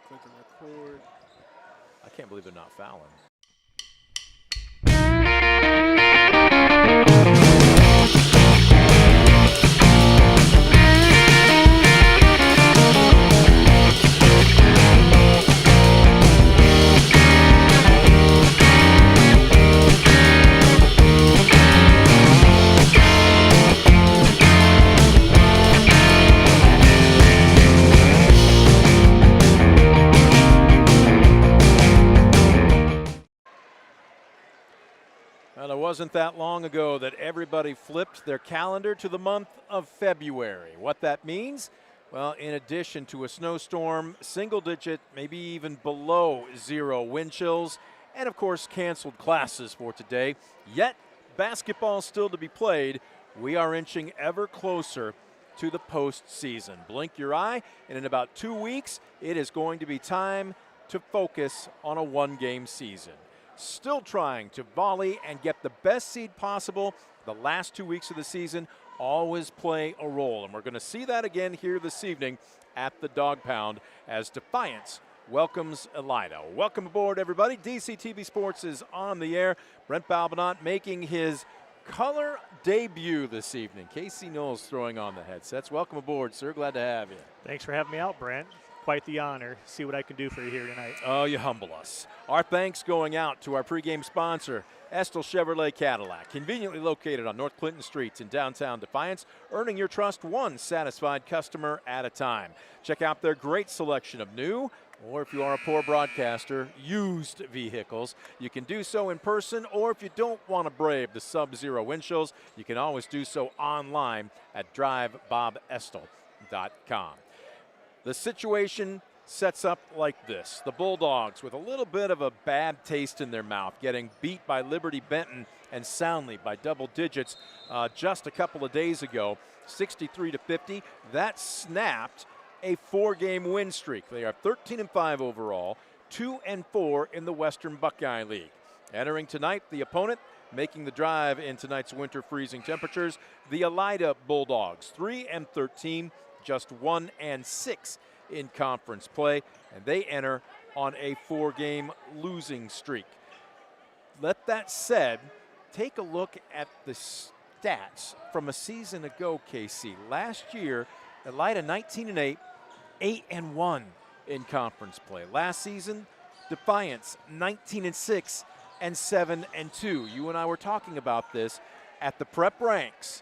Click and record. I can't believe they're not fouling. Well, it wasn't that long ago that everybody flipped their calendar to the month of February. What that means? Well, in addition to a snowstorm, single digit, maybe even below zero wind chills, and of course canceled classes for today. Yet, basketball still to be played. We are inching ever closer to the postseason. Blink your eye, and in about 2 weeks, it is going to be time to focus on a one-game season. Still trying to volley and get the best seed possible. The last 2 weeks of the season always play a role, and we're going to see that again here this evening at the Dog Pound as Defiance welcomes Elida. Welcome aboard, everybody. DCTV Sports is on the air. Brent Balbinot making his color debut this evening. Casey Knowles throwing on the headsets. Welcome aboard, sir. Glad to have you. Thanks for having me out, Brent. Quite the honor. See what I can do for you here tonight. Oh, you humble us. Our thanks going out to our pregame sponsor, Estel Chevrolet Cadillac, conveniently located on North Clinton Streets in downtown Defiance, earning your trust one satisfied customer at a time. Check out their great selection of new, or if you are a poor broadcaster, used vehicles. You can do so in person, or if you don't want to brave the sub-zero wind chills, you can always do so online at drivebobestel.com. The situation sets up like this. The Bulldogs with a little bit of a bad taste in their mouth, getting beat by Liberty Benton and soundly by double digits just a couple of days ago, 63-50. That snapped a 4-game win streak. They are 13-5 overall, 2-4 in the Western Buckeye League. Entering tonight, the opponent making the drive in tonight's winter freezing temperatures, the Elida Bulldogs, 3-13. Just 1-6 in conference play, and they enter on a 4-game losing streak. Let that said, take a look at the stats from a season ago, KC. Last year, Elida 19-8, 8-1 in conference play. Last season, Defiance 19-6 and 7-2. You and I were talking about this at the prep ranks.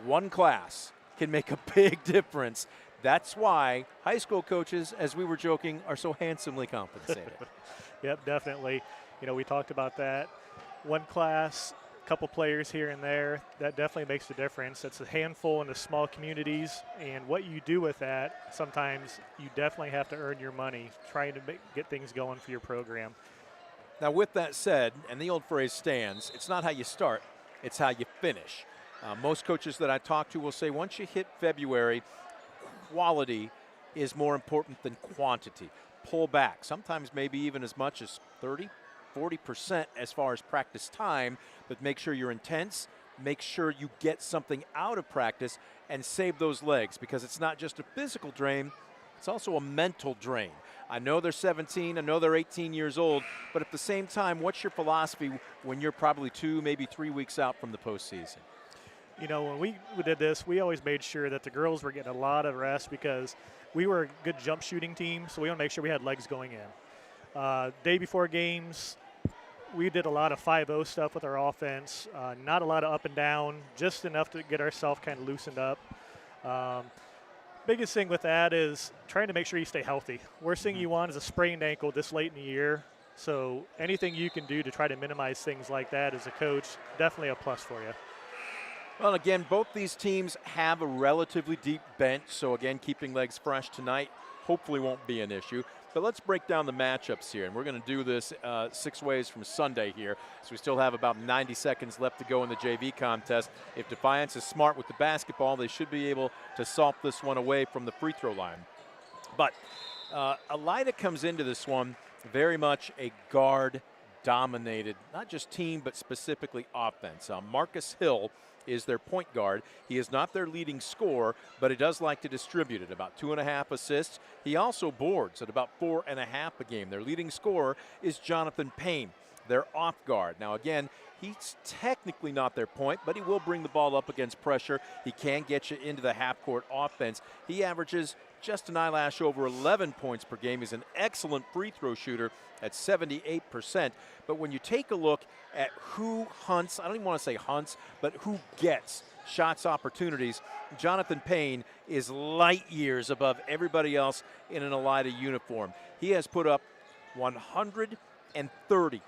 One class can make a big difference. That's why high school coaches, as we were joking, are so handsomely compensated. Yep, definitely. You know, we talked about that. One class, a couple players here and there, that definitely makes a difference. It's a handful in the small communities, and what you do with that, sometimes you definitely have to earn your money trying to get things going for your program. Now, with that said, and the old phrase stands, it's not how you start, it's how you finish. Most coaches that I talk to will say once you hit February, quality is more important than quantity. Pull back, sometimes maybe even as much as 30-40% as far as practice time, but make sure you're intense, make sure you get something out of practice and save those legs, because it's not just a physical drain, it's also a mental drain. I know they're 17, I know they're 18 years old, but at the same time, what's your philosophy when you're probably 2, maybe 3 weeks out from the postseason? You know, when we did this, we always made sure that the girls were getting a lot of rest because we were a good jump shooting team, so we want to make sure we had legs going in. Day before games, we did a lot of 5-0 stuff with our offense, not a lot of up and down, just enough to get ourselves kind of loosened up. Biggest thing with that is trying to make sure you stay healthy. Worst thing you want is a sprained ankle this late in the year, so anything you can do to try to minimize things like that as a coach, definitely a plus for you. Well, again, both these teams have a relatively deep bench, so again, keeping legs fresh tonight hopefully won't be an issue. But let's break down the matchups here, and we're going to do this 6 ways from Sunday here. So we still have about 90 seconds left to go in the JV contest. If Defiance is smart with the basketball, they should be able to salt this one away from the free throw line. But Elida comes into this one very much a guard-dominated, not just team, but specifically offense. Marcus Hill is their point guard. He is not their leading scorer, but he does like to distribute it, about 2.5 assists. He also boards at about 4.5 a game. Their leading scorer is Jonathan Payne, their off guard. Now again, he's technically not their point, but he will bring the ball up against pressure. He can get you into the half-court offense. He averages just an eyelash over 11 points per game. He's an excellent free throw shooter at 78%. But when you take a look at who hunts, I don't even want to say hunts, but who gets shots opportunities, Jonathan Payne is light years above everybody else in an Elida uniform. He has put up 130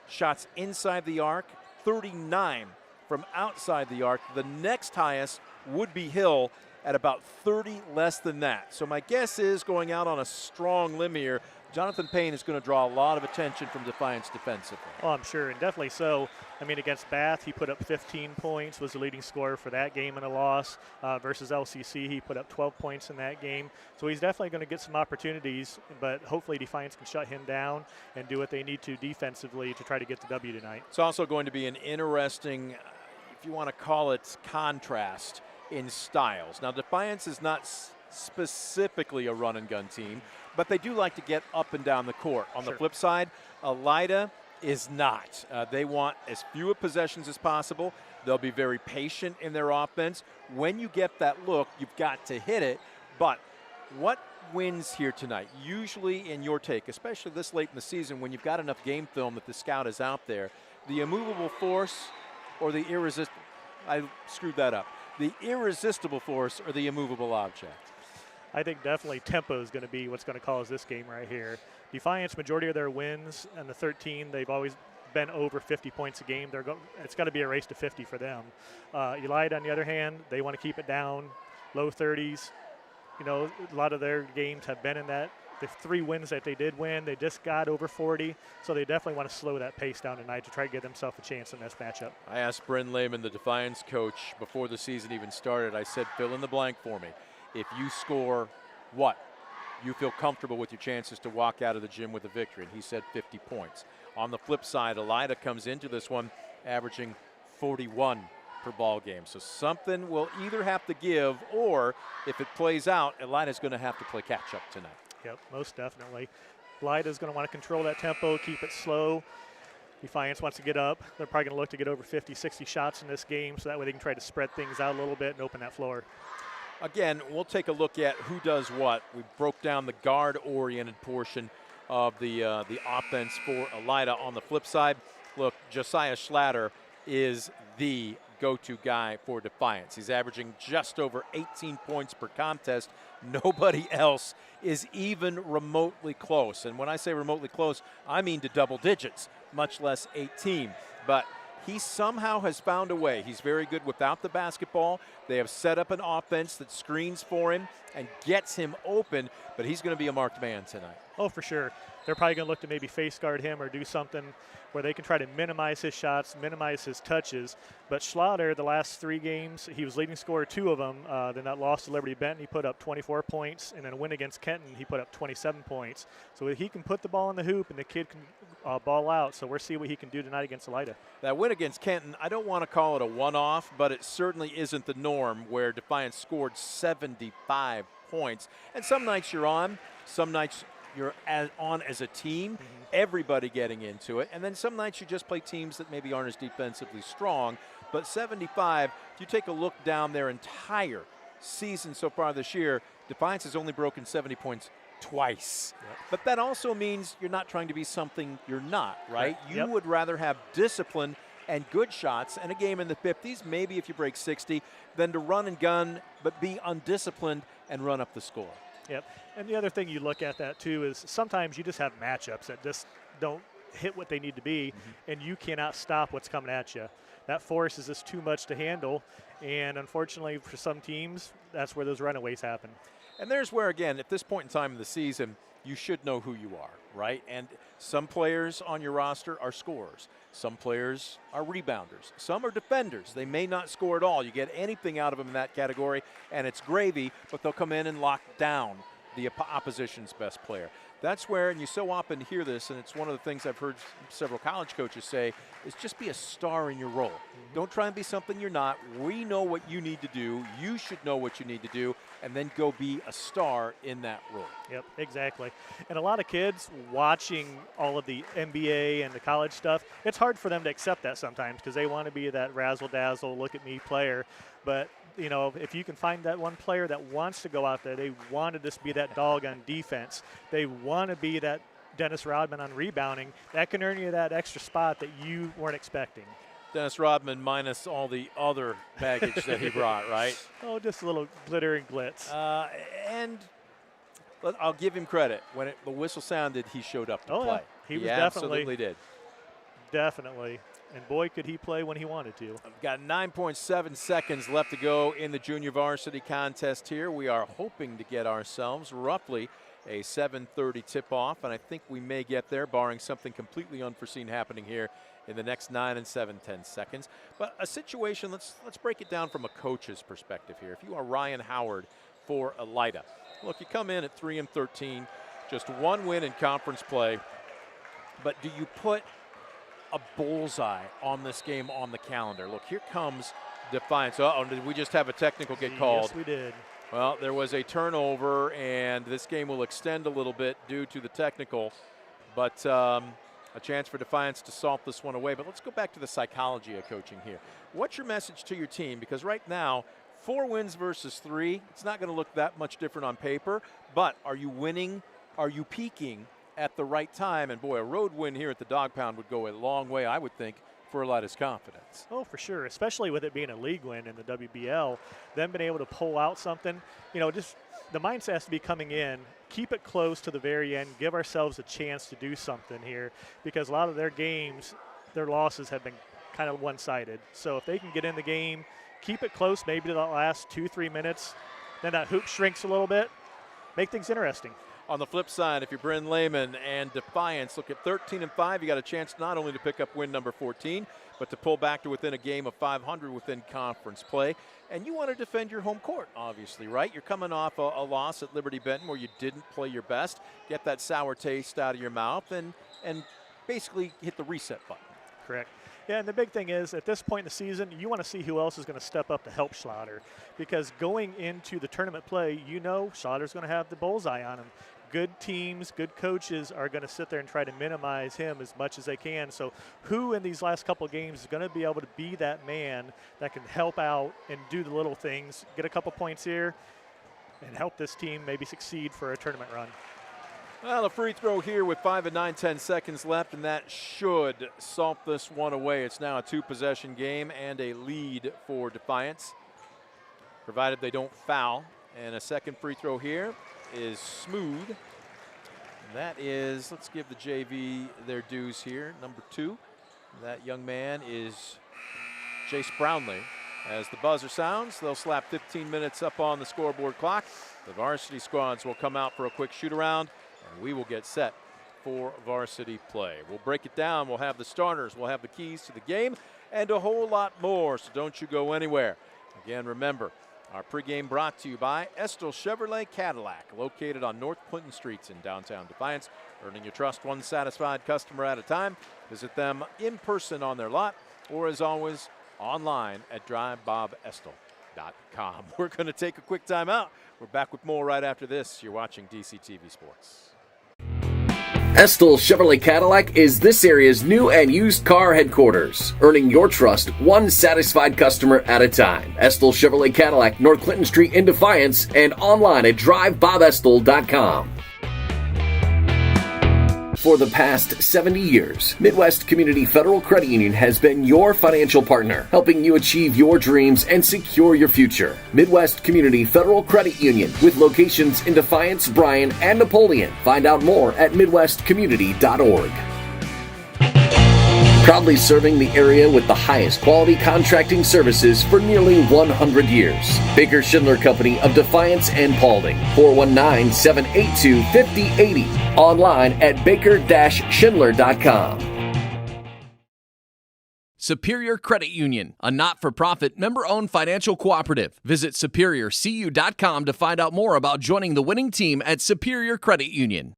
shots inside the arc, 39 from outside the arc. The next highest would be Hill at about 30 less than that. So my guess is, going out on a strong limb here, Jonathan Payne is going to draw a lot of attention from Defiance defensively. Oh, I'm sure, and definitely so. I mean, against Bath, he put up 15 points, was the leading scorer for that game in a loss. Versus LCC, he put up 12 points in that game. So he's definitely going to get some opportunities, but hopefully Defiance can shut him down and do what they need to defensively to try to get the W tonight. It's also going to be an interesting, if you want to call it, contrast in styles. Now, Defiance is not specifically a run and gun team, but they do like to get up and down the court. On the flip side, Elida is not. They want as few possessions as possible. They'll be very patient in their offense. When you get that look, you've got to hit it. But what wins here tonight? Usually, in your take, especially this late in the season when you've got enough game film that the scout is out there, the immovable force or the irresistible, I screwed that up. The irresistible force or the immovable object? I think definitely tempo is going to be what's going to cause this game right here. Defiance, majority of their wins, and the 13, they've always been over 50 points a game. It's got to be a race to 50 for them. Elida, on the other hand, they want to keep it down, low 30s. You know, a lot of their games have been in that. The 3 wins that they did win, they just got over 40, so they definitely want to slow that pace down tonight to try to give themselves a chance in this matchup. I asked Bryn Lehman, the Defiance coach, before the season even started, I said, fill in the blank for me. If you score what? You feel comfortable with your chances to walk out of the gym with a victory. And he said 50 points. On the flip side, Elida comes into this one averaging 41 per ball game. So something will either have to give, or if it plays out, Elida's going to have to play catch up tonight. Yep, most definitely. Elida's going to want to control that tempo, keep it slow. Defiance wants to get up. They're probably going to look to get over 50, 60 shots in this game, so that way they can try to spread things out a little bit and open that floor. Again, we'll take a look at who does what. We broke down the guard-oriented portion of the offense for Elida. On the flip side, look, Josiah Schlatter is the go-to guy for Defiance. He's averaging just over 18 points per contest. Nobody else is even remotely close. And when I say remotely close, I mean to double digits, much less 18. But he somehow has found a way. He's very good without the basketball. They have set up an offense that screens for him and gets him open, but he's going to be a marked man tonight. Oh, for sure. They're probably going to look to maybe face guard him or do something where they can try to minimize his shots, minimize his touches. But Schlatter, the last 3 games, he was leading scorer 2 of them. Then that loss to Liberty Benton, he put up 24 points. And then a win against Kenton, he put up 27 points. So he can put the ball in the hoop and the kid can ball out. So we'll see what he can do tonight against Elida. That win against Kenton, I don't want to call it a one-off, but it certainly isn't the norm where Defiance scored 75 points. And some nights you're on, some nights you're on as a team, everybody getting into it. And then some nights you just play teams that maybe aren't as defensively strong. But 75, if you take a look down their entire season so far this year, Defiance has only broken 70 points twice. But that also means you're not trying to be something you're not, right? You would rather have discipline and good shots and a game in the 50s, maybe if you break 60, than to run and gun but be undisciplined and run up the score. Yep. And the other thing you look at that too is sometimes you just have matchups that just don't hit what they need to be, and you cannot stop what's coming at you. That force is just too much to handle, and unfortunately for some teams, that's where those runaways happen. And there's where, again, at this point in time in the season, you should know who you are, right? And some players on your roster are scorers. Some players are rebounders. Some are defenders. They may not score at all. You get anything out of them in that category, and it's gravy, but they'll come in and lock down the opposition's best player. That's where, and you so often hear this, and it's one of the things I've heard several college coaches say, is just be a star in your role. Don't try and be something you're not. We know what you need to do. You should know what you need to do, and then go be a star in that role. Yep, exactly. And a lot of kids watching all of the NBA and the college stuff, it's hard for them to accept that sometimes because they want to be that razzle-dazzle, look-at-me player. But, you know, if you can find that one player that wants to go out there, they want to just be that dog on defense. They want to be that Dennis Rodman on rebounding. That can earn you that extra spot that you weren't expecting. Dennis Rodman minus all the other baggage that he brought, right? Oh, just a little glitter and glitz. And I'll give him credit. When the whistle sounded, he showed up to play. Yeah. He was absolutely did. Definitely. And boy, could he play when he wanted to. I've got 9.7 seconds left to go in the junior varsity contest here. We are hoping to get ourselves roughly a 7:30 tip-off, and I think we may get there, barring something completely unforeseen happening here in the next 9 and 7/10 seconds. But a situation, let's break it down from a coach's perspective here. If you are Ryan Howard for Elida, look, you come in at 3-13, just one win in conference play, but do you put a bullseye on this game on the calendar? Look, here comes Defiance. Uh-oh, did we just have a technical get called? Yes, we did. Well, there was a turnover, and this game will extend a little bit due to the technical, but a chance for Defiance to salt this one away. But let's go back to the psychology of coaching here. What's your message to your team? Because right now, 4 wins versus 3, it's not going to look that much different on paper, but are you winning? Are you peaking at the right time? And boy, a road win here at the Dog Pound would go a long way, I would think, for Elida's confidence. Oh, for sure, especially with it being a league win in the WBL, them being able to pull out something, you know, just the mindset has to be coming in, keep it close to the very end, give ourselves a chance to do something here, because a lot of their games, their losses have been kind of one-sided. So if they can get in the game, keep it close maybe to the last 2-3 minutes, then that hoop shrinks a little bit, make things interesting. On the flip side, if you're Bryn Lehman and Defiance, look at 13-5. You got a chance not only to pick up win number 14, but to pull back to within a game of 500 within conference play. And you want to defend your home court, obviously, right? You're coming off a loss at Liberty Benton where you didn't play your best, get that sour taste out of your mouth, and basically hit the reset button. Correct. Yeah, and the big thing is, at this point in the season, you want to see who else is going to step up to help Slaughter. Because going into the tournament play, you know Slaughter's going to have the bullseye on him. Good teams, good coaches are going to sit there and try to minimize him as much as they can. So who in these last couple of games is going to be able to be that man that can help out and do the little things, get a couple points here, and help this team maybe succeed for a tournament run? Well, a free throw here with 5 and 9/10 seconds left, and that should salt this one away. It's now a 2-possession game and a lead for Defiance, provided they don't foul. And a second free throw here is smooth. That is, let's give the JV their dues here, number 2. That young man is Jace Brownlee. As the buzzer sounds, they'll slap 15 minutes up on the scoreboard clock. The varsity squads will come out for a quick shoot-around, and we will get set for varsity play. We'll break it down. We'll have the starters. We'll have the keys to the game and a whole lot more, so don't you go anywhere. Again, remember, our pregame brought to you by Estill Chevrolet Cadillac, located on North Clinton Streets in downtown Defiance. Earning your trust one satisfied customer at a time. Visit them in person on their lot, or as always, online at drivebobestel.com. We're going to take a quick time out. We're back with more right after this. You're watching DCTV Sports. Estill Chevrolet Cadillac is this area's new and used car headquarters, earning your trust one satisfied customer at a time. Estill Chevrolet Cadillac, North Clinton Street in Defiance, and online at drivebobestel.com. For the past 70 years, Midwest Community Federal Credit Union has been your financial partner, helping you achieve your dreams and secure your future. Midwest Community Federal Credit Union, with locations in Defiance, Bryan, and Napoleon. Find out more at midwestcommunity.org. Proudly serving the area with the highest quality contracting services for nearly 100 years. Baker Schindler Company of Defiance and Paulding. 419-782-5080. Online at baker-schindler.com. Superior Credit Union, a not-for-profit member-owned financial cooperative. Visit superiorcu.com to find out more about joining the winning team at Superior Credit Union.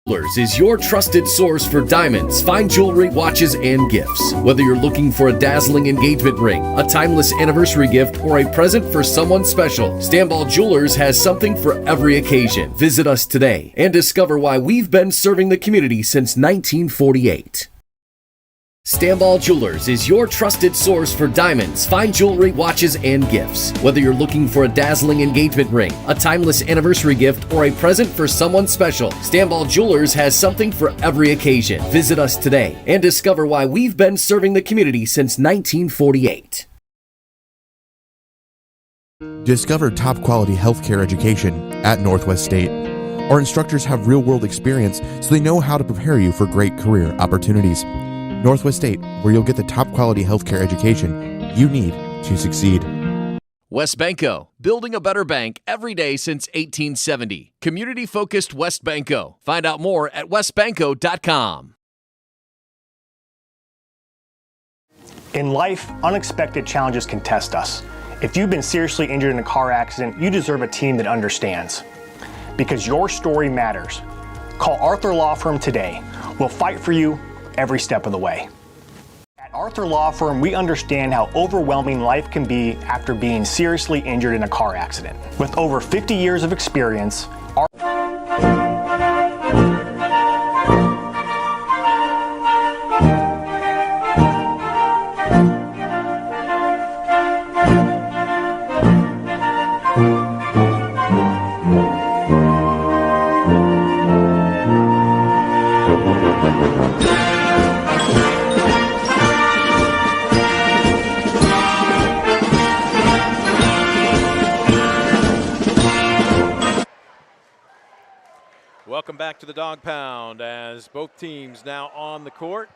Jewelers is your trusted source for diamonds, fine jewelry, watches, and gifts. Whether you're looking for a dazzling engagement ring, a timeless anniversary gift, or a present for someone special, Stanball Jewelers has something for every occasion. Visit us today and discover why we've been serving the community since 1948. Stanball Jewelers is your trusted source for diamonds, fine jewelry, watches, and gifts. Whether you're looking for a dazzling engagement ring, a timeless anniversary gift, or a present for someone special, Stanball Jewelers has something for every occasion. Visit us today and discover why we've been serving the community since 1948. Discover top quality healthcare education at Northwest State. Our instructors have real-world experience, so they know how to prepare you for great career opportunities. Northwest State, where you'll get the top quality healthcare education you need to succeed. WestBanco, building a better bank every day since 1870. Community-focused WestBanco. Find out more at westbanco.com. In life, unexpected challenges can test us. If you've been seriously injured in a car accident, you deserve a team that understands. Because your story matters. Call Arthur Law Firm today. We'll fight for you every step of the way. At Arthur Law Firm, we understand how overwhelming life can be after being seriously injured in a car accident. With over 50 years of experience, Welcome back to the Dog Pound as both teams now on the court.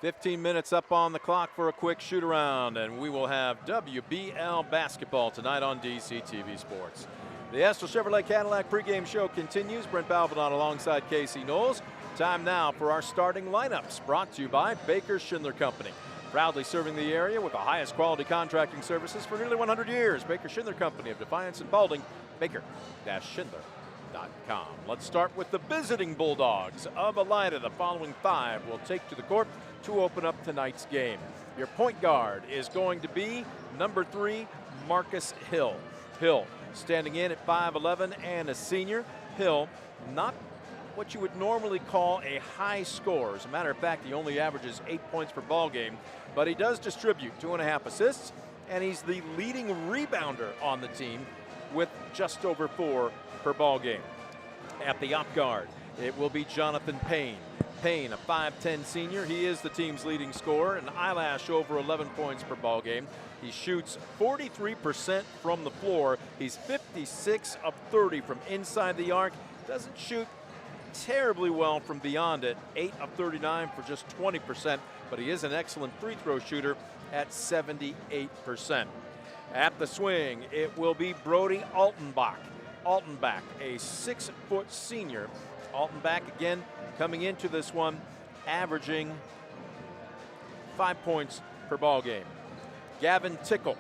15 minutes up on the clock for a quick shoot around, and we will have WBL basketball tonight on DCTV Sports. The Estel Chevrolet Cadillac pregame show continues. Brent Balvadon alongside Casey Knowles. Time now for our starting lineups, brought to you by Baker Schindler Company. Proudly serving the area with the highest quality contracting services for nearly 100 years. Baker Schindler Company of Defiance and Balding, Baker-Schindler.com. Let's start with the visiting Bulldogs of Elida. The following five will take to the court to open up tonight's game. Your point guard is going to be number 3, Marcus Hill. Hill standing in at 5'11" and a senior. Hill, not what you would normally call a high scorer. As a matter of fact, he only averages 8 points per ball game, but he does distribute 2.5 assists, and he's the leading rebounder on the team with just over 4 per ball game. At the op guard, it will be Jonathan Payne. Payne, a 5'10" senior. He is the team's leading scorer, an eyelash over 11 points per ball game. He shoots 43% from the floor. He's 56 of 30 from inside the arc. Doesn't shoot terribly well from beyond it. 8 of 39 for just 20%, but he is an excellent free throw shooter at 78%. At the swing, it will be Brody Altenbach, a 6-foot senior. Altenbach, again, coming into this one, averaging 5 points per ball game. Gavin Tickle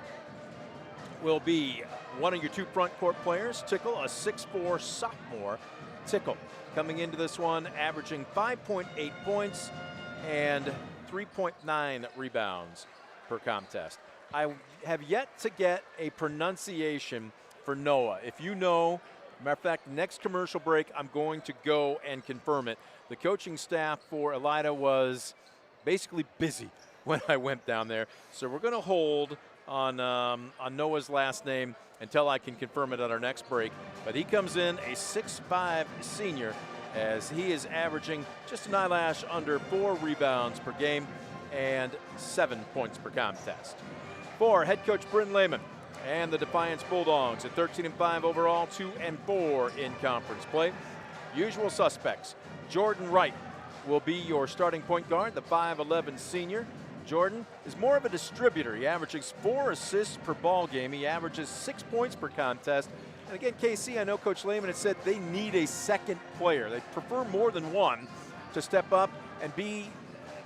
will be one of your 2 front court players. Tickle, a 6'4" sophomore. Tickle coming into this one, averaging 5.8 points and 3.9 rebounds per contest. I have yet to get a pronunciation for Noah. If you know, matter of fact, next commercial break, I'm going to go and confirm it. The coaching staff for Elida was basically busy when I went down there, so we're going to hold on Noah's last name until I can confirm it at our next break. But he comes in a 6'5" senior, as he is averaging just an eyelash under 4 rebounds per game and 7 points per contest. For head coach Bryn Lehman and the Defiance Bulldogs at 13-5 overall, 2-4 in conference play. Usual suspects. Jordan Wright will be your starting point guard, the 5'11" senior. Jordan is more of a distributor. He averages 4 assists per ball game. He averages 6 points per contest. And again, KC, I know Coach Lehman had said they need a second player. They prefer more than one to step up and be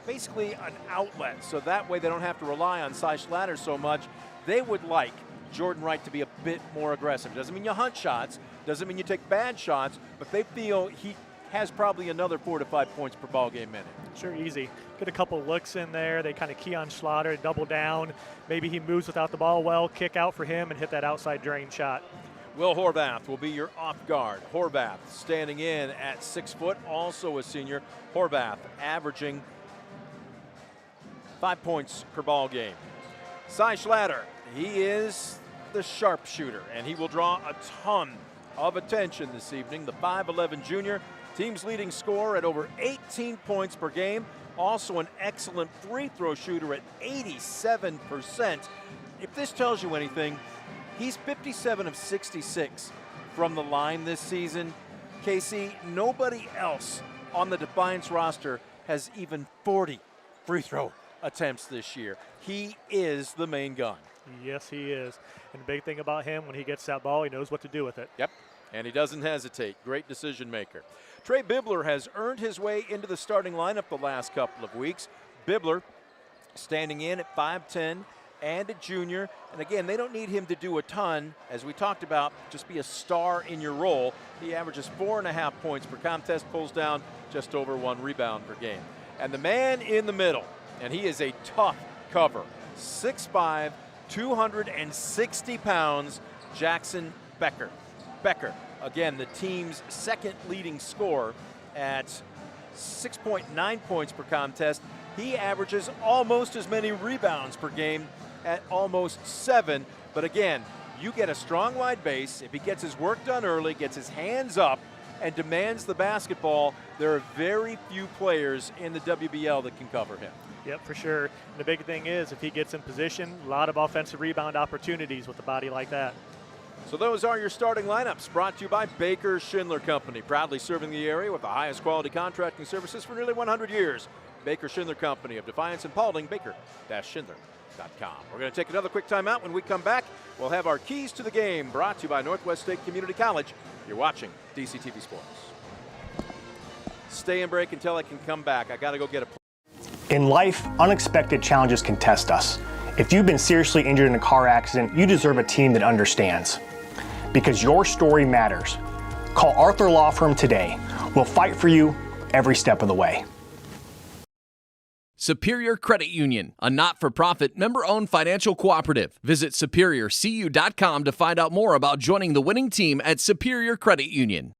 basically an outlet, so that way they don't have to rely on Cy Schlatter so much. They would like Jordan Wright to be a bit more aggressive. Doesn't mean you hunt shots, doesn't mean you take bad shots, but they feel he has probably another 4 to 5 points per ball game in it. Sure, easy. Get a couple looks in there. They kind of key on Schlatter, double down. Maybe he moves without the ball well, kick out for him, and hit that outside drain shot. Will Horvath will be your off guard. Horvath standing in at 6 foot, also a senior. Horvath averaging 5 points per ball game. Cy Schlatter, he is the sharpshooter, and he will draw a ton of attention this evening. The 5'11 junior, team's leading scorer at over 18 points per game. Also an excellent free throw shooter at 87%. If this tells you anything, he's 57 of 66 from the line this season. Casey, nobody else on the Defiance roster has even 40 free throw attempts this year. He is the main gun. Yes, he is. And the big thing about him, when he gets that ball, he knows what to do with it. Yep, and he doesn't hesitate. Great decision maker. Trey Bibler has earned his way into the starting lineup the last couple of weeks. Bibler standing in at 5'10", and a junior. And again, they don't need him to do a ton. As we talked about, just be a star in your role. He averages 4.5 points per contest, pulls down just over 1 rebound per game. And the man in the middle, and he is a tough cover, 6'5", 260 pounds, Jackson Becker. Becker, again, the team's second leading scorer at 6.9 points per contest. He averages almost as many rebounds per game at almost 7. But again, you get a strong wide base. If he gets his work done early, gets his hands up, and demands the basketball, there are very few players in the WBL that can cover him. Yep, for sure. And the big thing is, if he gets in position, a lot of offensive rebound opportunities with a body like that. So those are your starting lineups, brought to you by Baker Schindler Company, proudly serving the area with the highest quality contracting services for nearly 100 years. Baker Schindler Company of Defiance and Paulding, baker-schindler.com. We're going to take another quick timeout. When we come back, we'll have our keys to the game, brought to you by Northwest State Community College. You're watching DCTV Sports. Stay in break until I can come back. I got to go get a. In life, unexpected challenges can test us. If you've been seriously injured in a car accident, you deserve a team that understands. Because your story matters. Call Arthur Law Firm today. We'll fight for you every step of the way. Superior Credit Union, a not-for-profit, member-owned financial cooperative. Visit superiorcu.com to find out more about joining the winning team at Superior Credit Union.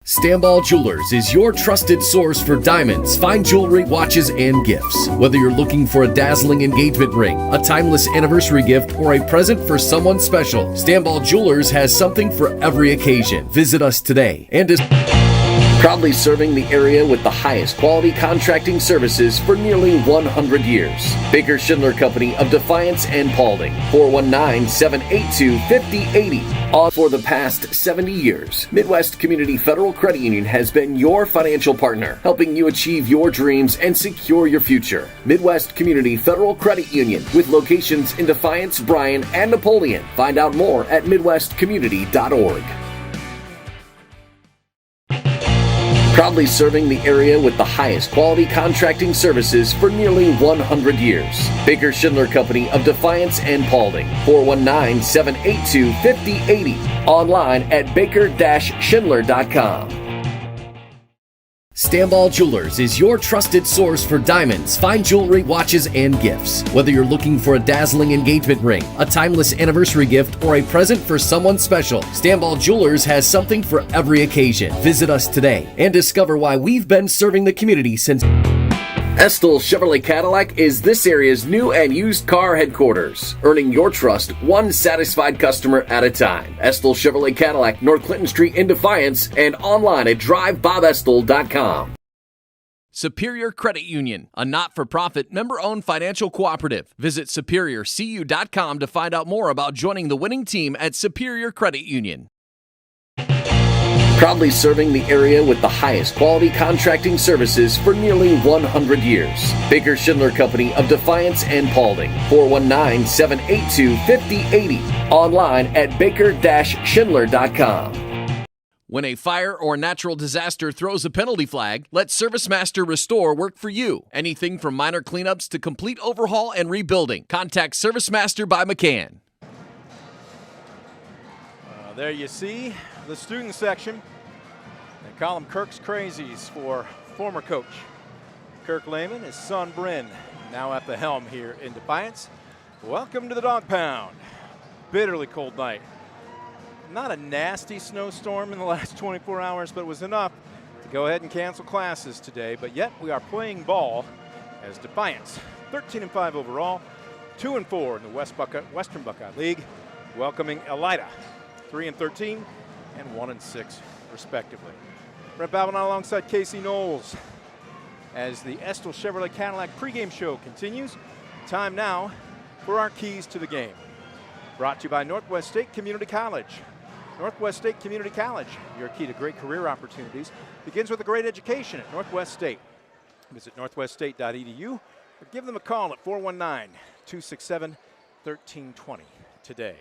Stamball Jewelers is your trusted source for diamonds, fine jewelry, watches, and gifts. Whether you're looking for a dazzling engagement ring, a timeless anniversary gift, or a present for someone special, Stamball Jewelers has something for every occasion. Visit us today and is proudly serving the area with the highest quality contracting services for nearly 100 years. Baker Schindler Company of Defiance and Paulding, 419-782-5080. On for the past 70 years, Midwest Community Federal Credit Union has been your financial partner, helping you achieve your dreams and secure your future. Midwest Community Federal Credit Union, with locations in Defiance, Bryan, and Napoleon. Find out more at midwestcommunity.org. Proudly serving the area with the highest quality contracting services for nearly 100 years. Baker Schindler Company of Defiance and Paulding, 419-782-5080. Online at baker-schindler.com. Stamball Jewelers is your trusted source for diamonds, fine jewelry, watches, and gifts. Whether you're looking for a dazzling engagement ring, a timeless anniversary gift, or a present for someone special, Stamball Jewelers has something for every occasion. Visit us today and discover why we've been serving the community since. Estill Chevrolet Cadillac is this area's new and used car headquarters, earning your trust one satisfied customer at a time. Estill Chevrolet Cadillac, North Clinton Street in Defiance, and online at drivebobestill.com. Superior Credit Union, a not-for-profit, member-owned financial cooperative. Visit superiorcu.com to find out more about joining the winning team at Superior Credit Union. Proudly serving the area with the highest quality contracting services for nearly 100 years. Baker Schindler Company of Defiance and Paulding, 419-782-5080. Online at baker-schindler.com. When a fire or natural disaster throws a penalty flag, let ServiceMaster Restore work for you. Anything from minor cleanups to complete overhaul and rebuilding. Contact ServiceMaster by McCann. There you see the student section. They call them Kirk's Crazies for former coach Kirk Lehman, his son Bryn, now at the helm here in Defiance. Welcome to the Dog Pound. Bitterly cold night. Not a nasty snowstorm in the last 24 hours, but it was enough to go ahead and cancel classes today. But yet we are playing ball as Defiance, 13-5 overall, 2-4 in the Western Buckeye League, welcoming Elida, 3-13 and 1-6 respectively. Brett Balvin alongside Casey Knowles as the Estill Chevrolet Cadillac pregame show continues. Time now for our keys to the game. Brought to you by Northwest State Community College. Northwest State Community College, your key to great career opportunities, begins with a great education at Northwest State. Visit northweststate.edu or give them a call at 419-267-1320 today.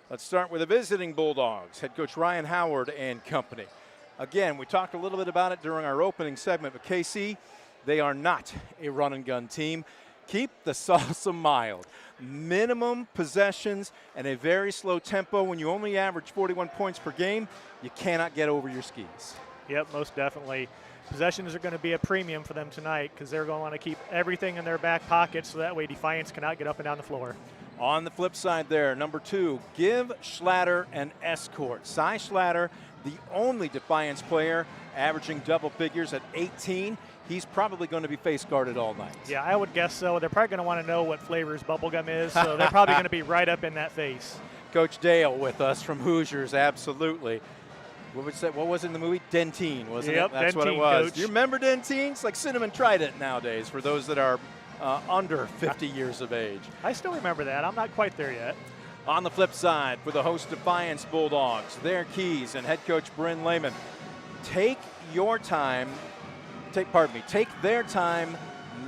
Let's start with the visiting Bulldogs, head coach Ryan Howard and company. Again, we talked a little bit about it during our opening segment, but KC, they are not a run and gun team. Keep the salsa mild. Minimum possessions and a very slow tempo. When you only average 41 points per game, you cannot get over your skis. Yep, most definitely. Possessions are going to be a premium for them tonight because they're going to want to keep everything in their back pocket so that way Defiance cannot get up and down the floor. On the flip side there, number 2, give Schlatter an escort. Cy Schlatter, the only Defiance player averaging double figures at 18. He's probably going to be face guarded all night. Yeah, I would guess so. They're probably going to want to know what flavor his bubblegum is, so they're probably going to be right up in that face. Coach Dale with us from Hoosiers, absolutely. What was it in the movie? Dentine, wasn't it? That's Dentine, what it was. Coach. Do you remember Dentine? It's like Cinnamon Trident nowadays for those that are under 50 years of age. I still remember that. I'm not quite there yet. On the flip side, for the host Defiance Bulldogs, their keys and head coach Bryn Lehman. Take their time,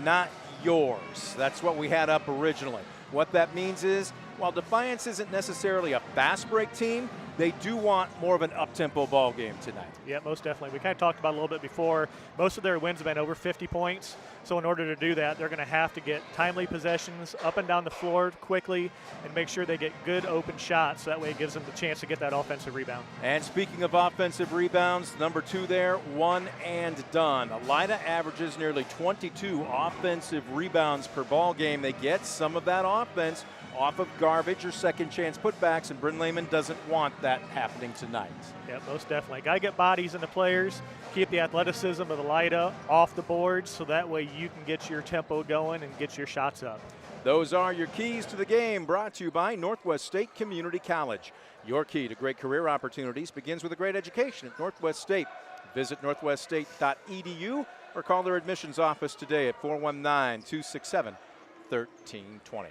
not yours. That's what we had up originally. What that means is, while Defiance isn't necessarily a fast break team, they do want more of an up-tempo ball game tonight. Yeah, most definitely. We kind of talked about it a little bit before. Most of their wins have been over 50 points. So in order to do that, they're going to have to get timely possessions up and down the floor quickly and make sure they get good open shots. So that way it gives them the chance to get that offensive rebound. And speaking of offensive rebounds, number 2 there, one and done. Elida averages nearly 22 offensive rebounds per ball game. They get some of that offense off of garbage or second chance putbacks, and Bryn Lehman doesn't want that happening tonight. Yeah, most definitely. Got to get bodies in the players, keep the athleticism of Elida off the boards so that way you can get your tempo going and get your shots up. Those are your keys to the game, brought to you by Northwest State Community College. Your key to great career opportunities begins with a great education at Northwest State. Visit northweststate.edu or call their admissions office today at 419-267-1320.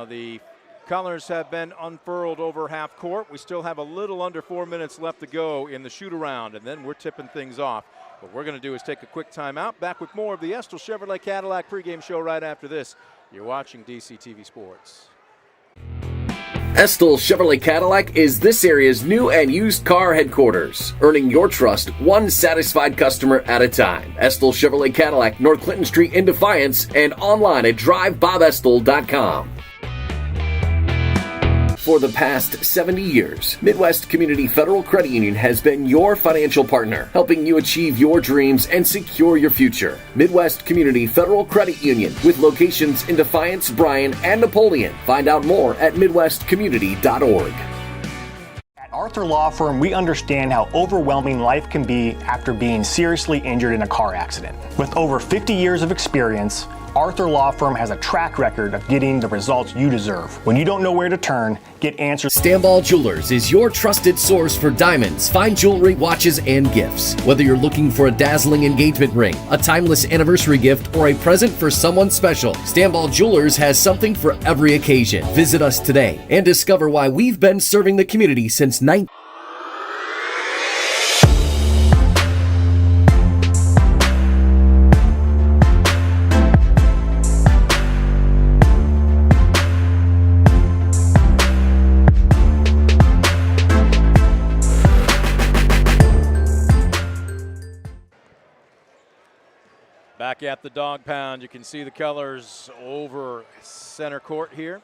The colors have been unfurled over half court. We still have a little under 4 minutes left to go in the shoot-around, and then we're tipping things off. What we're going to do is take a quick timeout. Back with more of the Estill Chevrolet Cadillac pregame show right after this. You're watching DCTV Sports. Estill Chevrolet Cadillac is this area's new and used car headquarters, earning your trust one satisfied customer at a time. Estill Chevrolet Cadillac, North Clinton Street in Defiance, and online at drivebobestill.com. For the past 70 years, Midwest Community Federal Credit Union has been your financial partner, helping you achieve your dreams and secure your future. Midwest Community Federal Credit Union, with locations in Defiance, Bryan, and Napoleon. Find out more at midwestcommunity.org. At Arthur Law Firm, we understand how overwhelming life can be after being seriously injured in a car accident. With over 50 years of experience, Arthur Law Firm has a track record of getting the results you deserve. When you don't know where to turn, get answers. Stanball Jewelers is your trusted source for diamonds, fine jewelry, watches, and gifts. Whether you're looking for a dazzling engagement ring, a timeless anniversary gift, or a present for someone special, Stanball Jewelers has something for every occasion. Visit us today and discover why we've been serving the community since 19... Back at the Dog Pound, you can see the colors over center court here.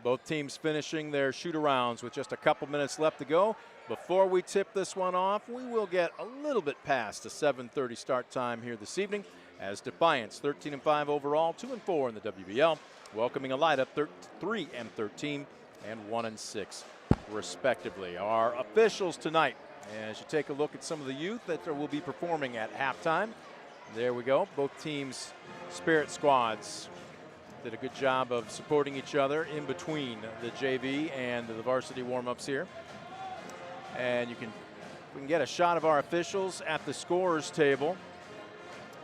Both teams finishing their shoot-arounds with just a couple minutes left to go. Before we tip this one off, we will get a little bit past the 7:30 start time here this evening as Defiance, 13-5 overall, 2-4 in the WBL, welcoming Elida, 3-13 and 1-6, respectively. Our officials tonight, as you take a look at some of the youth that will be performing at halftime. There we go. Both teams' spirit squads did a good job of supporting each other in between the JV and the varsity warm-ups here. And we can get a shot of our officials at the scorers table,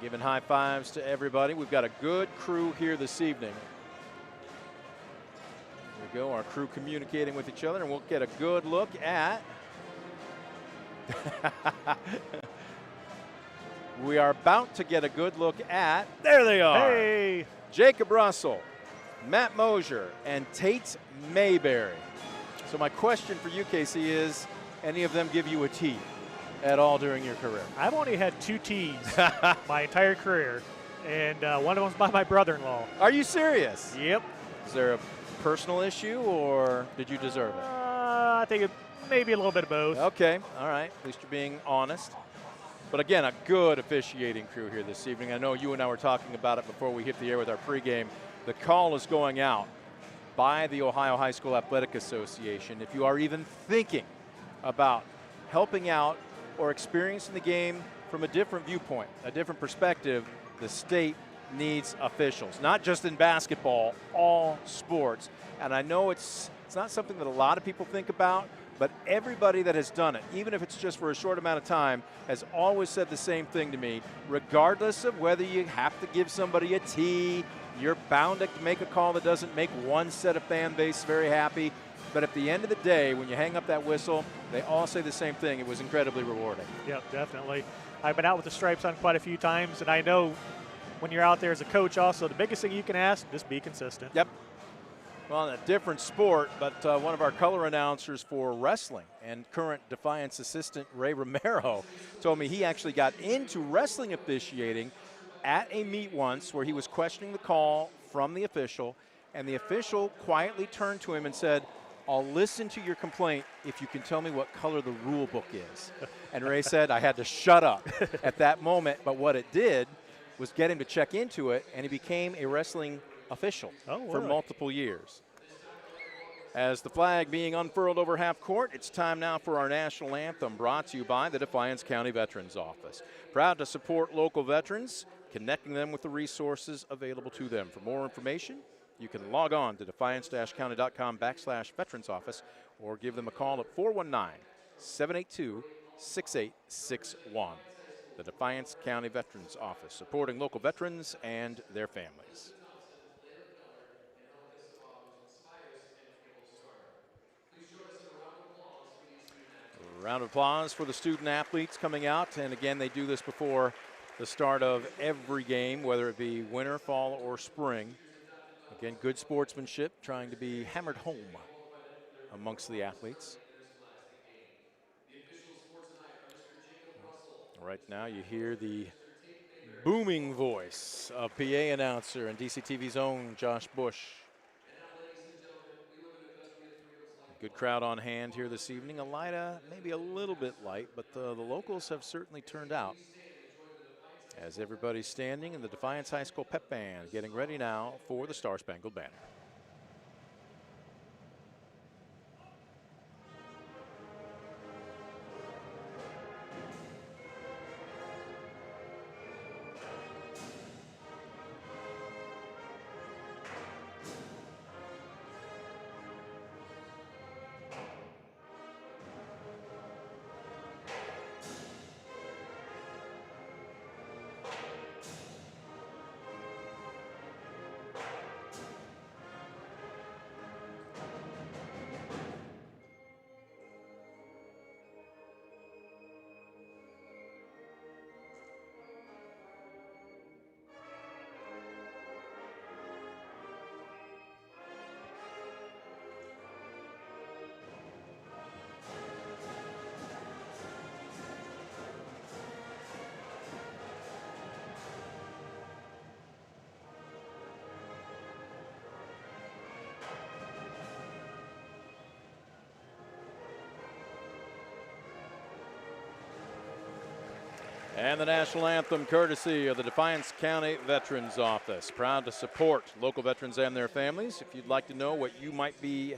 giving high fives to everybody. We've got a good crew here this evening. There we go, our crew communicating with each other, and we'll get a good look at we are about to get a good look at, there they are. Hey! Jacob Russell, Matt Mosier, and Tate Mayberry. So my question for you, Casey, is any of them give you a T at all during your career? I've only had 2 T's my entire career, and one of them's by my brother-in-law. Are you serious? Yep. Is there a personal issue, or did you deserve it? I think maybe a little bit of both. Okay, all right. At least you're being honest. But again, a good officiating crew here this evening. I know you and I were talking about it before we hit the air with our pregame. The call is going out by the Ohio High School Athletic Association. If you are even thinking about helping out or experiencing the game from a different viewpoint, a different perspective, the state needs officials, not just in basketball, all sports. And I know it's not something that a lot of people think about, but everybody that has done it, even if it's just for a short amount of time, has always said the same thing to me. Regardless of whether you have to give somebody a T, you're bound to make a call that doesn't make one set of fan base very happy. But at the end of the day, when you hang up that whistle, they all say the same thing. It was incredibly rewarding. Yep, definitely. I've been out with the stripes on quite a few times, and I know when you're out there as a coach also, the biggest thing you can ask, just be consistent. Yep. Well, in a different sport, but one of our color announcers for wrestling and current Defiance assistant Ray Romero told me he actually got into wrestling officiating at a meet once where he was questioning the call from the official, and the official quietly turned to him and said, "I'll listen to your complaint if you can tell me what color the rule book is." And Ray said, "I had to shut up at that moment," but what it did was get him to check into it, and he became a wrestling official for multiple years. As the flag being unfurled over half court, it's time now for our national anthem, brought to you by the Defiance County Veterans Office. Proud to support local veterans, connecting them with the resources available to them. For more information, you can log on to defiance-county.com/veterans office or give them a call at 419-782-6861. The Defiance County Veterans Office, supporting local veterans and their families. Round of applause for the student athletes coming out. And again, they do this before the start of every game, whether it be winter, fall, or spring. Again, good sportsmanship, trying to be hammered home amongst the athletes. Right now, you hear the booming voice of PA announcer and DCTV's own Josh Bush. Good crowd on hand here this evening. Elida maybe a little bit light, but the locals have certainly turned out. As everybody's standing in the Defiance High School pep band, getting ready now for the Star Spangled Banner. And the national anthem courtesy of the Defiance County Veterans Office. Proud to support local veterans and their families. If you'd like to know what might be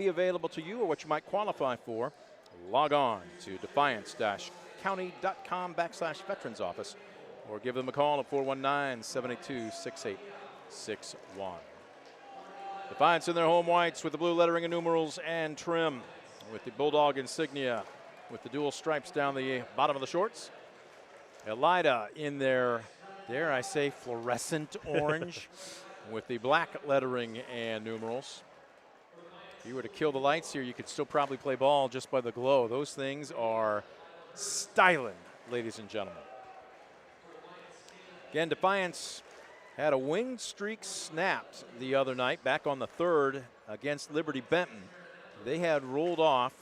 available to you or what you might qualify for, log on to defiance-county.com/veterans office or give them a call at 419-782-6861. Defiance in their home whites with the blue lettering and numerals and trim, with the Bulldog insignia with the dual stripes down the bottom of the shorts. Elida in their, dare I say, fluorescent orange with the black lettering and numerals. If you were to kill the lights here, you could still probably play ball just by the glow. Those things are styling, ladies and gentlemen. Again, Defiance had a winged streak snapped the other night, back on the 3rd against Liberty Benton. They had rolled off,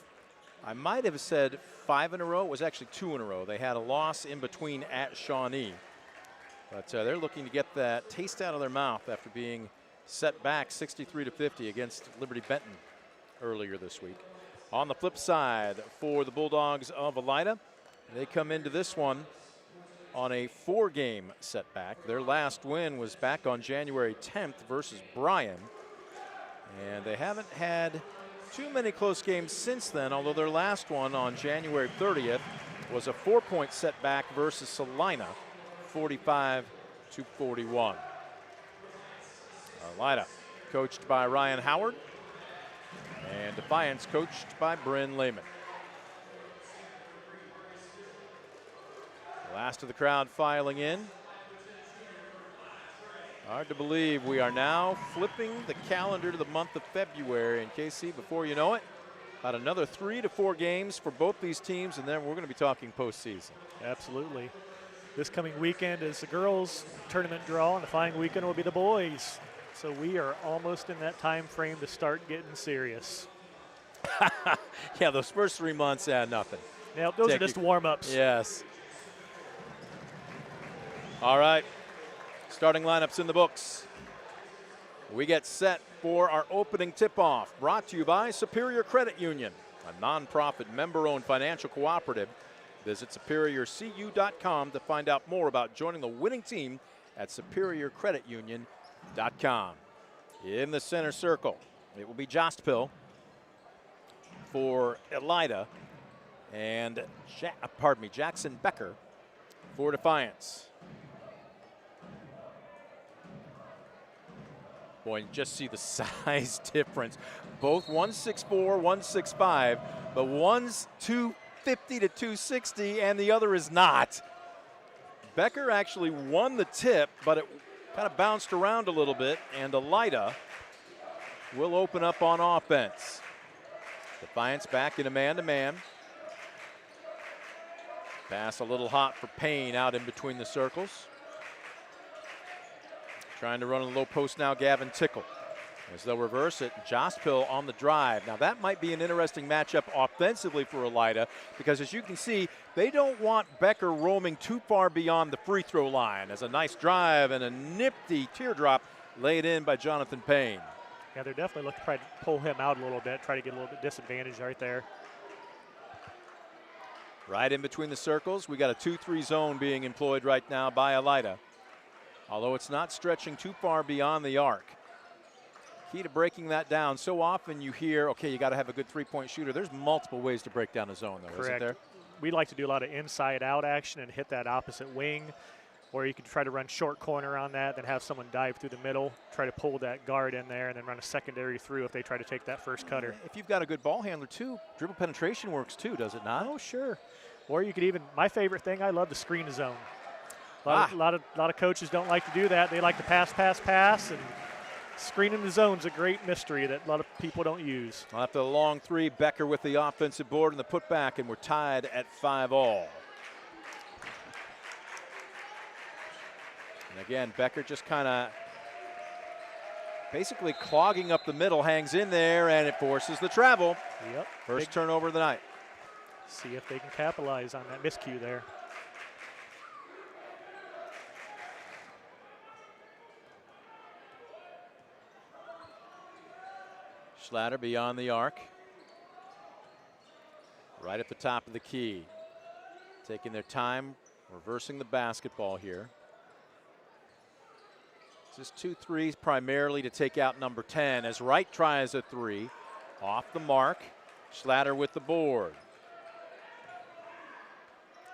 I might have said 5 in a row. It was actually 2 in a row. They had a loss in between at Shawnee. But they're looking to get that taste out of their mouth after being set back 63-50 against Liberty Benton earlier this week. On the flip side, for the Bulldogs of Elida, they come into this one on a 4-game setback. Their last win was back on January 10th versus Bryan. And they haven't had too many close games since then, although their last one on January 30th was a 4-point setback versus Salina, 45-41. Elida coached by Ryan Howard, and Defiance coached by Bryn Lehman. Last of the crowd filing in. Hard to believe we are now flipping the calendar to the month of February. And KC, before you know it, about another 3 to 4 games for both these teams, and then we're going to be talking postseason. Absolutely. This coming weekend is the girls' tournament draw, and the following weekend will be the boys. So we are almost in that time frame to start getting serious. Yeah, those first 3 months, nothing. Now, those are just warm-ups. Yes. All right. Starting lineups in the books. We get set for our opening tip-off, brought to you by Superior Credit Union, a nonprofit member-owned financial cooperative. Visit superiorcu.com to find out more about joining the winning team at superiorcreditunion.com. In the center circle, it will be Jostpill for Elida and Jackson Becker for Defiance. Boy, you just see the size difference. Both 164, 165, but one's 250 to 260 and the other is not. Becker actually won the tip, but it kind of bounced around a little bit, and Elida will open up on offense. Defiance back in a man-to-man. Pass a little hot for Payne out in between the circles. Trying to run a low post now, Gavin Tickle. As they'll reverse it, Jostpill on the drive. Now that might be an interesting matchup offensively for Elida, because as you can see, they don't want Becker roaming too far beyond the free throw line. As a nice drive and a nifty teardrop laid in by Jonathan Payne. Yeah, they're definitely looking to try to pull him out a little bit, try to get a little bit disadvantaged right there. Right in between the circles, we got a 2-3 zone being employed right now by Elida. Although it's not stretching too far beyond the arc. Key to breaking that down. So often you hear, okay, you got to have a good three-point shooter. There's multiple ways to break down a zone, though, Correct. Isn't there? We like to do a lot of inside-out action and hit that opposite wing, or you could try to run short corner on that, then have someone dive through the middle, try to pull that guard in there, and then run a secondary through if they try to take that first cutter. If you've got a good ball handler, too, dribble penetration works, too, does it not? Oh, sure. Or you could even, my favorite thing, I love to screen the zone. A lot of coaches don't like to do that. They like to pass, and screening the zone's a great mystery that a lot of people don't use. After the long three, Becker with the offensive board and the putback, and we're tied at 5-all. And again, Becker just kind of basically clogging up the middle, hangs in there, and it forces the travel. Yep. First turnover of the night. See if they can capitalize on that miscue there. Schlatter beyond the arc. Right at the top of the key. taking their time, reversing the basketball here. Just 2 threes primarily to take out number 10 as Wright tries a 3. Off the mark. Schlatter with the board.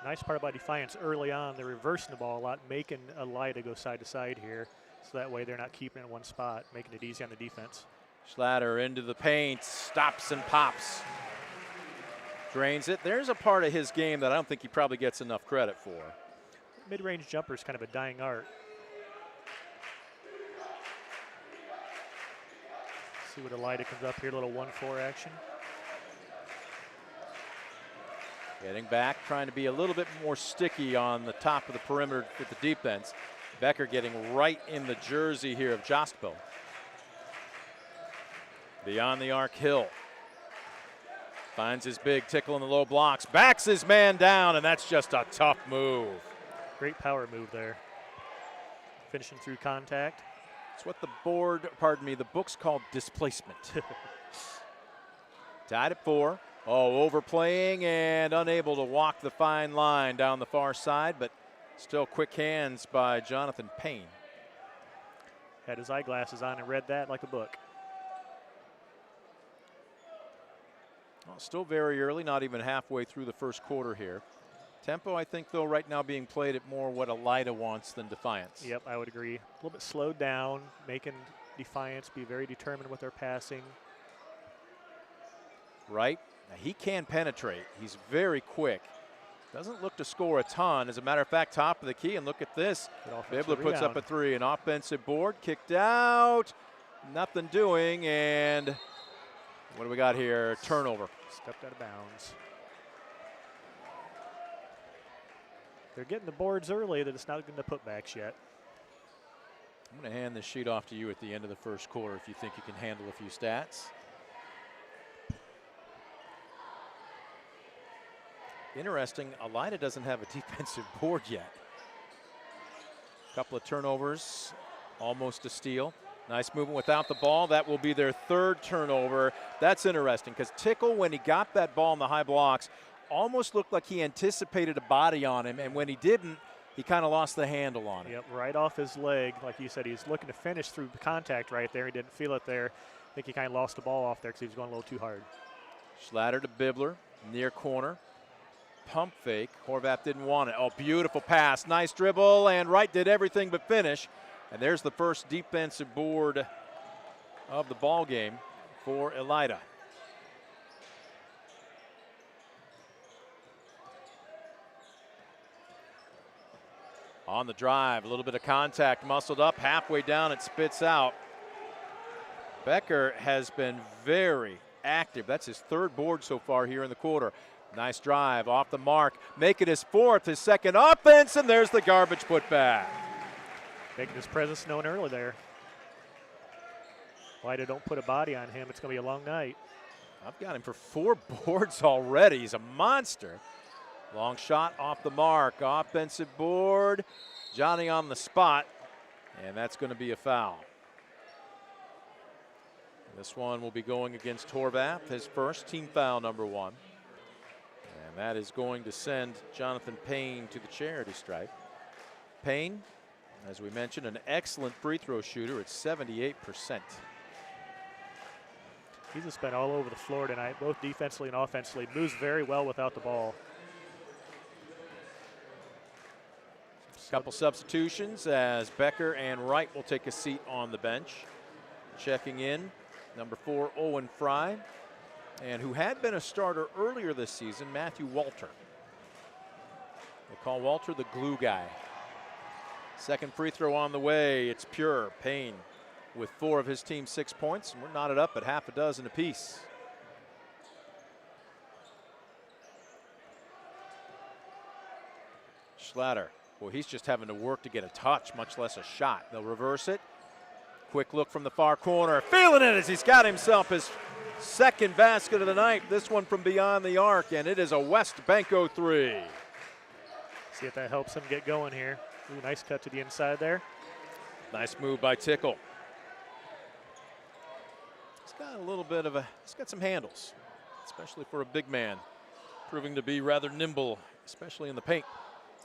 Nice part about Defiance early on, they're reversing the ball a lot, making Elida go side to side here. So that way they're not keeping it in one spot, making it easy on the defense. Schlatter into the paint, stops and pops. Drains it. There's a part of his game that I don't think he probably gets enough credit for. Mid-range jumper is kind of a dying art. See what Elida comes up here, a little 1-4 action. Getting back, trying to be a little bit more sticky on the top of the perimeter with the defense. Becker getting right in the jersey here of Jostbo. Beyond the arc, Hill. Finds his big, Tickle in the low blocks, backs his man down, and that's just a tough move. Great power move there. Finishing through contact. It's what the book's called displacement. Tied at 4. Oh, overplaying and unable to walk the fine line down the far side, but still quick hands by Jonathan Payne. Had his eyeglasses on and read that like a book. Well, still very early, not even halfway through the first quarter here. Tempo, I think, though, right now being played at more what Elida wants than Defiance. Yep, I would agree. A little bit slowed down, making Defiance be very determined with their passing. Right. Now, he can penetrate. He's very quick. Doesn't look to score a ton. As a matter of fact, top of the key, and look at this. Bibler puts up a 3, an offensive board, kicked out. Nothing doing, and what do we got here? Turnover. Stepped out of bounds. They're getting the boards early, that it's not getting the putbacks yet. I'm going to hand this sheet off to you at the end of the first quarter if you think you can handle a few stats. Interesting, Elida doesn't have a defensive board yet. Couple of turnovers, almost a steal. Nice movement without the ball. That will be their 3rd turnover. That's interesting because Tickle, when he got that ball in the high blocks, almost looked like he anticipated a body on him, and when he didn't, he kind of lost the handle on it. Yep, right off his leg. Like you said, he's looking to finish through the contact right there. He didn't feel it there. I think he kind of lost the ball off there because he was going a little too hard. Schlatter to Bibler, near corner. Pump fake. Horvath didn't want it. Oh, beautiful pass. Nice dribble, and Wright did everything but finish. And there's the first defensive board of the ball game for Elida. On the drive, a little bit of contact, muscled up, halfway down, it spits out. Becker has been very active. That's his 3rd board so far here in the quarter. Nice drive, off the mark, make it his 4th, his 2nd offense, and there's the garbage putback. Making his presence known early there. Elida don't put a body on him, it's going to be a long night. I've got him for 4 boards already. He's a monster. Long shot off the mark, offensive board. Johnny on the spot, and that's going to be a foul. This one will be going against Horvath, his first, team foul number 1. And that is going to send Jonathan Payne to the charity stripe. Payne, as we mentioned, an excellent free throw shooter at 78%. He's just been all over the floor tonight, both defensively and offensively. Moves very well without the ball. Couple substitutions as Becker and Wright will take a seat on the bench. Checking in, number 4, Owen Fry, and who had been a starter earlier this season, Matthew Walter. They call Walter the glue guy. Second free throw on the way. It's pure. Payne with 4 of his team's 6 points, and we're knotted up at half a dozen apiece. Schlatter. Well, he's just having to work to get a touch, much less a shot. They'll reverse it. Quick look from the far corner. Feeling it as he's got himself his 2nd basket of the night. This one from beyond the arc, and it is a West Banco 3. See if that helps him get going here. Ooh, nice cut to the inside there. Nice move by Tickle. He's got a little bit of he's got some handles, especially for a big man. proving to be rather nimble, especially in the paint.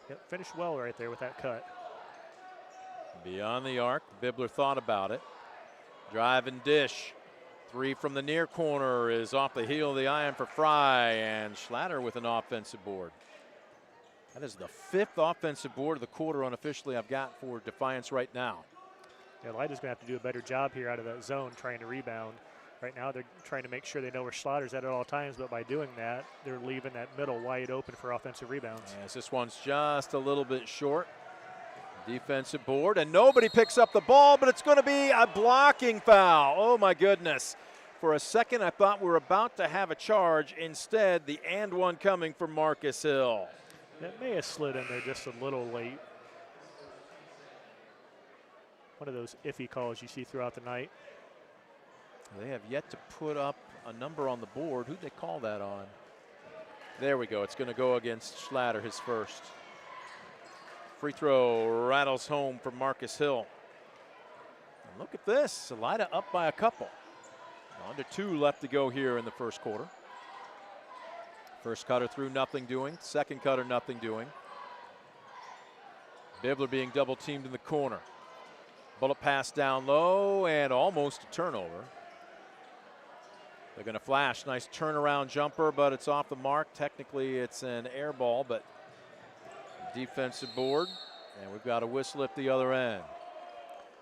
Yep, finished well right there with that cut. Beyond the arc, Bibler thought about it. Drive and dish. 3 from the near corner is off the heel of the iron for Fry, and Schlatter with an offensive board. That is the 5th offensive board of the quarter unofficially I've got for Defiance right now. Yeah, Elida's going to have to do a better job here out of that zone trying to rebound. Right now they're trying to make sure they know where Schlotter's at all times, but by doing that, they're leaving that middle wide open for offensive rebounds. As this one's just a little bit short. Defensive board, and nobody picks up the ball, but it's going to be a blocking foul. Oh, my goodness. For a second, I thought we were about to have a charge. Instead, the and one coming from Marcus Hill. It may have slid in there just a little late. One of those iffy calls you see throughout the night. They have yet to put up a number on the board. Who'd they call that on? There we go. It's going to go against Schlatter, his first. Free throw rattles home for Marcus Hill. And look at this. Elida up by a couple. Under 2 left to go here in the first quarter. First cutter through, nothing doing. Second cutter, nothing doing. Bibler being double teamed in the corner. Bullet pass down low and almost a turnover. They're going to flash. Nice turnaround jumper, but it's off the mark. Technically, it's an air ball, but defensive board. And we've got a whistle at the other end.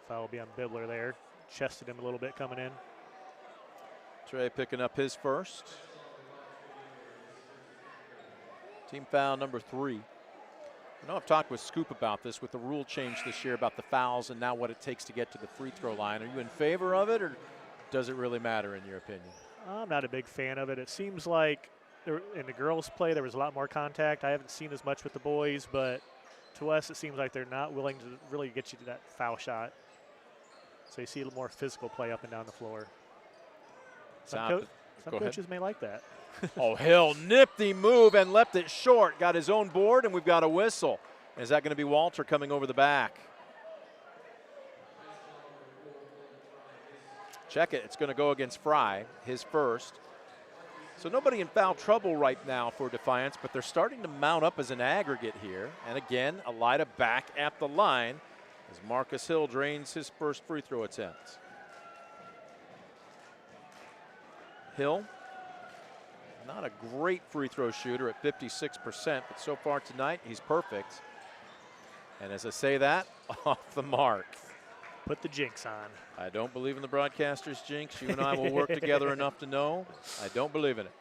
Foul will be on Bibler there. Chested him a little bit coming in. Trey picking up his first. Team foul number 3. I know I've talked with Scoop about this with the rule change this year about the fouls and now what it takes to get to the free throw line. Are you in favor of it, or does it really matter in your opinion? I'm not a big fan of it. It seems like in the girls' play there was a lot more contact. I haven't seen as much with the boys, but to us it seems like they're not willing to really get you to that foul shot. So you see a little more physical play up and down the floor. Some coaches may like that. Oh, Hill, nifty move and left it short. Got his own board, and we've got a whistle. Is that going to be Walter coming over the back? Check it. It's going to go against Fry, his first. So nobody in foul trouble right now for Defiance, but they're starting to mount up as an aggregate here. And again, Elida back at the line as Marcus Hill drains his first free throw attempt. Hill, not a great free throw shooter at 56%, but so far tonight he's perfect. And as I say that, off the mark. Put the jinx on. I don't believe in the broadcaster's jinx. You and I will work together enough to know I don't believe in it.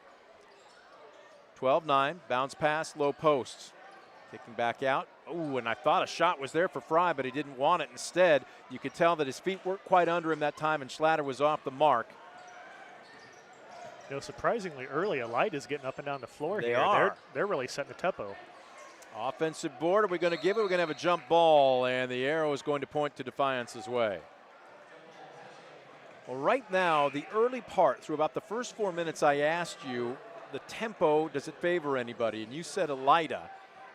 12-9, bounce pass, low post. Kicking back out. Oh, and I thought a shot was there for Fry, but he didn't want it. Instead, you could tell that his feet weren't quite under him that time, and Schlatter was off the mark. You know, surprisingly early, Elida's getting up and down the floor They here. are. They're really setting the tempo. Offensive board, are we going to give it? We're going to have a jump ball, and the arrow is going to point to Defiance's way. Well, right now, the early part, through about the first 4 minutes, I asked you, the tempo, does it favor anybody? And you said Elida.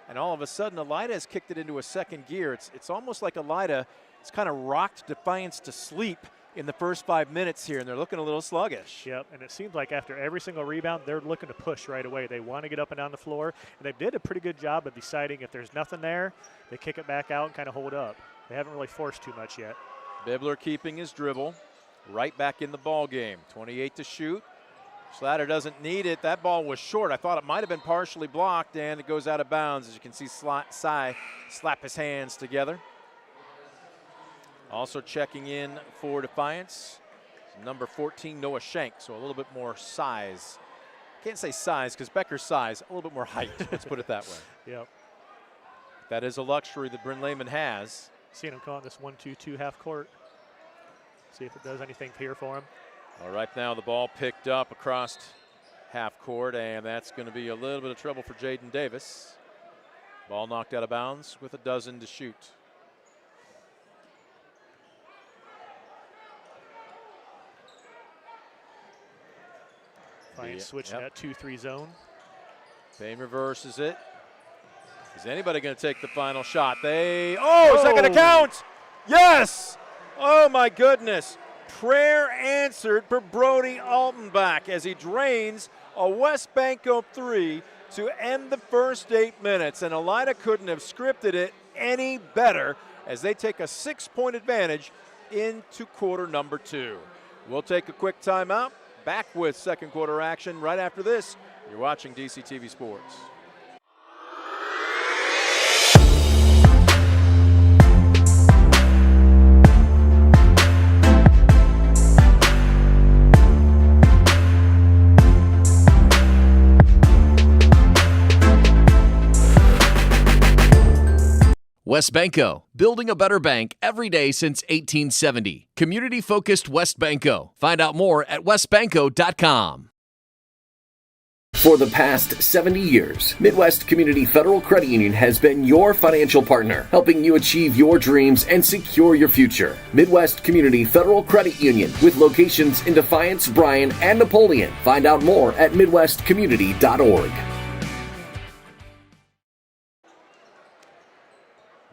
And all of a sudden, Elida has kicked it into a second gear. It's almost like Elida has kind of rocked Defiance to sleep in the first 5 minutes here, and they're looking a little sluggish. Yep, and it seems like after every single rebound, they're looking to push right away. They want to get up and down the floor, and they did a pretty good job of deciding if there's nothing there, they kick it back out and kind of hold up. They haven't really forced too much yet. Bibler keeping his dribble, right back in the ball game. 28 to shoot. Schlatter doesn't need it. That ball was short. I thought it might have been partially blocked, and it goes out of bounds. As you can see, Cy slap his hands together. Also checking in for Defiance, number 14, Noah Shank, so a little bit more size. Can't say size because Becker's size, a little bit more height. Let's put it that way. Yep. That is a luxury that Bryn Lehman has. Seeing him come on this 1-2-2 half court. See if it does anything here for him. All right, now the ball picked up across half court, and that's going to be a little bit of trouble for Jaden Davis. Ball knocked out of bounds with a dozen to shoot. Defiance switching that 2-3 zone. Payne reverses it. Is anybody going to take the final shot? Is that going to count? Yes! Oh my goodness. Prayer answered for Brody Altenbach as he drains a West Banco 3 to end the first 8 minutes, and Elida couldn't have scripted it any better as they take a 6-point advantage into quarter number 2. We'll take a quick timeout. Back with second quarter action right after this. You're watching DCTV Sports. WesBanco, building a better bank every day since 1870. Community-focused WesBanco. Find out more at wesbanco.com. For the past 70 years, Midwest Community Federal Credit Union has been your financial partner, helping you achieve your dreams and secure your future. Midwest Community Federal Credit Union, with locations in Defiance, Bryan, and Napoleon. Find out more at midwestcommunity.org.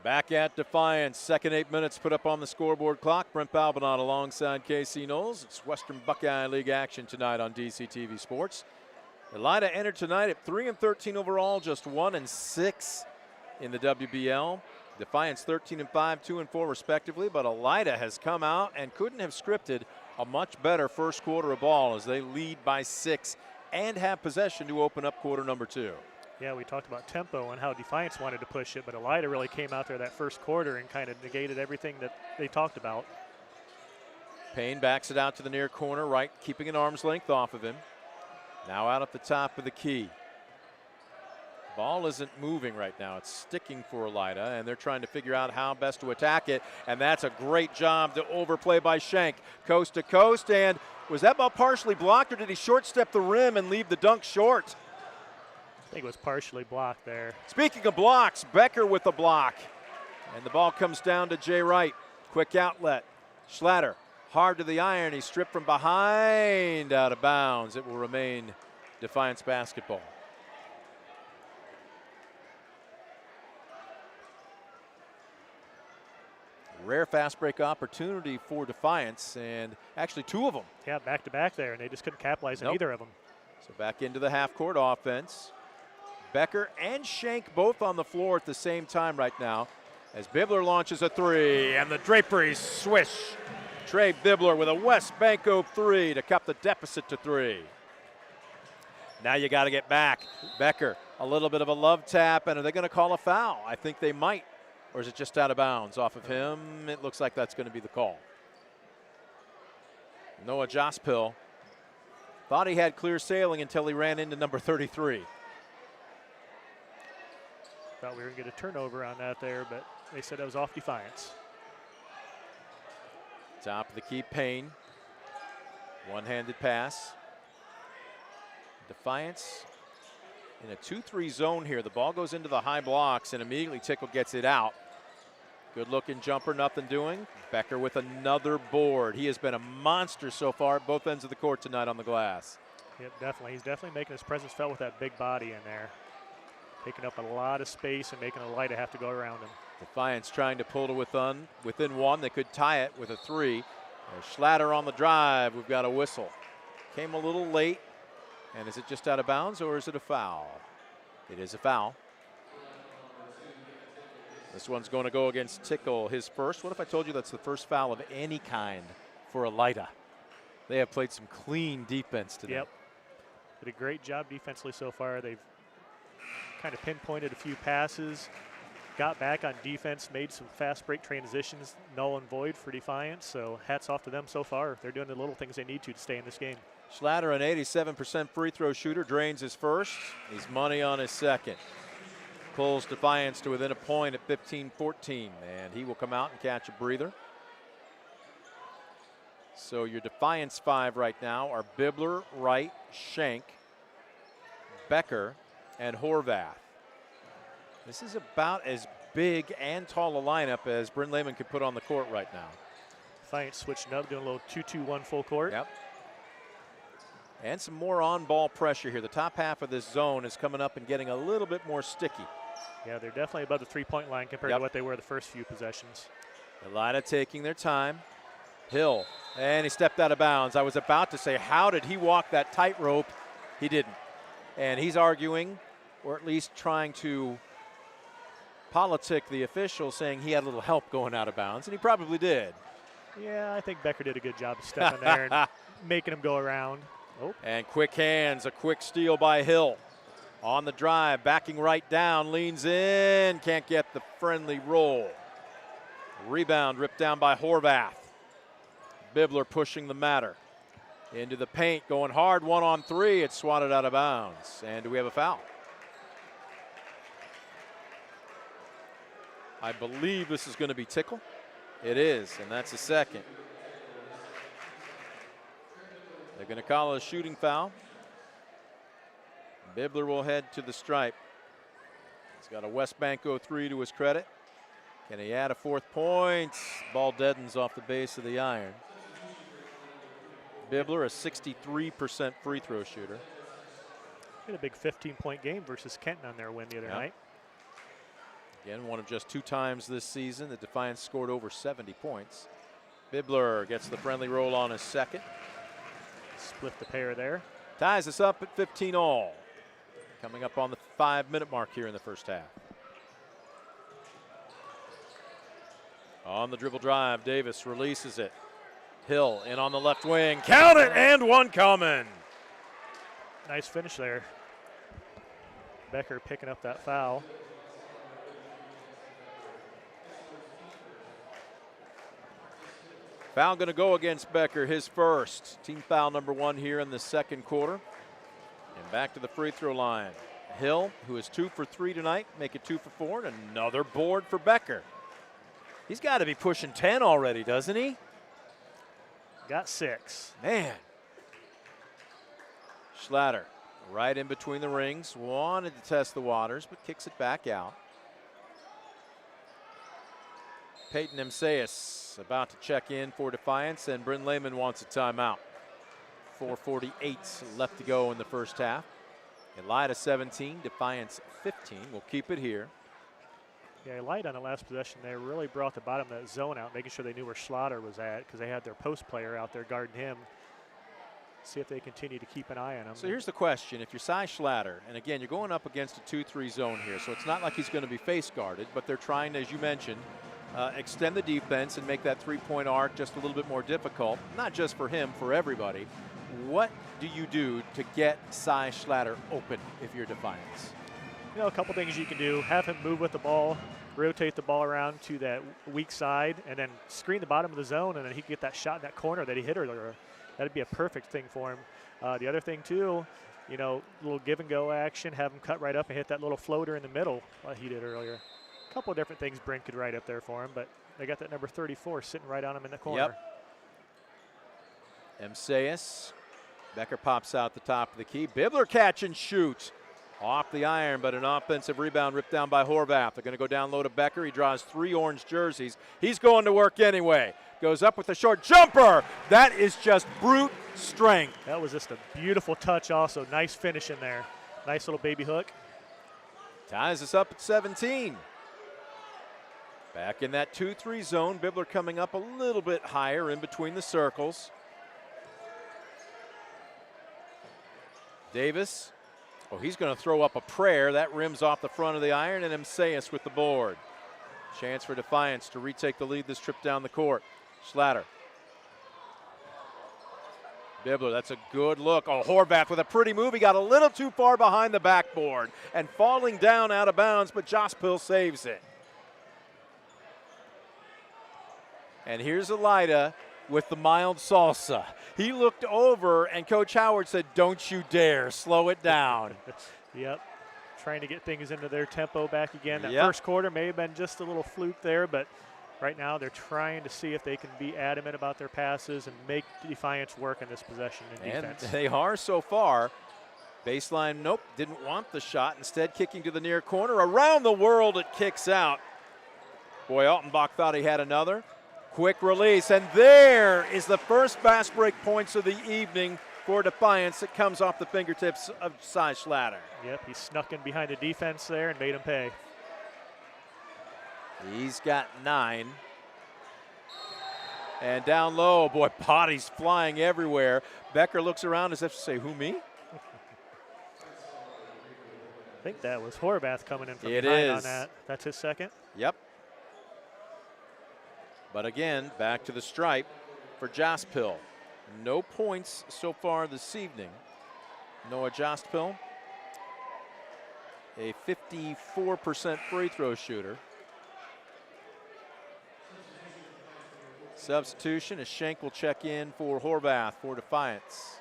Back at Defiance, second 8 minutes put up on the scoreboard clock. Brent Balbinot alongside Casey Knowles. It's Western Buckeye League action tonight on DCTV Sports. Elida entered tonight at 3-13 overall, just 1-6 in the WBL. Defiance 13-5, 2-4 respectively, but Elida has come out and couldn't have scripted a much better first quarter of ball as they lead by 6 and have possession to open up quarter number 2. Yeah, we talked about tempo and how Defiance wanted to push it, but Elida really came out there that first quarter and kind of negated everything that they talked about. Payne backs it out to the near corner, right, keeping an arm's length off of him. Now out at the top of the key. Ball isn't moving right now. It's sticking for Elida, and they're trying to figure out how best to attack it, and that's a great job to overplay by Schenk. Coast to coast, and was that ball partially blocked, or did he short step the rim and leave the dunk short? I think it was partially blocked there. Speaking of blocks, Becker with the block. And the ball comes down to Jay Wright. Quick outlet. Schlatter hard to the iron. He stripped from behind, out of bounds. It will remain Defiance basketball. Rare fast break opportunity for Defiance, and actually 2 of them. Yeah, back to back there, and they just couldn't capitalize on either of them. So back into the half court offense. Becker and Schenk both on the floor at the same time right now as Bibler launches a 3, and the draperies swish. Trey Bibler with a WesBanco 3 to cut the deficit to 3. Now you got to get back. Becker, a little bit of a love tap, and are they going to call a foul? I think they might. Or is it just out of bounds off of him? It looks like that's going to be the call. Noah Jospill thought he had clear sailing until he ran into number 33. Thought we were going to get a turnover on that there, but they said it was off Defiance. Top of the key, Payne. One-handed pass. Defiance in a 2-3 zone here. The ball goes into the high blocks, and immediately Tickle gets it out. Good looking jumper, nothing doing. Becker with another board. He has been a monster so far at both ends of the court tonight on the glass. Yep, definitely. He's definitely making his presence felt with that big body in there. Taking up a lot of space and making Elida have to go around him. Defiance trying to pull to within 1. They could tie it with a 3. Schlatter on the drive. We've got a whistle. Came a little late. And is it just out of bounds, or is it a foul? It is a foul. This one's going to go against Tickle, his first. What if I told you that's the first foul of any kind for Elida? They have played some clean defense today. Yep. Did a great job defensively so far. They've kind of pinpointed a few passes, got back on defense, made some fast break transitions, null and void for Defiance. So hats off to them so far. They're doing the little things they need to stay in this game. Schlatter, an 87% free throw shooter, drains his first. He's money on his second. Pulls Defiance to within a point at 15-14, and he will come out and catch a breather. So your Defiance 5 right now are Bibler, Wright, Schenk, Becker, and Horvath. This is about as big and tall a lineup as Bryn Lehman could put on the court right now. Defiance switching up, doing a little 2-2-1 full court. Yep. And some more on-ball pressure here. The top half of this zone is coming up and getting a little bit more sticky. Yeah, they're definitely above the three-point line compared to what they were the first few possessions. Elida taking their time. Hill, and he stepped out of bounds. I was about to say, how did he walk that tightrope? He didn't. And he's arguing or at least trying to politic the official, saying he had a little help going out of bounds, and he probably did. Yeah, I think Becker did a good job of stepping there and making him go around. Oh. And quick hands, a quick steal by Hill. On the drive, backing right down, leans in, can't get the friendly roll. Rebound ripped down by Horvath. Bibler pushing the matter. Into the paint, going hard, 1-on-3. It's swatted out of bounds. And do we have a foul? I believe this is going to be Tickle. It is, and that's a second. They're going to call it a shooting foul. Bibler will head to the stripe. He's got a West Banco 3 to his credit. Can he add a 4th point? Ball deadens off the base of the iron. Bibler, a 63% free throw shooter. Had a big 15-point game versus Kenton on their win the other night. Again, one of just 2 times this season the Defiance scored over 70 points. Bibler gets the friendly roll on his second. Split the pair there. Ties us up at 15 all. Coming up on the 5-minute mark here in the first half. On the dribble drive, Davis releases it. Hill in on the left wing. Count it, and one coming. Nice finish there. Becker picking up that foul. Foul going to go against Becker, his first. Team foul number 1 here in the second quarter. And back to the free throw line. Hill, who is 2 for 3 tonight, make it 2 for 4, and another board for Becker. He's got to be pushing 10 already, doesn't he? Got 6. Man. Schlatter, right in between the rings, wanted to test the waters, but kicks it back out. Peyton Emsaeus about to check in for Defiance, and Bryn Lehman wants a timeout. 4:48 left to go in the first half. Elida 17, Defiance 15. We'll keep it here. Yeah, Elida on the last possession there really brought the bottom of that zone out, making sure they knew where Schlatter was at because they had their post player out there guarding him. See if they continue to keep an eye on him. So here's the question. If you're Cy Schlatter, and again, you're going up against a 2-3 zone here, so it's not like he's going to be face guarded, but they're trying, as you mentioned, extend the defense and make that three-point arc just a little bit more difficult, not just for him, for everybody. What do you do to get Cy Schlatter open if you're Defiance? You know, a couple things you can do. Have him move with the ball, rotate the ball around to that weak side, and then screen the bottom of the zone, and then he can get that shot in that corner that he hit earlier. That'd be a perfect thing for him. The other thing, too, you know, little give-and-go action, have him cut right up and hit that little floater in the middle like he did earlier. A couple of different things Brent could write up there for him, but they got that number 34 sitting right on him in the corner. Yep. Emsaeus. Becker pops out the top of the key. Bibler catch and shoot. Off the iron, but an offensive rebound ripped down by Horvath. They're going to go down low to Becker. He draws 3 orange jerseys. He's going to work anyway. Goes up with a short jumper. That is just brute strength. That was just a beautiful touch also. Nice finish in there. Nice little baby hook. Ties us up at 17. Back in that 2-3 zone. Bibler coming up a little bit higher in between the circles. Davis. Oh, he's going to throw up a prayer. That rims off the front of the iron, and Emsaeus with the board. Chance for Defiance to retake the lead this trip down the court. Schlatter. Bibler, that's a good look. Oh, Horvath with a pretty move. He got a little too far behind the backboard and falling down out of bounds, but Jospill saves it. And here's Elida with the mild salsa. He looked over, and Coach Howard said, "Don't you dare, slow it down." Yep, trying to get things into their tempo back again. That first quarter may have been just a little fluke there, but right now they're trying to see if they can be adamant about their passes and make Defiance work in this possession in defense. And they are so far. Baseline, nope, didn't want the shot. Instead, kicking to the near corner. Around the world, it kicks out. Boy, Altenbach thought he had another. Quick release, and there is the first fast break points of the evening for Defiance. It comes off the fingertips of Cy Schlatter. Yep, he snuck in behind the defense there and made him pay. He's got 9. And down low, boy, bodies flying everywhere. Becker looks around as if to say, who, me? think that was Horvath coming in from It behind is. on that. That's his second. Yep. But again, back to the stripe for Jaspil. No points so far this evening. Noah Jaspil, a 54% free throw shooter. Substitution as Schenk will check in for Horvath for Defiance.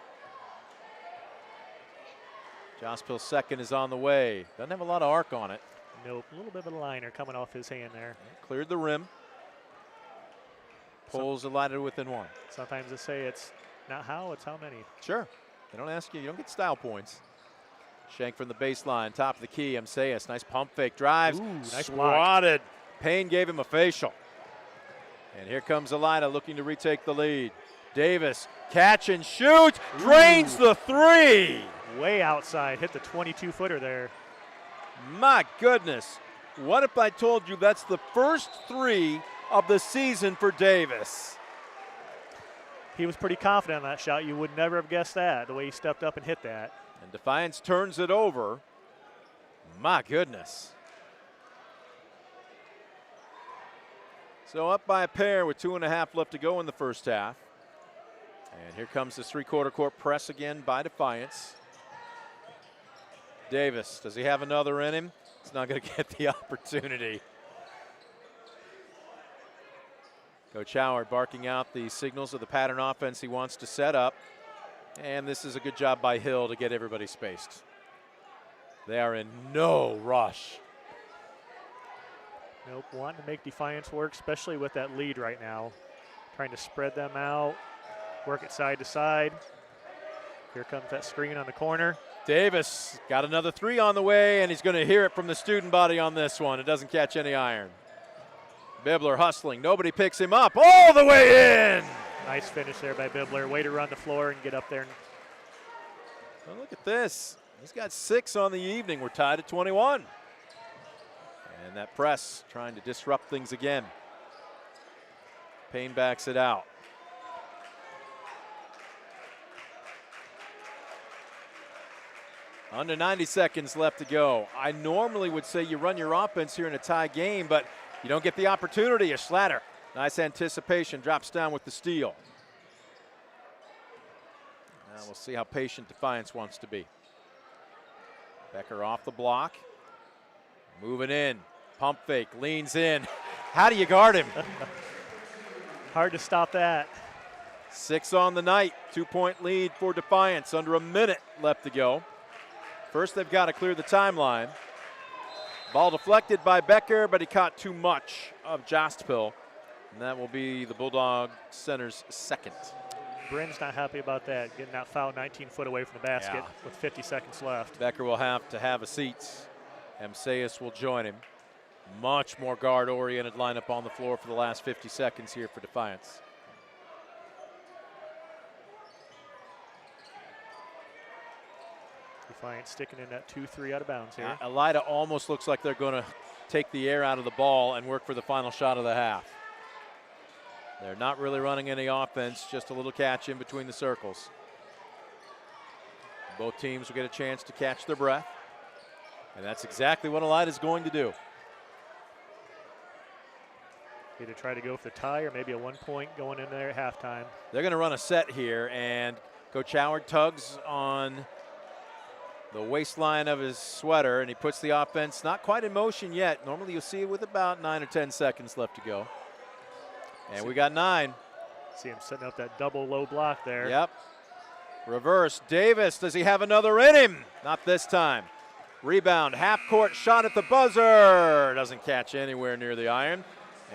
Jaspil's second is on the way. Doesn't have a lot of arc on it. Nope, a little bit of a liner coming off his hand there. Cleared the rim. Pulls Elida within one. Sometimes they say it's not how, it's how many. Sure. They don't ask you. You don't get style points. Schenk from the baseline, top of the key. Msayas, nice pump fake, drives. Ooh, nice swatted. Payne gave him a facial. And here comes Elida looking to retake the lead. Davis, catch and shoots, drains the three. Way outside, hit the 22-footer there. My goodness. What if I told you that's the first three of the season for Davis? He was pretty confident on that shot. You would never have guessed that, the way he stepped up and hit that. And Defiance turns it over. My goodness. So up by a pair with 2.5 left to go in the first half. And here comes this three-quarter court press again by Defiance. Davis, does he have another in him? He's not going to get the opportunity. Coach Howard barking out the signals of the pattern offense he wants to set up. And this is a good job by Hill to get everybody spaced. They are in no rush. Nope, wanting to make Defiance work, especially with that lead right now. Trying to spread them out, work it side to side. Here comes that screen on the corner. Davis got another three on the way, and he's going to hear it from the student body on this one. It doesn't catch any iron. Bibler hustling. Nobody picks him up. All the way in. Nice finish there by Bibler. Way to run the floor and get up there. Well, look at this. He's got 6 on the evening. We're tied at 21. And that press trying to disrupt things again. Payne backs it out. Under 90 seconds left to go. I normally would say you run your offense here in a tie game, but you don't get the opportunity. A Schlatter, nice anticipation, drops down with the steal. Now we'll see how patient Defiance wants to be. Becker off the block, moving in, pump fake, leans in. How do you guard him? Hard to stop that. 6 on the night, 2-point lead for Defiance, under a minute left to go. First, they've got to clear the timeline. Ball deflected by Becker, but he caught too much of Jaspil. And that will be the Bulldog center's second. Bryn's not happy about that, getting that foul 19 foot away from the basket with 50 seconds left. Becker will have to have a seat. Msayas will join him. Much more guard-oriented lineup on the floor for the last 50 seconds here for Defiance. Defiance sticking in that 2-3 out of bounds here. Elida almost looks like they're going to take the air out of the ball and work for the final shot of the half. They're not really running any offense, just a little catch in between the circles. Both teams will get a chance to catch their breath. And that's exactly what Elida is going to do. Either try to go for the tie or maybe a 1 point going in there at halftime. They're going to run a set here, and Coach Howard tugs on the waistline of his sweater, and he puts the offense not quite in motion yet. Normally you'll see it with about 9 or 10 seconds left to go. And we got 9. See him setting up that double low block there. Yep. Reverse. Davis, does he have another in him? Not this time. Rebound, half court shot at the buzzer. Doesn't catch anywhere near the iron.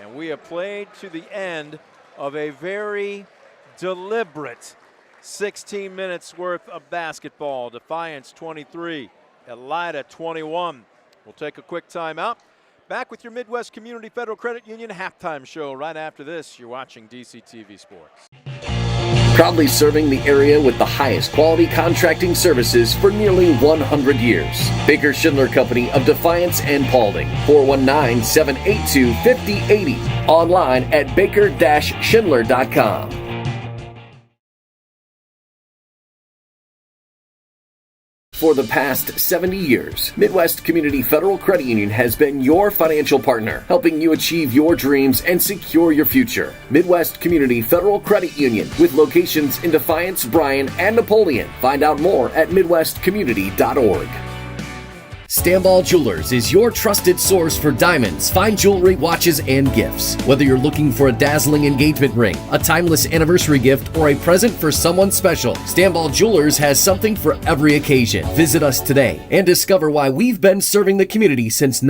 And we have played to the end of a very deliberate 16 minutes worth of basketball. Defiance 23, Elida 21. We'll take a quick timeout. Back with your Midwest Community Federal Credit Union halftime show right after this. You're watching DCTV Sports. Proudly serving the area with the highest quality contracting services for nearly 100 years. Baker Schindler Company of Defiance and Paulding. 419-782-5080. Online at baker-schindler.com. For the past 70 years, Midwest Community Federal Credit Union has been your financial partner, helping you achieve your dreams and secure your future. Midwest Community Federal Credit Union, with locations in Defiance, Bryan, and Napoleon. Find out more at midwestcommunity.org. Stamball Jewelers is your trusted source for diamonds, fine jewelry, watches, and gifts. Whether you're looking for a dazzling engagement ring, a timeless anniversary gift, or a present for someone special, Stamball Jewelers has something for every occasion. Visit us today and discover why we've been serving the community since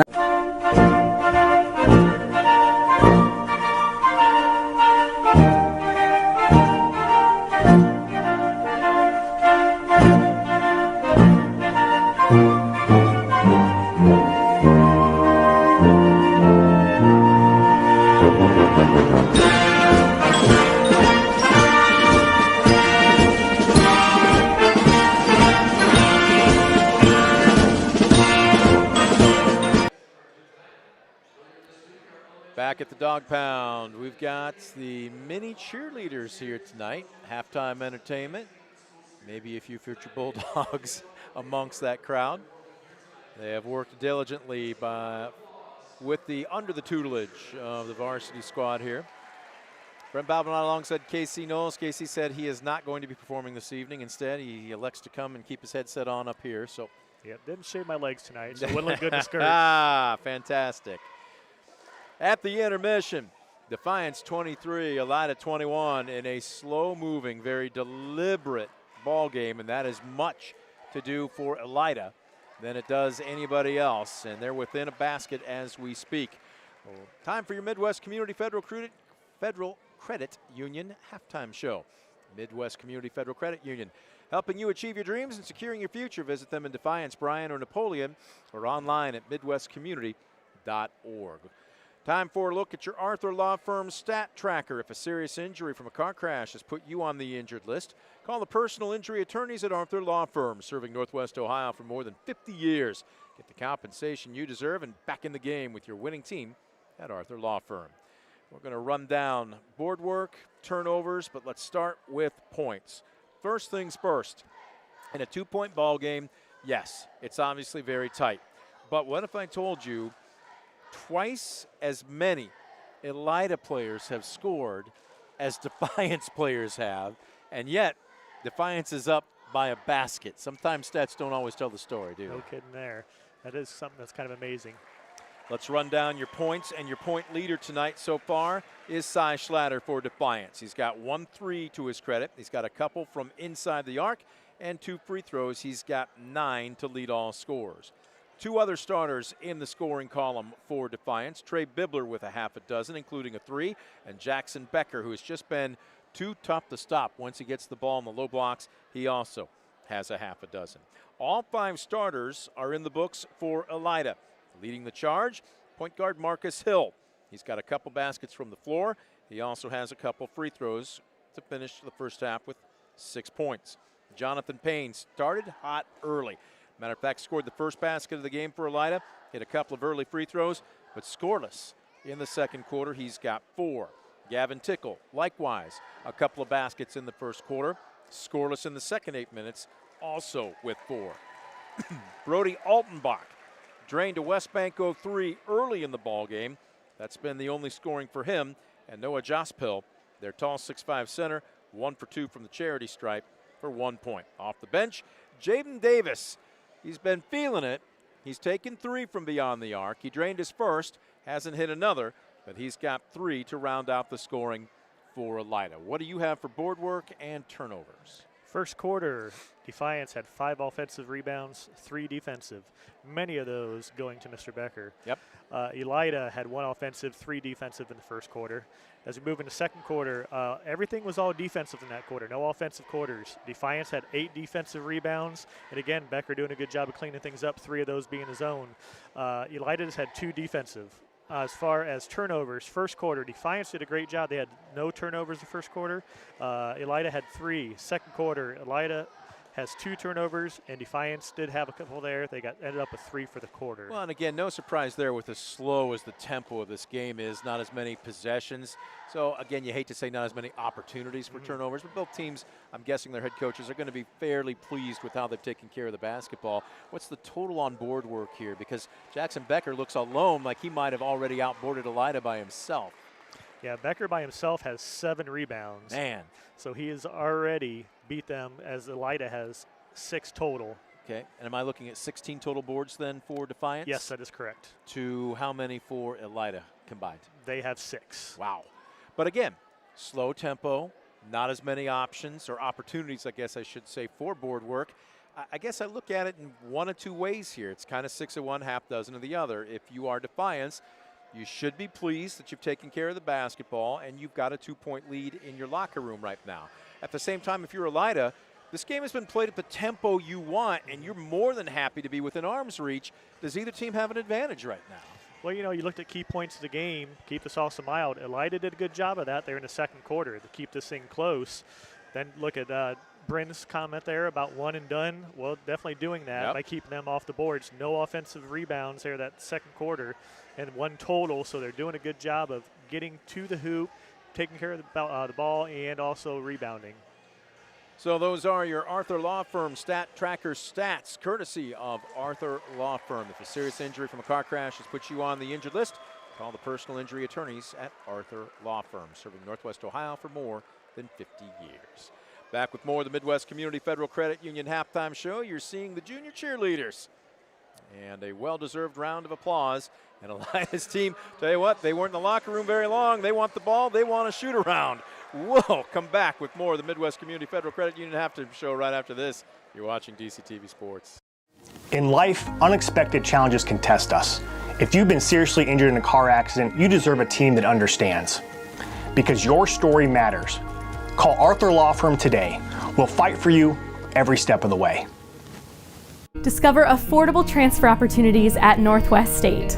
Back at the Dog Pound, we've got the mini cheerleaders here tonight. Halftime entertainment. Maybe a few future Bulldogs amongst that crowd. They have worked diligently under the tutelage of the varsity squad here. Brent Balbinot alongside Casey Knowles. Casey said he is not going to be performing this evening. Instead, he elects to come and keep his headset on up here. So, yeah, didn't shave my legs tonight, so it wouldn't look good in the skirt. Fantastic. At the intermission, Defiance 23, Elida 21 in a slow-moving, very deliberate ball game, and that is much to do for Elida than it does anybody else, and they're within a basket as we speak. Well, time for your Midwest Community Federal Credit Union halftime show. Midwest Community Federal Credit Union, helping you achieve your dreams and securing your future. Visit them in Defiance, Bryan, or Napoleon, or online at midwestcommunity.org. Time for a look at your Arthur Law Firm Stat Tracker. If a serious injury from a car crash has put you on the injured list, call the personal injury attorneys at Arthur Law Firm, serving Northwest Ohio for more than 50 years. Get the compensation you deserve and back in the game with your winning team at Arthur Law Firm. We're going to run down board work, turnovers, but let's start with points. First things first, in a two-point ball game, yes, it's obviously very tight. But what if I told you twice as many Elida players have scored as Defiance players have, and yet Defiance is up by a basket? Sometimes stats don't always tell the story, do they? No kidding there. That is something that's kind of amazing. Let's run down your points, and your point leader tonight so far is Cy Schlatter for Defiance. He's got 1 3 to his credit. He's got a couple from inside the arc and 2 free throws. He's got 9 to lead all scorers. 2 other starters in the scoring column for Defiance. Trey Bibler with a half a dozen, including a 3, and Jackson Becker, who has just been too tough to stop. Once he gets the ball in the low blocks, he also has a half a dozen. All 5 starters are in the books for Elida. Leading the charge, point guard Marcus Hill. He's got a couple baskets from the floor. He also has a couple free throws to finish the first half with 6 points. Jonathan Payne started hot early. Matter of fact, scored the first basket of the game for Elida, hit a couple of early free throws, but scoreless in the second quarter. He's got 4. Gavin Tickle, likewise, a couple of baskets in the first quarter, scoreless in the second 8 minutes, also with 4. Brody Altenbach drained a West Banco 3 early in the ball game. That's been the only scoring for him. And Noah Jospil, their tall 6'5 center, 1 for 2 from the charity stripe for 1 point. Off the bench, Jaden Davis. He's been feeling it. He's taken 3 from beyond the arc. He drained his first, hasn't hit another, but he's got 3 to round out the scoring for Elida. What do you have for board work and turnovers? First quarter, Defiance had 5 offensive rebounds, 3 defensive. Many of those going to Mr. Becker. Yep. Elida had 1 offensive, 3 defensive in the first quarter. As we move into second quarter, everything was all defensive in that quarter. No offensive quarters. Defiance had 8 defensive rebounds. And again, Becker doing a good job of cleaning things up, 3 of those being his own. Elida just had 2 defensive. As far as turnovers, first quarter, Defiance did a great job. They had no turnovers the first quarter. Elida had 3. Second quarter, Elida has 2 turnovers, and Defiance did have a couple there. They ended up with 3 for the quarter. Well, and again, no surprise there with as slow as the tempo of this game is, not as many possessions. So, again, you hate to say not as many opportunities for turnovers, but both teams, I'm guessing their head coaches are going to be fairly pleased with how they've taken care of the basketball. What's the total on board work here? Because Jackson Becker looks alone, like he might have already outboarded Elida by himself. Yeah, Becker by himself has 7 rebounds. Man. So he has already beat them, as Elida has 6 total. Okay, and am I looking at 16 total boards then for Defiance? Yes, that is correct. To how many for Elida combined? They have 6. Wow. But again, slow tempo, not as many options or opportunities, I guess I should say, for board work. I guess I look at it in one of 2 ways here. It's kind of 6 of one, half dozen of the other. If you are Defiance, you should be pleased that you've taken care of the basketball and you've got a 2-point lead in your locker room right now. At the same time, if you're Elida, this game has been played at the tempo you want, and you're more than happy to be within arm's reach. Does either team have an advantage right now? Well, you know, you looked at key points of the game, keep this awesome mild. Elida did a good job of that there in the second quarter to keep this thing close. Then look at Bryn's comment there about 1 and done. Well, definitely doing that by keeping them off the boards. No offensive rebounds there that second quarter, and 1 total. So they're doing a good job of getting to the hoop, taking care of the ball, and also rebounding. So those are your Arthur Law Firm Stat Tracker stats, courtesy of Arthur Law Firm. If a serious injury from a car crash has put you on the injured list, call the personal injury attorneys at Arthur Law Firm, serving Northwest Ohio for more than 50 years. Back with more of the Midwest Community Federal Credit Union halftime show. You're seeing the junior cheerleaders. And a well-deserved round of applause. And Elida's team, tell you what, they weren't in the locker room very long. They want the ball. They want to shoot around. We'll come back with more of the Midwest Community Federal Credit Union halftime show right after this. You're watching DCTV Sports. In life, unexpected challenges can test us. If you've been seriously injured in a car accident, you deserve a team that understands. Because your story matters. Call Arthur Law Firm today. We'll fight for you every step of the way. Discover affordable transfer opportunities at Northwest State.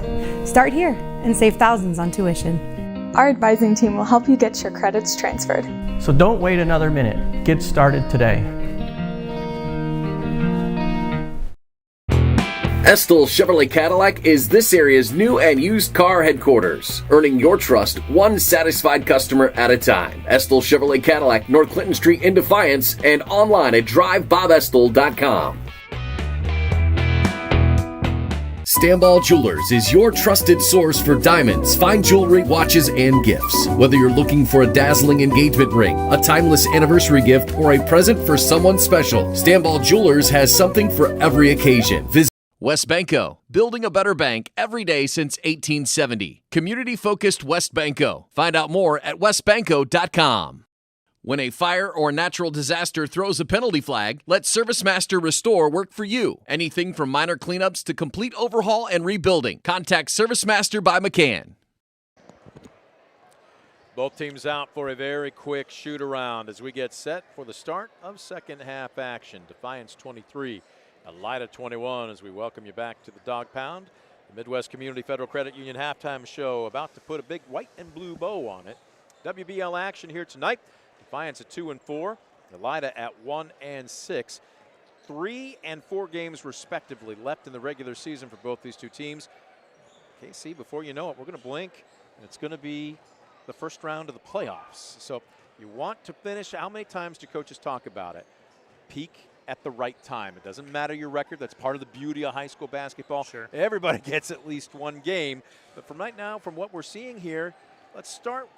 Start here and save thousands on tuition. Our advising team will help you get your credits transferred. So don't wait another minute. Get started today. Estill Chevrolet Cadillac is this area's new and used car headquarters, earning your trust one satisfied customer at a time. Estill Chevrolet Cadillac, North Clinton Street in Defiance, and online at drivebobestill.com. Stanball Jewelers is your trusted source for diamonds, fine jewelry, watches, and gifts. Whether you're looking for a dazzling engagement ring, a timeless anniversary gift, or a present for someone special, Stanball Jewelers has something for every occasion. Visit WestBanco, building a better bank every day since 1870. Community-focused WestBanco. Find out more at westbanco.com. When a fire or natural disaster throws a penalty flag, let ServiceMaster Restore work for you. Anything from minor cleanups to complete overhaul and rebuilding. Contact ServiceMaster by McCann. Both teams out for a very quick shoot around as we get set for the start of second half action. Defiance 23, Elida 21 as we welcome you back to the Dog Pound. The Midwest Community Federal Credit Union halftime show about to put a big white and blue bow on it. WBL action here tonight. Defiance at 2-4, Elida at 1-6. 3 and 4 games respectively left in the regular season for both these two teams. KC, before you know it, we're going to blink, and it's going to be the first round of the playoffs. So you want to finish. How many times do coaches talk about it? Peak at the right time. It doesn't matter your record. That's part of the beauty of high school basketball. Sure. Everybody gets at least one game. But from right now, from what we're seeing here, let's start.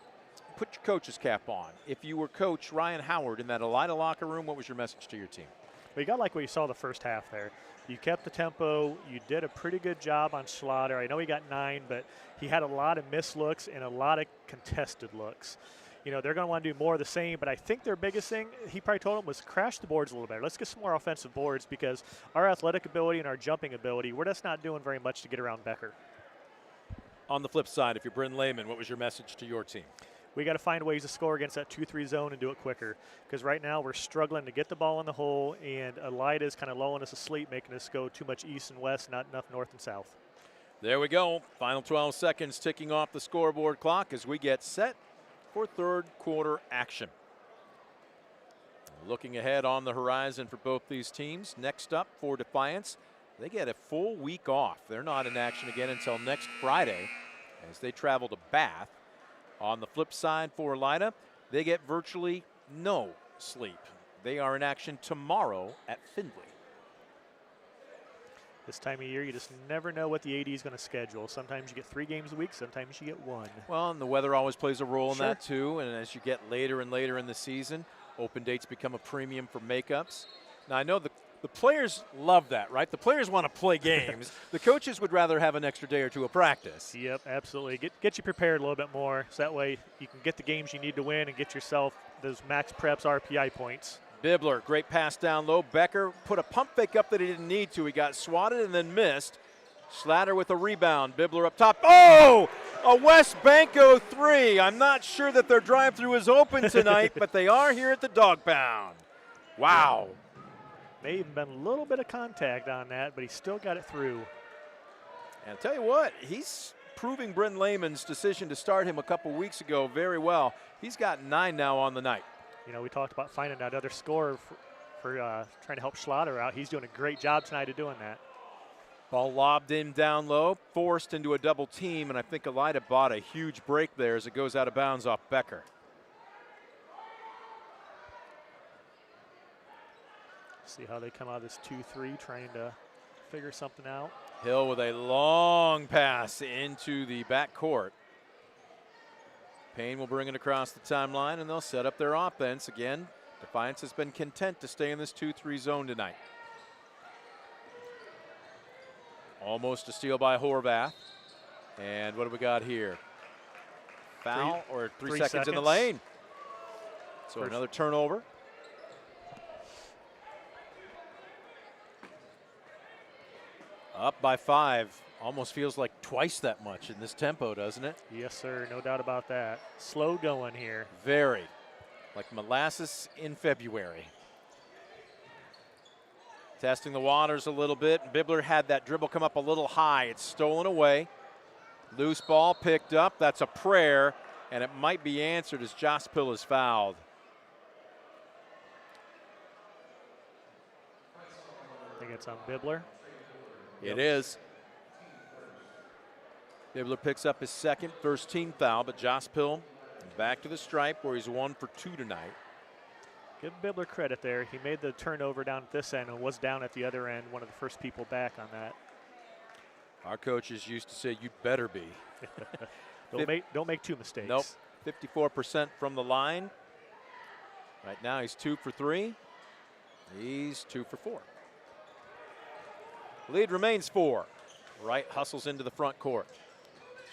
Put your coach's cap on. If you were Coach Ryan Howard in that Elida locker room, what was your message to your team? Well, you got like what you saw the first half there. You kept the tempo. You did a pretty good job on Schlatter. I know he got 9, but he had a lot of missed looks and a lot of contested looks. You know, they're going to want to do more of the same, but I think their biggest thing, he probably told them, was crash the boards a little better. Let's get some more offensive boards because our athletic ability and our jumping ability, we're just not doing very much to get around Becker. On the flip side, if you're Bryn Lehman, what was your message to your team? We got to find ways to score against that 2-3 zone and do it quicker because right now we're struggling to get the ball in the hole, and Elida is kind of lulling us asleep, making us go too much east and west, not enough north and south. There we go. Final 12 seconds ticking off the scoreboard clock as we get set for third quarter action. Looking ahead on the horizon for both these teams. Next up for Defiance, they get a full week off. They're not in action again until next Friday as they travel to Bath. On the flip side for Elida, they get virtually no sleep. They are in action tomorrow at Findlay. This time of year, you just never know what the AD is going to schedule. Sometimes you get 3 games a week, sometimes you get 1. Well, and the weather always plays a role in Sure. that too. And as you get later and later in the season, open dates become a premium for makeups. Now, I know the players love that, right? The players want to play games. The coaches would rather have an extra day or two of practice. Yep, absolutely. Get you prepared a little bit more, so that way you can get the games you need to win and get yourself those max preps RPI points. Bibler, great pass down low. Becker put a pump fake up that he didn't need to. He got swatted and then missed. Schlatter with a rebound. Bibler up top. Oh! A West Banco 3. I'm not sure that their drive-through is open tonight, but they are here at the dog pound. Wow. May even been a little bit of contact on that, but he still got it through. And I'll tell you what, he's proving Bryn Lehman's decision to start him a couple weeks ago very well. He's got 9 now on the night. You know, we talked about finding that other scorer for trying to help Schlatter out. He's doing a great job tonight of doing that. Ball lobbed in down low, forced into a double team, and I think Elida bought a huge break there as it goes out of bounds off Becker. See how they come out of this 2-3, trying to figure something out. Hill with a long pass into the backcourt. Payne will bring it across the timeline, and they'll set up their offense. Again, Defiance has been content to stay in this 2-3 zone tonight. Almost a steal by Horvath. And what do we got here? Foul or 3 seconds in the lane. So another turnover. Up by 5. Almost feels like twice that much in this tempo, doesn't it? Yes, sir. No doubt about that. Slow going here. Very. Like molasses in February. Testing the waters a little bit. Bibler had that dribble come up a little high. It's stolen away. Loose ball picked up. That's a prayer, and it might be answered as Jospill is fouled. I think it's on Bibler. It is. Bibler picks up his second first team foul, but Jospill back to the stripe where he's 1 for 2 tonight. Give Bibler credit there. He made the turnover down at this end and was down at the other end, one of the first people back on that. Our coaches used to say, "You'd better be." Don't make 2 mistakes. Nope. 54% from the line. Right now he's 2 for 3. He's 2 for 4. Lead remains 4. Wright hustles into the front court.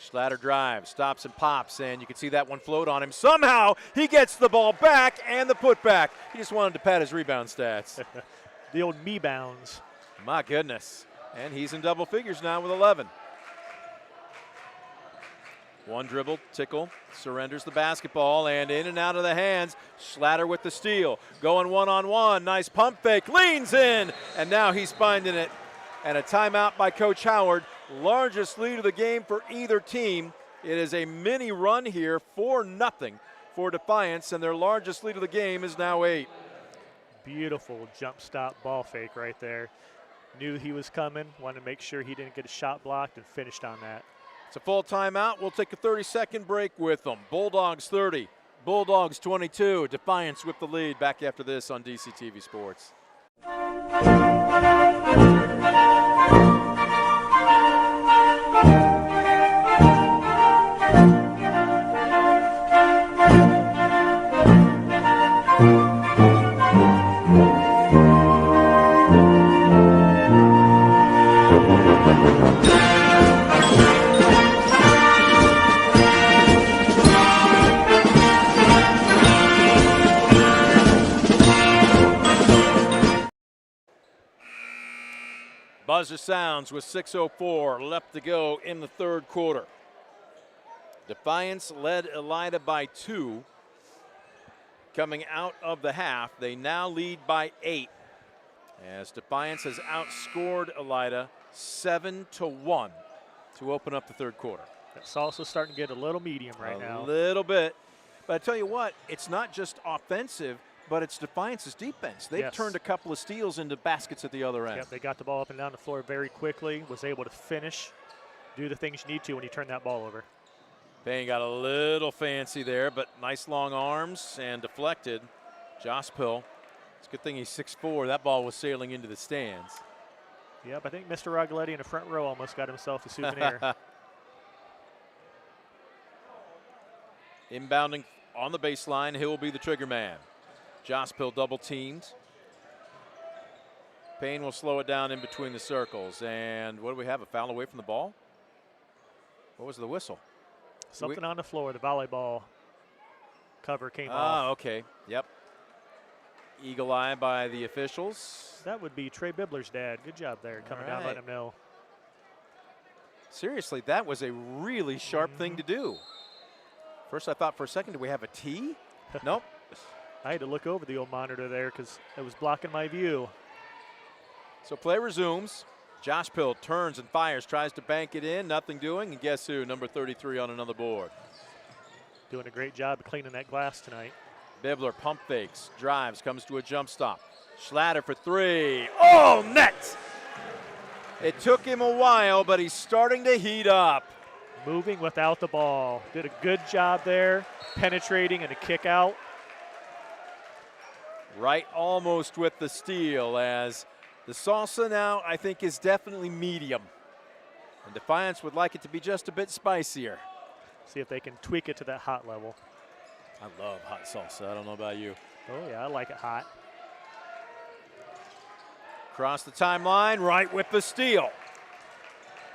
Schlatter drives, stops and pops, and you can see that one float on him. Somehow he gets the ball back and the putback. He just wanted to pad his rebound stats. The old me bounds. My goodness. And he's in double figures now with 11. One dribble, Tickle surrenders the basketball, and in and out of the hands. Schlatter with the steal. Going one-on-one. Nice pump fake. Leans in, and now he's finding it. And a timeout by Coach Howard. Largest lead of the game for either team. It is a mini run here, 4-0 for Defiance, and their largest lead of the game is now 8. Beautiful jump stop ball fake right there. Knew he was coming, wanted to make sure he didn't get a shot blocked, and finished on that. It's a full timeout. We'll take a 30-second break with them. Bulldogs 30, Bulldogs 22. Defiance with the lead. Back after this on DCTV Sports. Buzzer sounds with 6:04 left to go in the third quarter. Defiance led Elida by 2. Coming out of the half, they now lead by 8. As Defiance has outscored Elida 7-1 to open up the third quarter. It's also starting to get a little medium right now. A little bit. But I tell you what, it's not just offensive. but it's Defiance's defense. They've turned a couple of steals into baskets at the other end. Yep, they got the ball up and down the floor very quickly, was able to finish, do the things you need to when you turn that ball over. Payne got a little fancy there, but nice long arms and deflected. Jospil, it's a good thing he's 6'4". That ball was sailing into the stands. Yep, I think Mr. Ragaletti in the front row almost got himself a souvenir. Inbounding on the baseline, he'll be the trigger man. Jospil double teamed. Payne will slow it down in between the circles. And what do we have, a foul away from the ball? What was the whistle? Something on the floor, the volleyball cover came off. Oh, okay, yep. Eagle eye by the officials. That would be Trey Bibler's dad. Good job there, coming down, letting him know. Seriously, that was a really sharp thing to do. First I thought for a second, do we have a T? Nope. I had to look over the old monitor there because it was blocking my view. So play resumes. Jospil turns and fires, tries to bank it in, nothing doing, and guess who? Number 33 on another board. Doing a great job of cleaning that glass tonight. Bibler pump fakes, drives, comes to a jump stop. Schlatter for three. Oh, net! It took him a while, but he's starting to heat up. Moving without the ball. Did a good job there, penetrating and a kick out. Right almost with the steal, as the salsa now I think is definitely medium. And Defiance would like it to be just a bit spicier. See if they can tweak it to that hot level. I love hot salsa. I don't know about you. Oh, yeah, I like it hot. Across the timeline, right with the steal.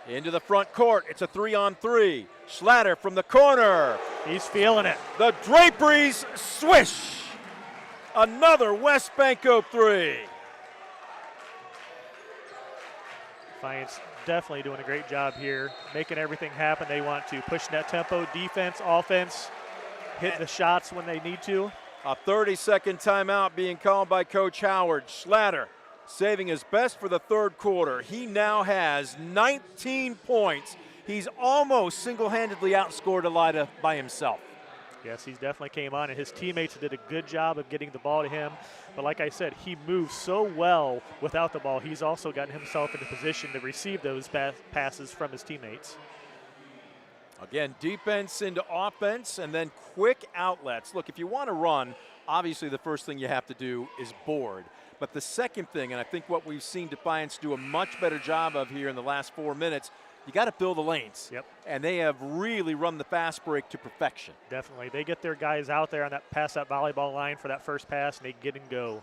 Into the front court. It's a 3-on-3. Schlatter from the corner. He's feeling it. The draperies swish. Another West Banco three. Defiance definitely doing a great job here, making everything happen. They want to push that tempo, defense, offense, hit the shots when they need to. A 30-second timeout being called by Coach Howard. Schlatter saving his best for the third quarter. He now has 19 points. He's almost single-handedly outscored Elida by himself. Yes, he definitely came on, and his teammates did a good job of getting the ball to him. But like I said, he moves so well without the ball. He's also gotten himself into position to receive those passes from his teammates. Again, defense into offense, and then quick outlets. Look, if you want to run, obviously the first thing you have to do is board. But the second thing, and I think what we've seen Defiance do a much better job of here in the last 4 minutes, you got to fill the lanes. Yep. And they have really run the fast break to perfection. Definitely. They get their guys out there on that volleyball line for that first pass, and they get and go.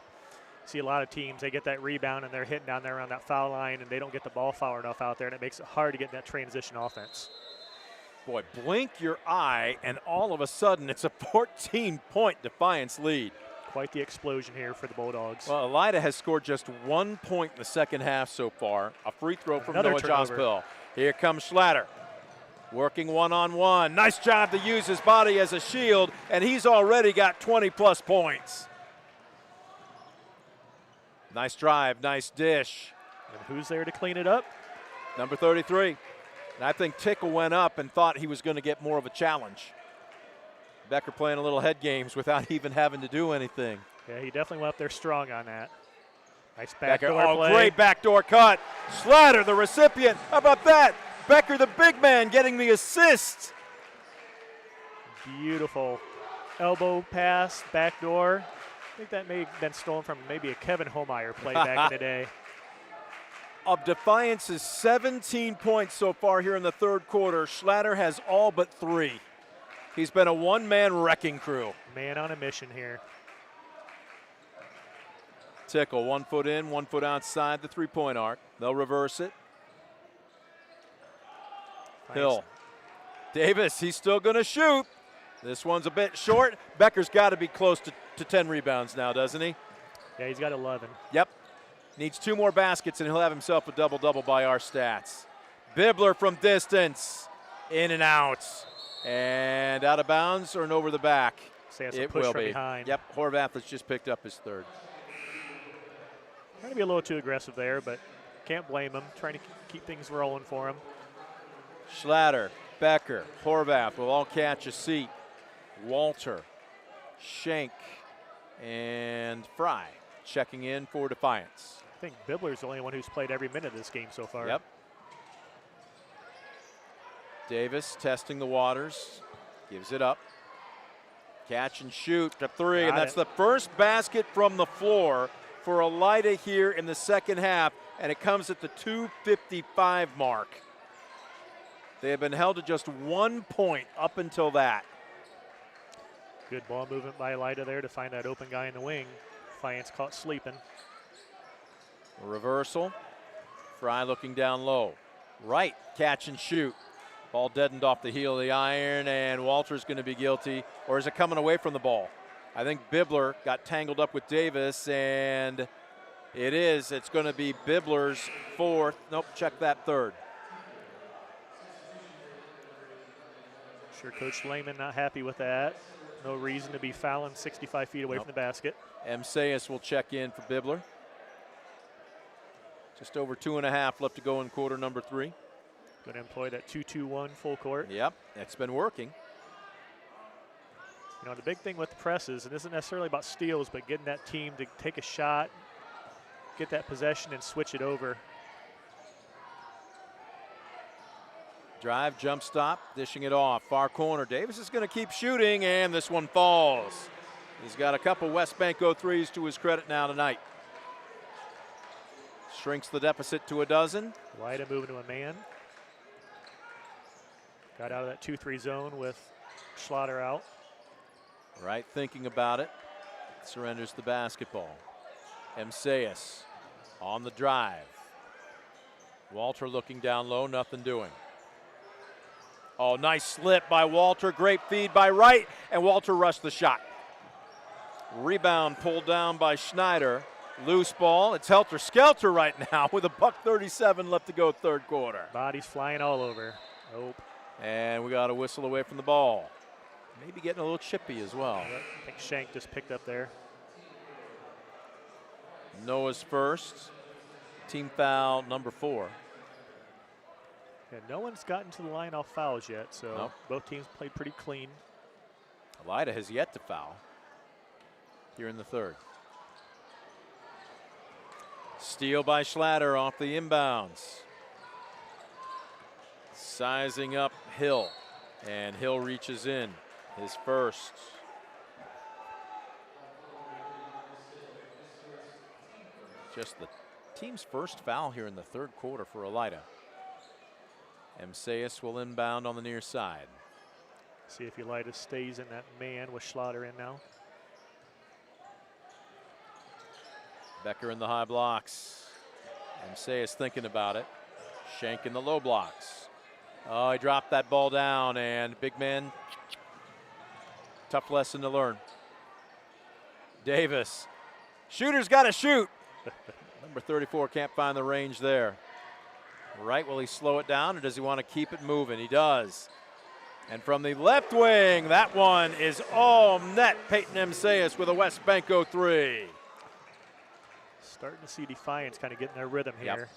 See a lot of teams, they get that rebound, and they're hitting down there around that foul line, and they don't get the ball far enough out there, and it makes it hard to get that transition offense. Boy, blink your eye, and all of a sudden it's a 14-point Defiance lead. Quite the explosion here for the Bulldogs. Well, Elida has scored just 1 point in the second half so far. A free throw from Noah Jospil. Here comes Schlatter. Working one-on-one. Nice job to use his body as a shield, and he's already got 20-plus points. Nice drive, nice dish. And who's there to clean it up? Number 33. And I think Tickle went up and thought he was going to get more of a challenge. Becker playing a little head games without even having to do anything. Yeah, he definitely went up there strong on that. Nice Becker, backdoor play. Great backdoor cut. Schlatter, the recipient. How about that? Becker, the big man, getting the assist. Beautiful elbow pass, backdoor. I think that may have been stolen from maybe a Kevin Homeyer play back in the day. Of Defiance's 17 points so far here in the third quarter, Schlatter has all but 3. He's been a one-man wrecking crew. Man on a mission here. Tickle, 1 foot in, 1 foot outside the three-point arc. They'll reverse it. Nice. Hill. Davis, he's still going to shoot. This one's a bit short. Becker's got to be close to 10 rebounds now, doesn't he? Yeah, he's got 11. Yep. Needs 2 more baskets, and he'll have himself a double-double by our stats. Bibler from distance. In and out. And out of bounds or an over the back. Say it's a push from behind. Yep, Horvath has just picked up his third. Trying to be a little too aggressive there, but can't blame him. Trying to keep things rolling for him. Schlatter, Becker, Horvath will all catch a seat. Walter, Schenk, And Fry checking in for Defiance. I think Bibler's the only one who's played every minute of this game so far. Yep. Davis testing the waters, gives it up. Catch and shoot to three, and that's the first basket from the floor for Elida here in the second half, and it comes at the 2:55 mark. They have been held to just 1 point up until that. Good ball movement by Elida there to find that open guy in the wing. Defiance caught sleeping. A reversal. Fry looking down low. Right, catch and shoot. Ball deadened off the heel of the iron, and Walter's going to be guilty. Or is it coming away from the ball? I think Bibler got tangled up with Davis, and it is. It's going to be Bibler's fourth. Nope, check that third. Sure, Coach Lehman not happy with that. No reason to be fouling 65 feet away from the basket. Sayas will check in for Bibler. Just over 2.5 left to go in quarter number 3. Going to employ that 2-2-1 full court. Yep, that's been working. You know, the big thing with the presses, it isn't necessarily about steals, but getting that team to take a shot, get that possession, and switch it over. Drive, jump stop, dishing it off. Far corner. Davis is going to keep shooting, and this one falls. He's got a couple West Banco threes to his credit now tonight. Shrinks the deficit to a dozen. Elida moving to a man. Got out of that 2-3 zone with Schlatter out. Right, thinking about it. Surrenders the basketball. Sayas on the drive. Walter looking down low, nothing doing. Oh, nice slip by Walter. Great feed by Wright, and Walter rushed the shot. Rebound pulled down by Schneider. Loose ball. It's helter-skelter right now with $1:37 left to go third quarter. Bodies flying all over. Nope. And we got a whistle away from the ball. Maybe getting a little chippy as well. I think Shank just picked up there. Noah's first. Team foul number 4. Yeah, no one's gotten to the line off fouls yet, so nope. Both teams played pretty clean. Elida has yet to foul here in the third. Steal by Schlatter off the inbounds. Sizing up Hill, and Hill reaches in, his first. Just the team's first foul here in the third quarter for Elida. Sayas will inbound on the near side. See if Elida stays in that man with Schlatter in now. Becker in the high blocks. Sayas thinking about it. Shank in the low blocks. Oh, he dropped that ball down, and big man, tough lesson to learn. Davis. Shooter's got to shoot. Number 34 can't find the range there. Right, will he slow it down, or does he want to keep it moving? He does. And from the left wing, that one is all net. Peyton Sayas with a West Banco 3. Starting to see Defiance kind of getting their rhythm here.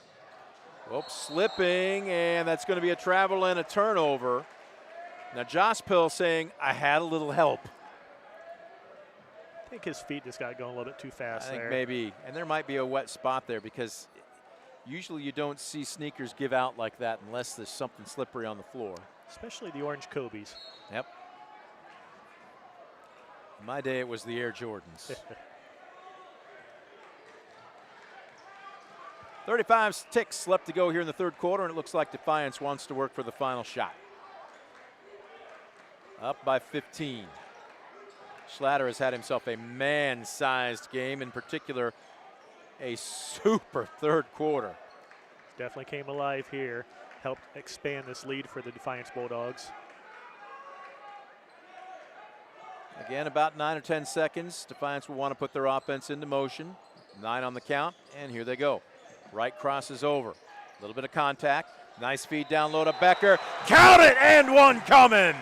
Yep. Oops, slipping, and that's going to be a travel and a turnover. Now Josh Pill saying, I had a little help. I think his feet just got going a little bit too fast there. I think maybe, and there might be a wet spot there because usually you don't see sneakers give out like that unless there's something slippery on the floor. Especially the orange Kobe's. Yep. In my day, it was the Air Jordans. 35 ticks left to go here in the third quarter, and it looks like Defiance wants to work for the final shot. Up by 15. Schlatter has had himself a man-sized game, in particular a super third quarter. Definitely came alive here, helped expand this lead for the Defiance Bulldogs. Again, about 9 or 10 seconds. Defiance will want to put their offense into motion. 9 on the count, and here they go. Right crosses over. A little bit of contact. Nice feed down low to Becker. Count it, and one coming.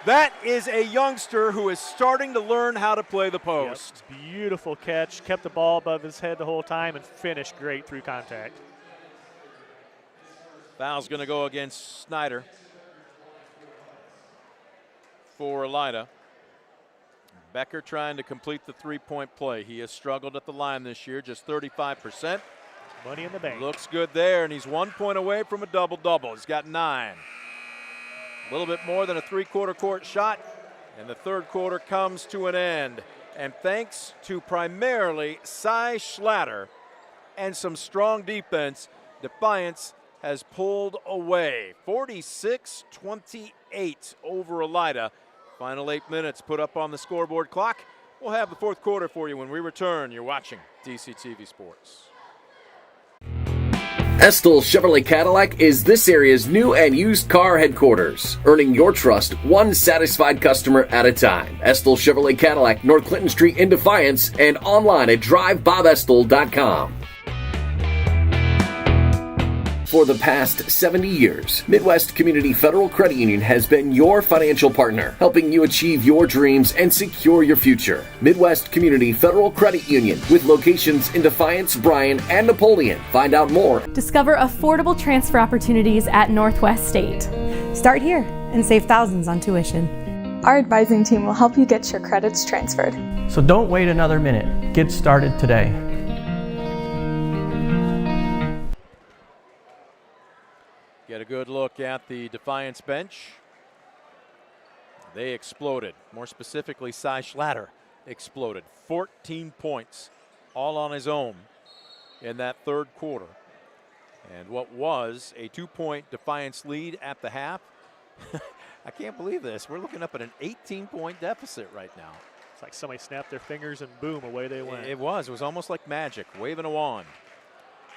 That is a youngster who is starting to learn how to play the post. Yep. Beautiful catch. Kept the ball above his head the whole time and finished great through contact. Foul's going to go against Snyder for Elida. Becker trying to complete the three-point play. He has struggled at the line this year, just 35%. Money in the bank. Looks good there, and he's 1 point away from a double-double. He's got 9. A little bit more than a three-quarter court shot, and the third quarter comes to an end. And thanks to primarily Cy Schlatter and some strong defense, Defiance has pulled away. 46-28 over Elida. Final 8 minutes put up on the scoreboard clock. We'll have the fourth quarter for you when we return. You're watching DCTV Sports. Estill Chevrolet Cadillac is this area's new and used car headquarters, earning your trust one satisfied customer at a time. Estill Chevrolet Cadillac, North Clinton Street in Defiance, and online at drivebobestill.com. For the past 70 years, Midwest Community Federal Credit Union has been your financial partner, helping you achieve your dreams and secure your future. Midwest Community Federal Credit Union, with locations in Defiance, Bryan, and Napoleon. Find out more. Discover affordable transfer opportunities at Northwest State. Start here and save thousands on tuition. Our advising team will help you get your credits transferred. So don't wait another minute. Get started today. Get a good look at the Defiance bench. They exploded. More specifically, Cy Schlatter exploded. 14 points, all on his own in that third quarter. And what was a 2-point Defiance lead at the half, I can't believe this. We're looking up at an 18-point deficit right now. It's like somebody snapped their fingers and boom, away they went. It was almost like magic, waving a wand.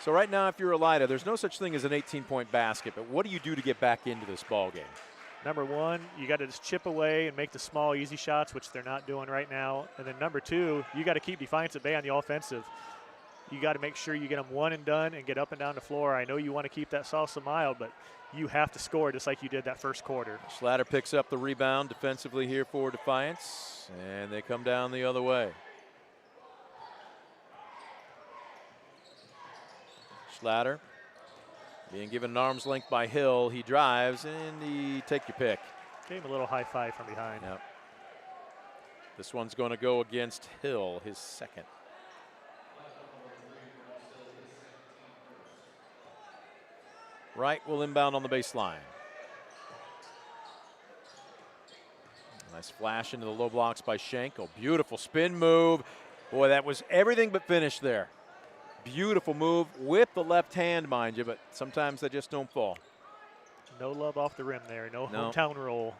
So right now, if you're Elida, there's no such thing as an 18-point basket, but what do you do to get back into this ball game? Number one, you got to just chip away and make the small, easy shots, which they're not doing right now. And then number two, you got to keep Defiance at bay on the offensive. You got to make sure you get them one and done and get up and down the floor. I know you want to keep that salsa mild, but you have to score just like you did that first quarter. Schlatter picks up the rebound defensively here for Defiance, and they come down the other way. Schlatter being given an arm's length by Hill. He drives, and he take your pick. Gave him a little high five from behind. Yep. This one's going to go against Hill, his second. Wright will inbound on the baseline. Nice flash into the low blocks by Schenkel. Beautiful spin move. Boy, that was everything but finished there. Beautiful move with the left hand, mind you, but sometimes they just don't fall. No love off the rim there. No hometown roll.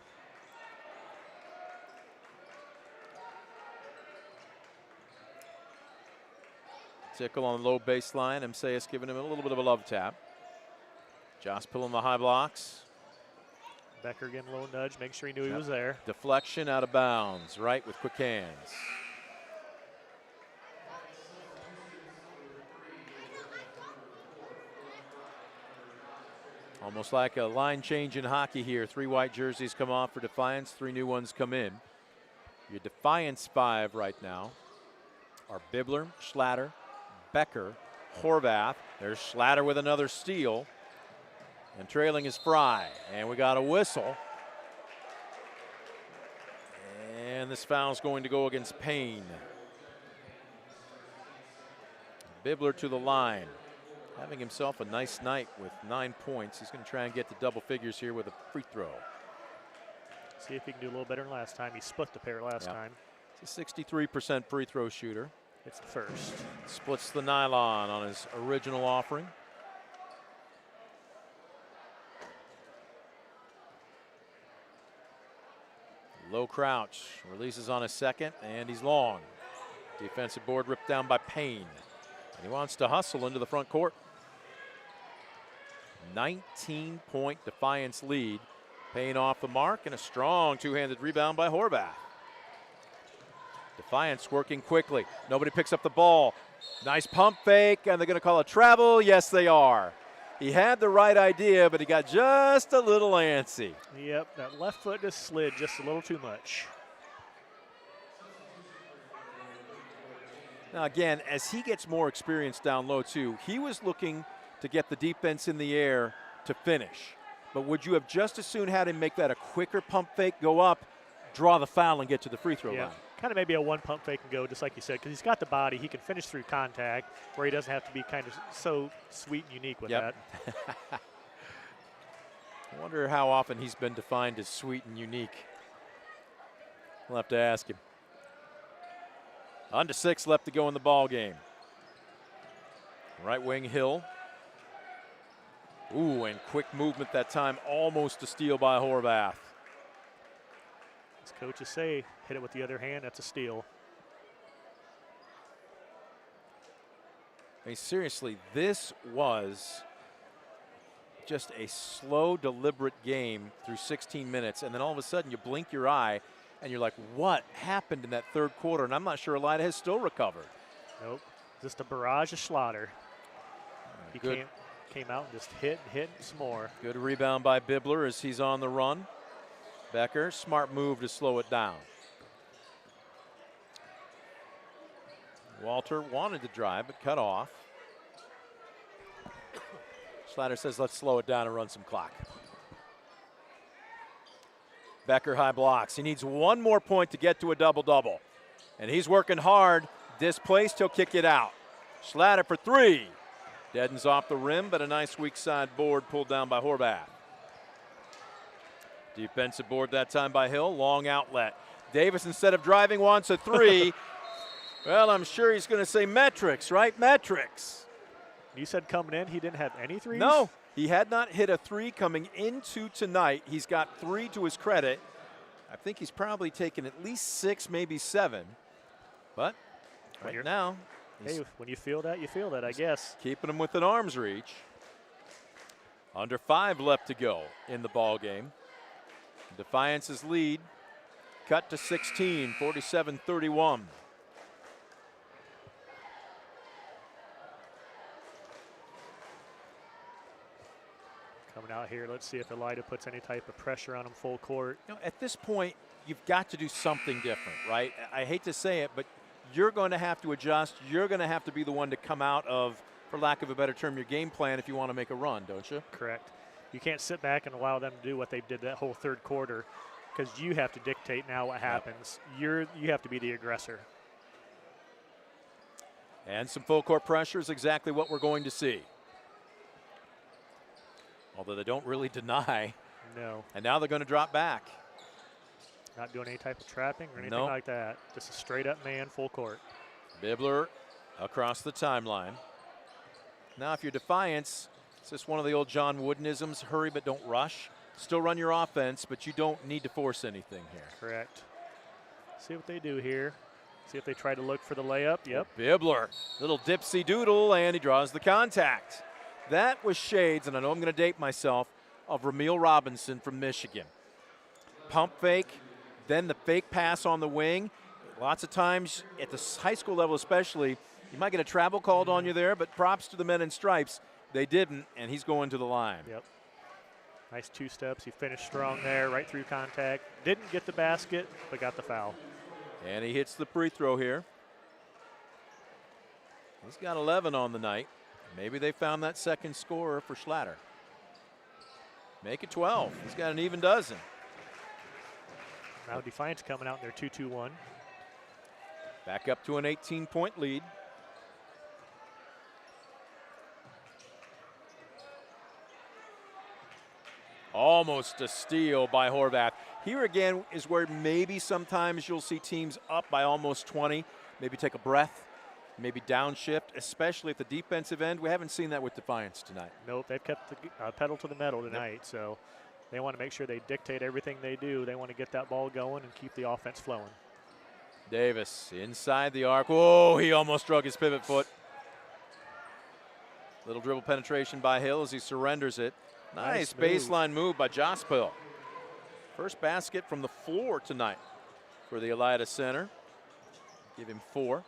Tickle on the low baseline. Emsaeus giving him a little bit of a love tap. Josh pulling the high blocks. Becker getting a little nudge, make sure he knew he was there. Deflection out of bounds. Wright with quick hands. Almost like a line change in hockey here. 3 white jerseys come off for Defiance, 3 new ones come in. Your Defiance 5 right now are Bibler, Schlatter, Becker, Horvath. There's Schlatter with another steal. And trailing is Fry. And we got a whistle. And this foul's going to go against Payne. Bibler to the line. Having himself a nice night with 9 points. He's going to try and get to double figures here with a free throw. See if he can do a little better than last time. He split the pair last time. It's a 63% free throw shooter. It's the first. Splits the nylon on his original offering. Low crouch, releases on his second, and he's long. Defensive board ripped down by Payne. And he wants to hustle into the front court. 19-point Defiance lead. Payne off the mark, and a strong two-handed rebound by Horvath. Defiance working quickly. Nobody picks up the ball. Nice pump fake, and they're going to call a travel. Yes, they are. He had the right idea, but he got just a little antsy. Yep, that left foot just slid just a little too much. Now again, as he gets more experience down low too, he was looking to get the defense in the air to finish. But would you have just as soon had him make that a quicker pump fake, go up, draw the foul, and get to the free throw line? kind of maybe a one pump fake and go, just like you said, because he's got the body. He can finish through contact where he doesn't have to be kind of so sweet and unique with that. I wonder how often he's been defined as sweet and unique. We'll have to ask him. Under 6 left to go in the ball game. Right wing Hill. Ooh, and quick movement that time, almost a steal by Horvath. As coaches say, hit it with the other hand, that's a steal. I mean, seriously, this was just a slow, deliberate game through 16 minutes, and then all of a sudden you blink your eye, and you're like, what happened in that third quarter? And I'm not sure Elida has still recovered. Nope, just a barrage of slaughter. He came out and just hit some more. Good rebound by Bibler as he's on the run. Becker, smart move to slow it down. Walter wanted to drive, but cut off. Schlatter says, let's slow it down and run some clock. Becker high blocks. He needs one more point to get to a double-double. And he's working hard. Displaced, he'll kick it out. Schlatter for 3. Deadens off the rim, but a nice weak side board pulled down by Horvath. Defensive board that time by Hill. Long outlet. Davis, instead of driving, wants a 3. Well, I'm sure he's going to say metrics, right? Metrics. You said coming in, he didn't have any threes? No, he had not hit a 3 coming into tonight. He's got 3 to his credit. I think he's probably taken at least 6, maybe 7. But right now, hey, when you feel that, I guess. Keeping him within arm's reach. Under 5 left to go in the ball game. Defiance's lead cut to 16, 47-31. Coming out here, let's see if Elida puts any type of pressure on him full court. You know, at this point, you've got to do something different, right? I hate to say it, but you're going to have to adjust. You're going to have to be the one to come out of, for lack of a better term, your game plan if you want to make a run, don't you? Correct. You can't sit back and allow them to do what they did that whole third quarter, because you have to dictate now what happens. You have to be the aggressor. And some full court pressure is exactly what we're going to see. Although they don't really deny. No. And now they're going to drop back. Not doing any type of trapping or anything like that. Just a straight up man, full court. Bibler across the timeline. Now if you're Defiance, it's just one of the old John Woodenisms, hurry but don't rush. Still run your offense, but you don't need to force anything here. Correct. See what they do here. See if they try to look for the layup. Yep. Bibler, little dipsy doodle, and he draws the contact. That was shades, and I know I'm going to date myself, of Ramil Robinson from Michigan. Pump fake, then the fake pass on the wing. Lots of times, at the high school level especially, you might get a travel called on you there, but props to the men in stripes. They didn't, and he's going to the line. Yep. Nice 2 steps. He finished strong there, right through contact. Didn't get the basket, but got the foul. And he hits the free throw here. He's got 11 on the night. Maybe they found that second scorer for Schlatter. Make it 12. He's got an even dozen. Now Defiance coming out in their 2-2-1. Back up to an 18-point lead. Almost a steal by Horvath. Here again is where maybe sometimes you'll see teams up by almost 20, maybe take a breath, maybe downshift, especially at the defensive end. We haven't seen that with Defiance tonight. Nope, they've kept the pedal to the metal tonight, so they want to make sure they dictate everything they do. They want to get that ball going and keep the offense flowing. Davis inside the arc. Whoa, he almost drug his pivot foot. Little dribble penetration by Hill as he surrenders it. Nice baseline move by Jospil. First basket from the floor tonight for the Elida center. Give him 4.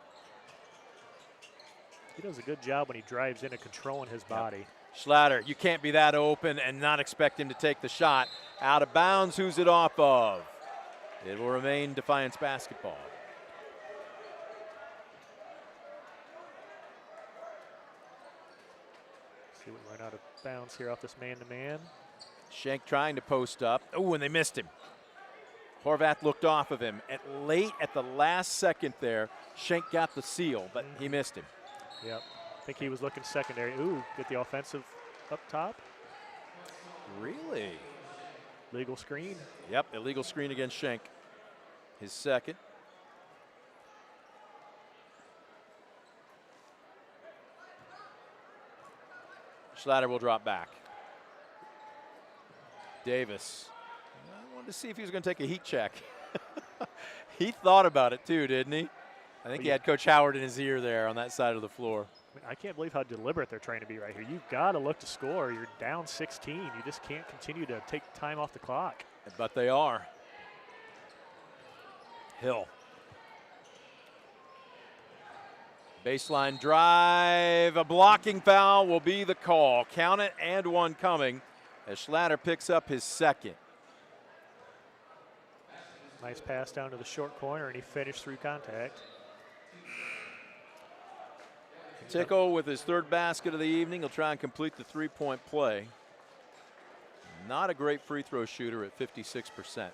He does a good job when he drives in and controlling his body. Schlatter, you can't be that open and not expect him to take the shot. Out of bounds, who's it off of? It will remain Defiance basketball. See what went out of bounds here off this man-to-man. Schenk trying to post up. Oh, and they missed him. Horvath looked off of him. Late at the last second there, Schenk got the seal, but he missed him. Yep. I think he was looking secondary. Ooh, get the offensive up top. Really? Legal screen. Yep, illegal screen against Schenk. His second. Schlatter will drop back. Davis. I wanted to see if he was going to take a heat check. He thought about it too, didn't he? I think he had Coach Howard in his ear there on that side of the floor. I can't believe how deliberate they're trying to be right here. You've got to look to score. You're down 16. You just can't continue to take time off the clock. But they are. Hill. Baseline drive. A blocking foul will be the call. Count it, and one coming as Schlatter picks up his second. Nice pass down to the short corner, and he finished through contact. Tickle with his third basket of the evening. He'll try and complete the three-point play. Not a great free throw shooter at 56%.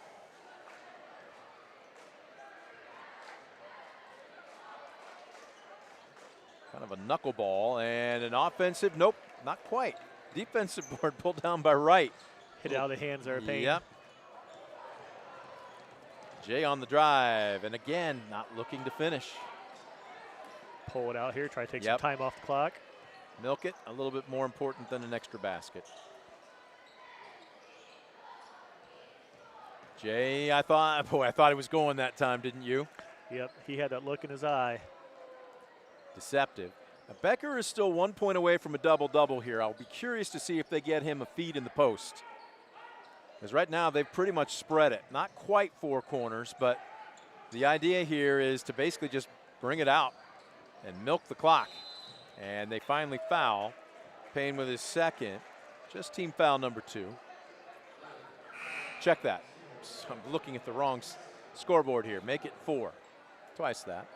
Kind of a knuckleball and an offensive, nope, not quite. Defensive board pulled down by Wright. Hit out of the hands there, Payne. Yep. Jay on the drive, and again, not looking to finish. Pull it out here, try to take some time off the clock. Milk it, a little bit more important than an extra basket. Jay, I thought it was going that time, didn't you? Yep, he had that look in his eye. Deceptive. Now, Becker is still 1 point away from a double-double here. I'll be curious to see if they get him a feed in the post. Because right now they've pretty much spread it. Not quite four corners, but the idea here is to basically just bring it out and milk the clock. And they finally foul. Payne with his second. Just team foul number 2. Check that. I'm looking at the wrong scoreboard here. Make it 4. Twice that.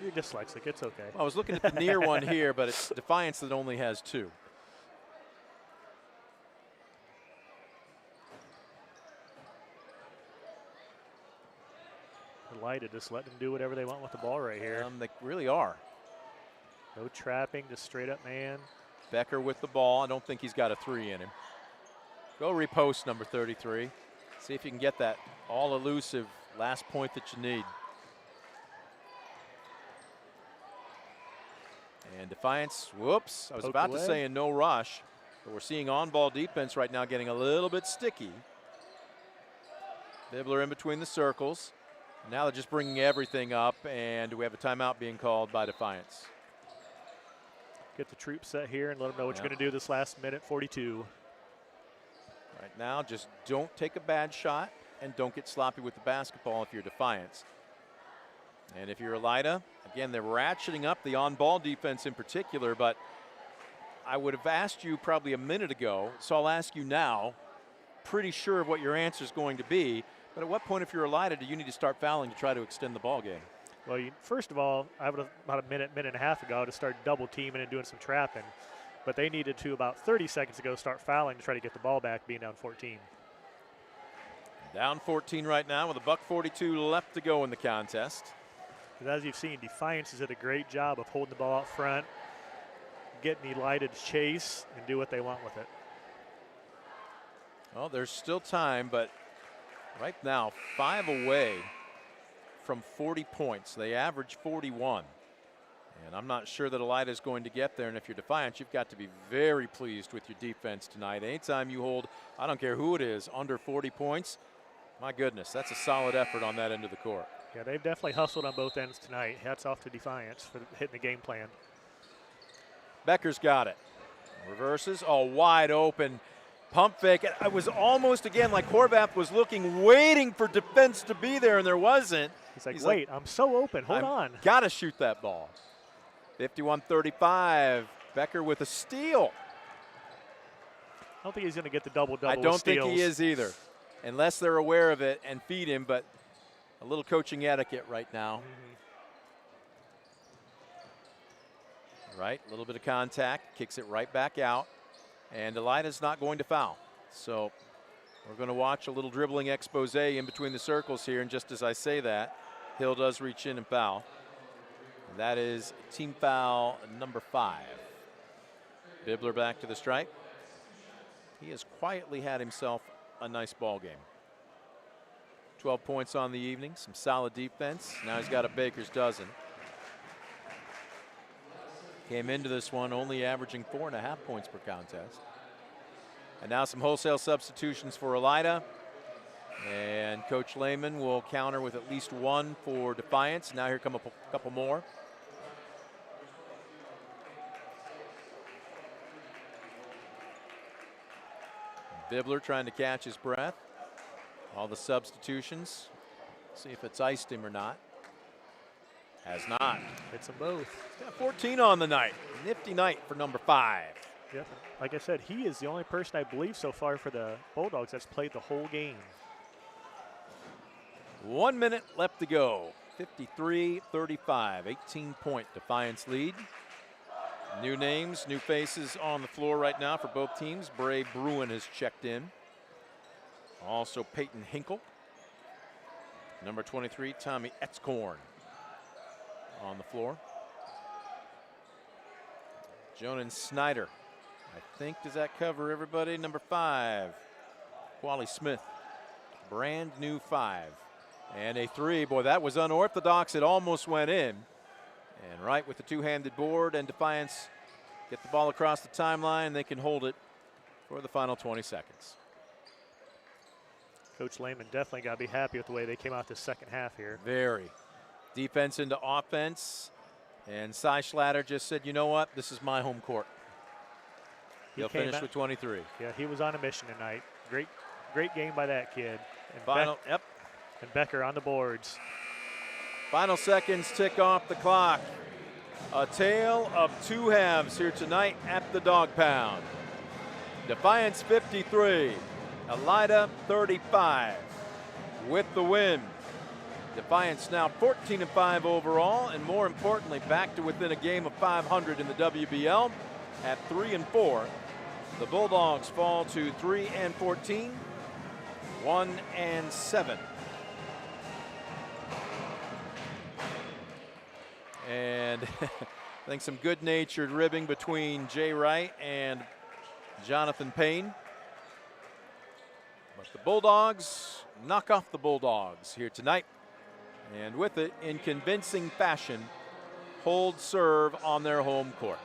You're dyslexic. It's okay. I was looking at the near one here, but it's Defiance that only has 2. Elida just let them do whatever they want with the ball right here. They really are. No trapping, just straight up man. Becker with the ball. I don't think he's got a 3 in him. Go repost number 33. See if you can get that all elusive last point that you need. And Defiance, whoops, I was about to say a no rush, but we're seeing on-ball defense right now getting a little bit sticky. Bibler in between the circles. Now they're just bringing everything up, and we have a timeout being called by Defiance. Get the troops set here and let them know what you're going to do this last minute, 42. Right now, just don't take a bad shot and don't get sloppy with the basketball if you're Defiance. And if you're Elida, again, they're ratcheting up the on-ball defense in particular, but I would have asked you probably a minute ago, so I'll ask you now, pretty sure of what your answer is going to be, but at what point, if you're Elida, do you need to start fouling to try to extend the ball game? Well, first of all, I would have about a minute and a half ago to start double teaming and doing some trapping, but they needed to about 30 seconds ago start fouling to try to get the ball back, being down 14. Down 14 right now with $1:42 left to go in the contest. As you've seen, Defiance has did a great job of holding the ball out front, getting Elida to chase and do what they want with it. Well, there's still time, but right now, 5 away from 40 points. They average 41. And I'm not sure that Elida is going to get there. And if you're Defiance, you've got to be very pleased with your defense tonight. Anytime you hold, I don't care who it is, under 40 points, my goodness, that's a solid effort on that end of the court. Yeah, they've definitely hustled on both ends tonight. Hats off to Defiance for hitting the game plan. Becker's got it. Reverses, wide open. Pump fake. It was almost, again, like Horvath was looking, waiting for defense to be there, and there wasn't. He's like, wait, I'm so open. Hold on. Got to shoot that ball. 51-35. Becker with a steal. I don't think he's going to get the double-double. I don't think he is either, unless they're aware of it and feed him, but a little coaching etiquette right now. Right, a little bit of contact, kicks it right back out, and Elida's not going to foul. So We're going to watch a little dribbling expose in between the circles here, and just as I say that, Hill does reach in and foul. And that is team foul number 5. Bibler back to the stripe. He has quietly had himself a nice ball game. 12 points on the evening, some solid defense. Now he's got a baker's dozen. Came into this one only averaging 4.5 points per contest. And now some wholesale substitutions for Elida. And Coach Lehman will counter with at least one for Defiance. Now here come a couple more. Bibler trying to catch his breath. All the substitutions. See if it's iced him or not. Has not. Hits them both. He's got 14 on the night. Nifty night for number 5. Yep. Like I said, he is the only person I believe so far for the Bulldogs that's played the whole game. 1 minute left to go. 53-35, 18-point Defiance lead. New names, new faces on the floor right now for both teams. Bray Bruin has checked in. Also Peyton Hinkle. Number 23, Tommy Etzkorn on the floor. Jonan Snyder, I think, does that cover everybody? Number 5, Quali Smith, brand new 5. And a 3, boy, that was unorthodox. It almost went in. And right with the two-handed board, and Defiance get the ball across the timeline. They can hold it for the final 20 seconds. Coach Lehman definitely got to be happy with the way they came out this second half here. Very. Defense into offense. And Cy Schlatter just said, you know what? This is my home court. He'll finish with 23. Yeah, he was on a mission tonight. Great game by that kid. And final, And Becker on the boards. Final seconds tick off the clock. A tale of two halves here tonight at the Dog Pound. Defiance 53, Elida 35 with the win. Defiance now 14-5 overall, and more importantly, back to within a game of 500 in the WBL at 3-4. The Bulldogs fall to 3-14, 1-7. And I think some good-natured ribbing between Jay Wright and Jonathan Payne. But the Bulldogs knock off the Bulldogs here tonight. And with it, in convincing fashion, hold serve on their home court.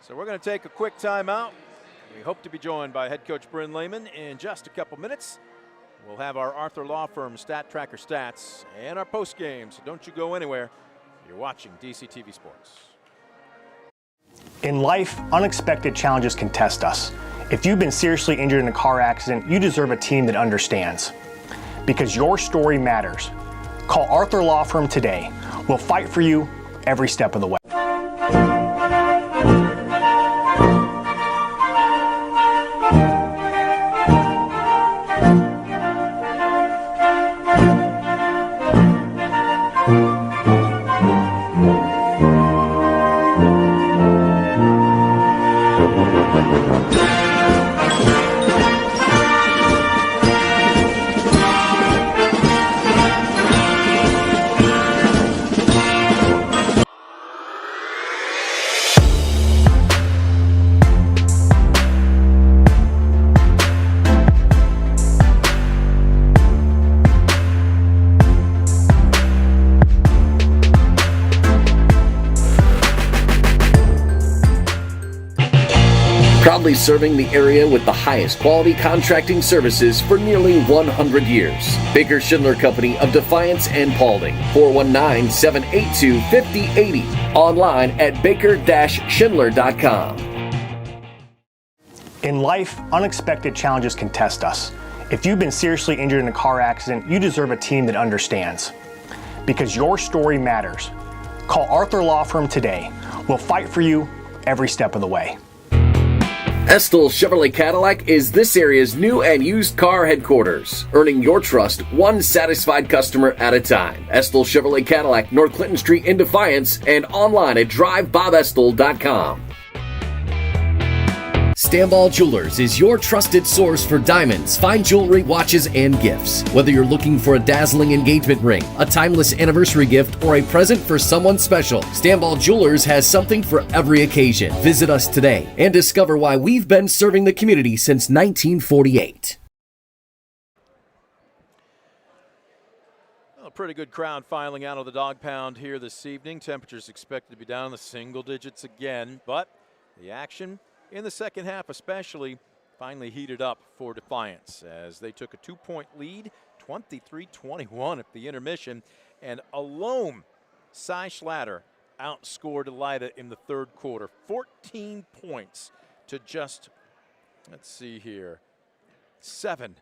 So we're going to take a quick timeout. We hope to be joined by head coach Bryn Lehman in just a couple minutes. We'll have our Arthur Law Firm Stat Tracker stats and our post game, so don't you go anywhere. You're watching DCTV Sports. In life, unexpected challenges can test us. If you've been seriously injured in a car accident, you deserve a team that understands. Because your story matters. Call Arthur Law Firm today. We'll fight for you every step of the way. Proudly serving the area with the highest quality contracting services for nearly 100 years. Baker Schindler Company of Defiance and Paulding. 419-782-5080. Online at baker-schindler.com. In life, unexpected challenges can test us. If you've been seriously injured in a car accident, you deserve a team that understands. Because your story matters. Call Arthur Law Firm today. We'll fight for you every step of the way. Estill Chevrolet Cadillac is this area's new and used car headquarters, earning your trust one satisfied customer at a time. Estill Chevrolet Cadillac, North Clinton Street in Defiance, and online at drivebobestill.com. Stamball Jewelers is your trusted source for diamonds, fine jewelry, watches, and gifts. Whether you're looking for a dazzling engagement ring, a timeless anniversary gift, or a present for someone special, Stamball Jewelers has something for every occasion. Visit us today and discover why we've been serving the community since 1948. A pretty good crowd filing out of the dog pound here this evening. Temperatures expected to be down in the single digits again, but the action in the second half especially finally heated up for Defiance as they took a 2-point lead, 23-21 at the intermission, and alone Cy Schlatter outscored Elida in the third quarter, 14 points to just, let's see here, 7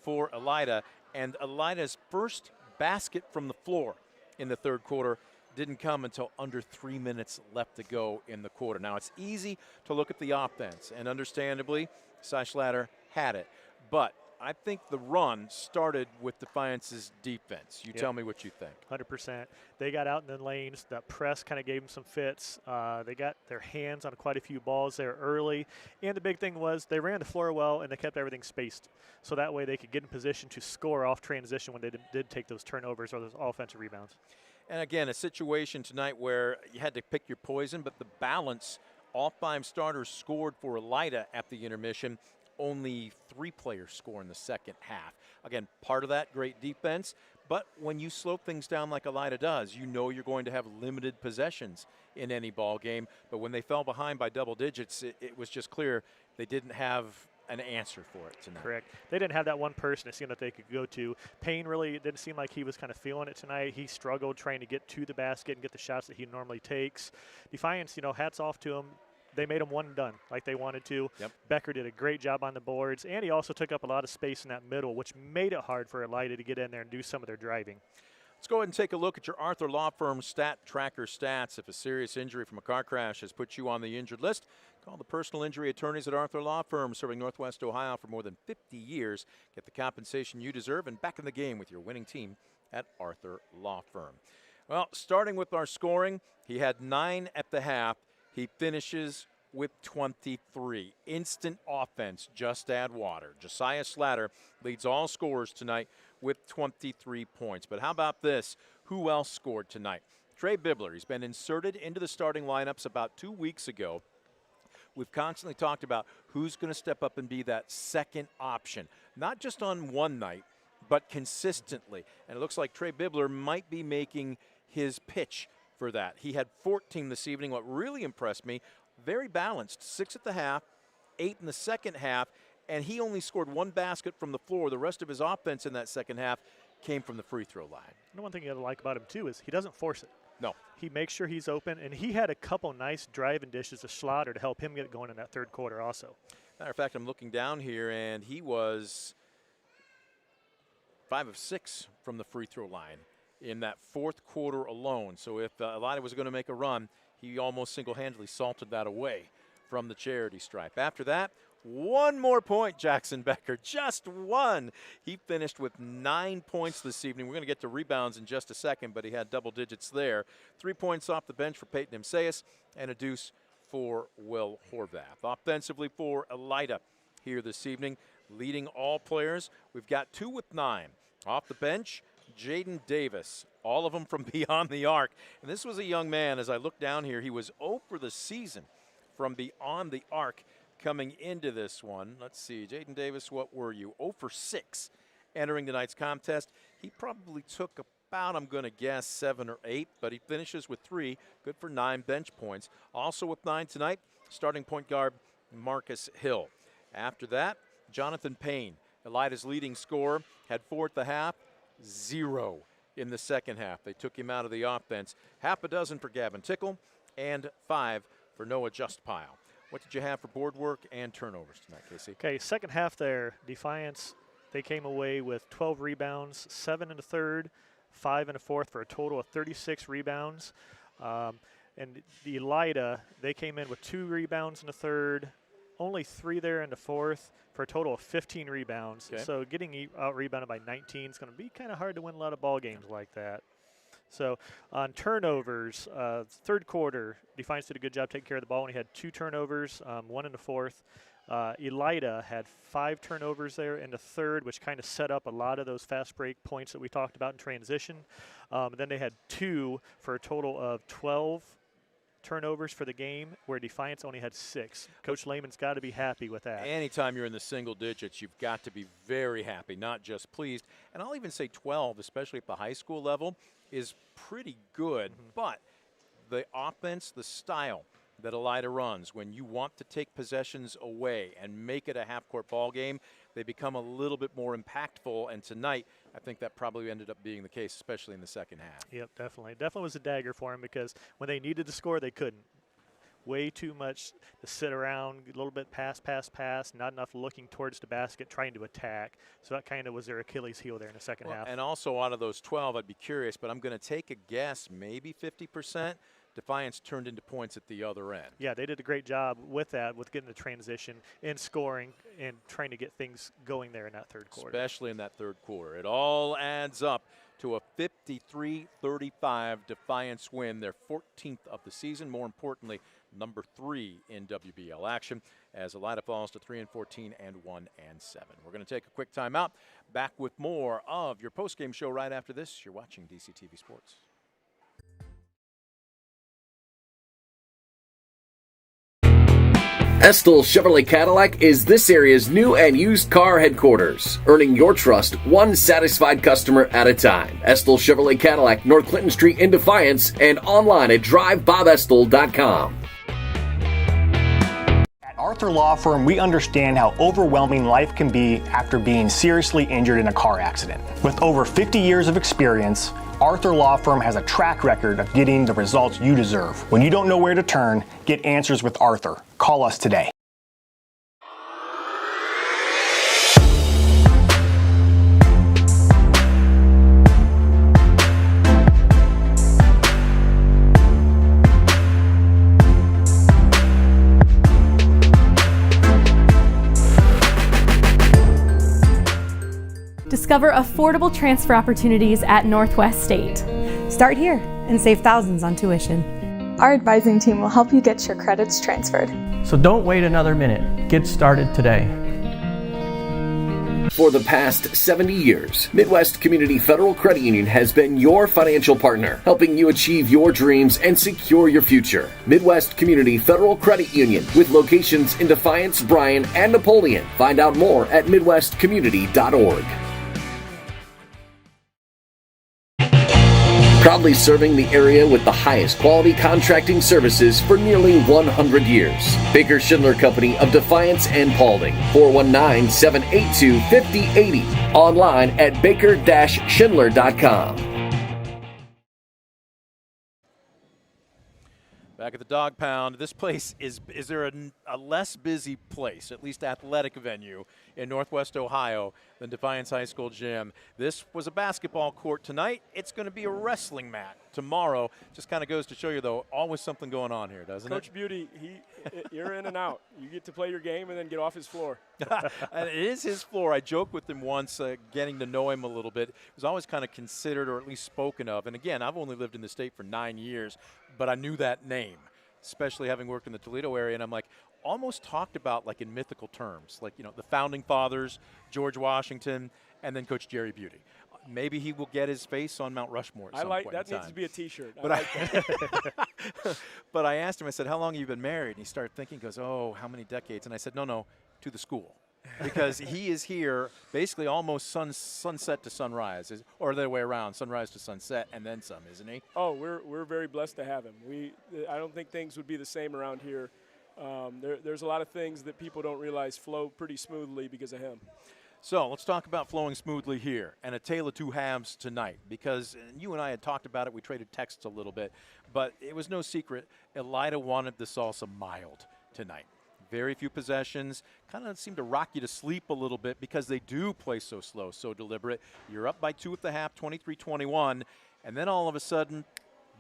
for Elida, and Elida's first basket from the floor in the third quarter didn't come until under 3 minutes left to go in the quarter. Now, it's easy to look at the offense, and understandably, Cy Schlatter had it. But I think the run started with Defiance's defense. You tell me what you think. 100%. They got out in the lanes. That press kind of gave them some fits. They got their hands on quite a few balls there early. And the big thing was they ran the floor well, and they kept everything spaced. So that way they could get in position to score off transition when they did take those turnovers or those offensive rebounds. And again, a situation tonight where you had to pick your poison, but the balance, all 5 starters scored for Elida at the intermission. Only 3 players score in the second half. Again, part of that, great defense, but when you slow things down like Elida does, you know you're going to have limited possessions in any ball game. But when they fell behind by double digits, it was just clear they didn't have an answer for it tonight. Correct. They didn't have that one person it seemed that they could go to. Payne really didn't seem like he was kind of feeling it tonight. He struggled trying to get to the basket and get the shots that he normally takes. Defiance, hats off to him. They made him one and done like they wanted to. Yep. Becker did a great job on the boards, and he also took up a lot of space in that middle, which made it hard for Elida to get in there and do some of their driving. Let's go ahead and take a look at your Arthur Law Firm Stat Tracker stats. If a serious injury from a car crash has put you on the injured list, call the personal injury attorneys at Arthur Law Firm, serving Northwest Ohio for more than 50 years. Get the compensation you deserve and back in the game with your winning team at Arthur Law Firm. Well, starting with our scoring, he had 9 at the half. He finishes with 23. Instant offense, just add water. Josiah Schlatter leads all scorers tonight with 23 points. But how about this? Who else scored tonight? Trey Bibler. He's been inserted into the starting lineups about 2 weeks ago. We've constantly talked about who's going to step up and be that second option, not just on one night, but consistently. And it looks like Trey Bibler might be making his pitch for that. He had 14 this evening. What really impressed me, very balanced, 6 at the half, 8 in the second half, and he only scored 1 basket from the floor. The rest of his offense in that second half came from the free throw line. And one thing you got to like about him, too, is he doesn't force it. No. He makes sure he's open, and he had a couple nice driving dishes to Schlatter to help him get going in that third quarter also. Matter of fact, I'm looking down here, and he was 5 of 6 from the free throw line in that fourth quarter alone. So if Elida was going to make a run, he almost single-handedly salted that away from the charity stripe. After that, 1 more point, Jackson Becker, just 1. He finished with 9 points this evening. We're going to get to rebounds in just a second, but he had double digits there. 3 points off the bench for Peyton Imsayas and a deuce for Will Horvath. Offensively for Elida here this evening, leading all players. We've got 2 with 9. Off the bench, Jaden Davis, all of them from beyond the arc. And this was a young man, as I look down here, he was 0 for the season from beyond the arc coming into this one. Let's see, Jaden Davis, what were you? 0 for 6 entering tonight's contest. He probably took about, I'm going to guess, 7 or 8, but he finishes with 3, good for 9 bench points. Also with 9 tonight, starting point guard Marcus Hill. After that, Jonathan Payne, Elida's leading scorer, had 4 at the half, 0 in the second half. They took him out of the offense. Half a dozen for Gavin Tickle and 5 for Noah Justpile. What did you have for board work and turnovers tonight, Casey? Okay, second half there, Defiance, they came away with 12 rebounds, 7 in the third, 5 in the fourth for a total of 36 rebounds. And the Elida, they came in with 2 rebounds in the third, only 3 there in the fourth for a total of 15 rebounds. Okay. So getting out-rebounded by 19 is going to be kind of hard to win a lot of ball games like that. So on turnovers, third quarter, Defiance did a good job taking care of the ball when he had 2 turnovers, 1 in the fourth. Elida had 5 turnovers there in the third, which kind of set up a lot of those fast break points that we talked about in transition. Then they had 2 for a total of 12 turnovers for the game, where Defiance only had 6. Coach Lehman's got to be happy with that. Anytime you're in the single digits, you've got to be very happy, not just pleased. And I'll even say 12, especially at the high school level, is pretty good. But the offense, the style that Elida runs, when you want to take possessions away and make it a half-court ball game, they become a little bit more impactful. And tonight, I think that probably ended up being the case, especially in the second half. Yep, definitely. Definitely was a dagger for him, because when they needed to score, they couldn't. Way too much to sit around, a little bit pass, not enough looking towards the basket, trying to attack. So that kind of was their Achilles heel there in the second half. And also out of those 12, I'd be curious, but I'm going to take a guess, maybe 50%. Defiance turned into points at the other end. Yeah, they did a great job with that, with getting the transition and scoring and trying to get things going there in that third quarter. Especially in that third quarter. It all adds up to a 53-35 Defiance win, their 14th of the season. More importantly, number 3 in WBL action, as Elida falls to 3-14 and 1-7. We're going to take a quick timeout. Back with more of your postgame show right after this. You're watching DCTV Sports. Estill Chevrolet Cadillac is this area's new and used car headquarters, earning your trust one satisfied customer at a time. Estill Chevrolet Cadillac, North Clinton Street in Defiance, and online at drivebobestill.com. At Arthur Law Firm, we understand how overwhelming life can be after being seriously injured in a car accident. With over 50 years of experience, Arthur Law Firm has a track record of getting the results you deserve. When you don't know where to turn, get answers with Arthur. Call us today. Discover affordable transfer opportunities at Northwest State. Start here and save thousands on tuition. Our advising team will help you get your credits transferred. So don't wait another minute. Get started today. For the past 70 years, Midwest Community Federal Credit Union has been your financial partner, helping you achieve your dreams and secure your future. Midwest Community Federal Credit Union, with locations in Defiance, Bryan, and Napoleon. Find out more at midwestcommunity.org. Proudly serving the area with the highest quality contracting services for nearly 100 years. Baker Schindler Company of Defiance and Paulding. 419-782-5080. Online at baker-schindler.com. Back at the Dog Pound, this place is there a less busy place, at least athletic venue, in Northwest Ohio than Defiance High School Gym? This was a basketball court tonight. It's going to be a wrestling mat tomorrow. Just kind of goes to show you, though, always something going on here, doesn't it? Coach Beauty, you're in and out. You get to play your game and then get off his floor. And it is his floor. I joked with him once, getting to know him a little bit. It was always kind of considered, or at least spoken of. And again, I've only lived in the state for 9 years, but I knew that name, especially having worked in the Toledo area. And I'm like, almost talked about like in mythical terms, like, you know, the founding fathers, George Washington, and then Coach Jerry Beauty. Maybe he will get his face on Mount Rushmore at some point in that time. needs to be a T-shirt. But but I asked him, I said, how long have you been married? And he started thinking, goes, oh, how many decades? And I said, no, to the school. Because he is here basically almost sunset to sunrise, or the other way around, sunrise to sunset, and then some, isn't he? Oh, we're very blessed to have him. I don't think things would be the same around here. There's a lot of things that people don't realize flow pretty smoothly because of him. So let's talk about flowing smoothly here, and a tale of two halves tonight, because you and I had talked about it. We traded texts a little bit, but it was no secret. Elida wanted the salsa mild tonight. Very few possessions, kind of seem to rock you to sleep a little bit because they do play so slow, so deliberate. You're up by 2 at the half, 23-21, and then all of a sudden,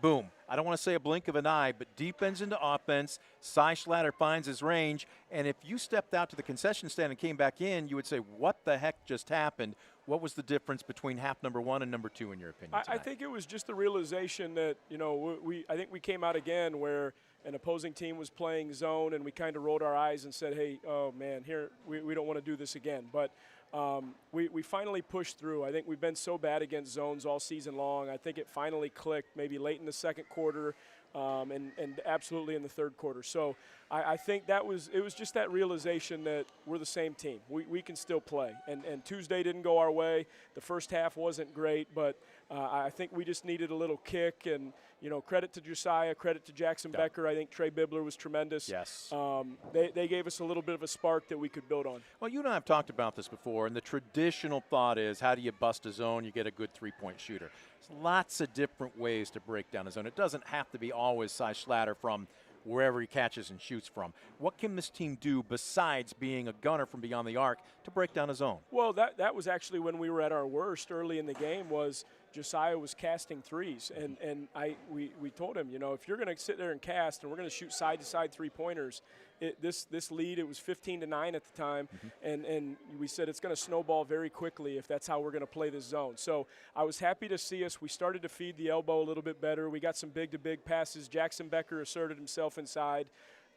boom. I don't want to say a blink of an eye, but deep ends into offense. Cy Schlatter finds his range, and if you stepped out to the concession stand and came back in, you would say, what the heck just happened? What was the difference between half number 1 and number 2 in your opinion tonight? I think it was just the realization that, I think we came out again where an opposing team was playing zone, and we kind of rolled our eyes and said, hey, oh, man, here we don't want to do this again. But we finally pushed through. I think we've been so bad against zones all season long. I think it finally clicked maybe late in the second quarter and absolutely in the third quarter. So I think it was just that realization that we're the same team. We can still play. And Tuesday didn't go our way. The first half wasn't great, but I think we just needed a little kick. And, credit to Josiah, credit to Jackson Becker. I think Trey Bibler was tremendous. Yes. They gave us a little bit of a spark that we could build on. Well, you and I have talked about this before, and the traditional thought is, how do you bust a zone? You get a good three-point shooter. There's lots of different ways to break down a zone. It doesn't have to be always Cy Schlatter from wherever he catches and shoots from. What can this team do besides being a gunner from beyond the arc to break down a zone? Well, that was actually when we were at our worst early in the game. Was Josiah was casting threes, and we told him, if you're going to sit there and cast, and we're going to shoot side-to-side three-pointers, this lead, it was 15-9 at the time, and we said it's going to snowball very quickly if that's how we're going to play this zone. So I was happy to see us. We started to feed the elbow a little bit better. We got some big-to-big passes. Jackson Becker asserted himself inside.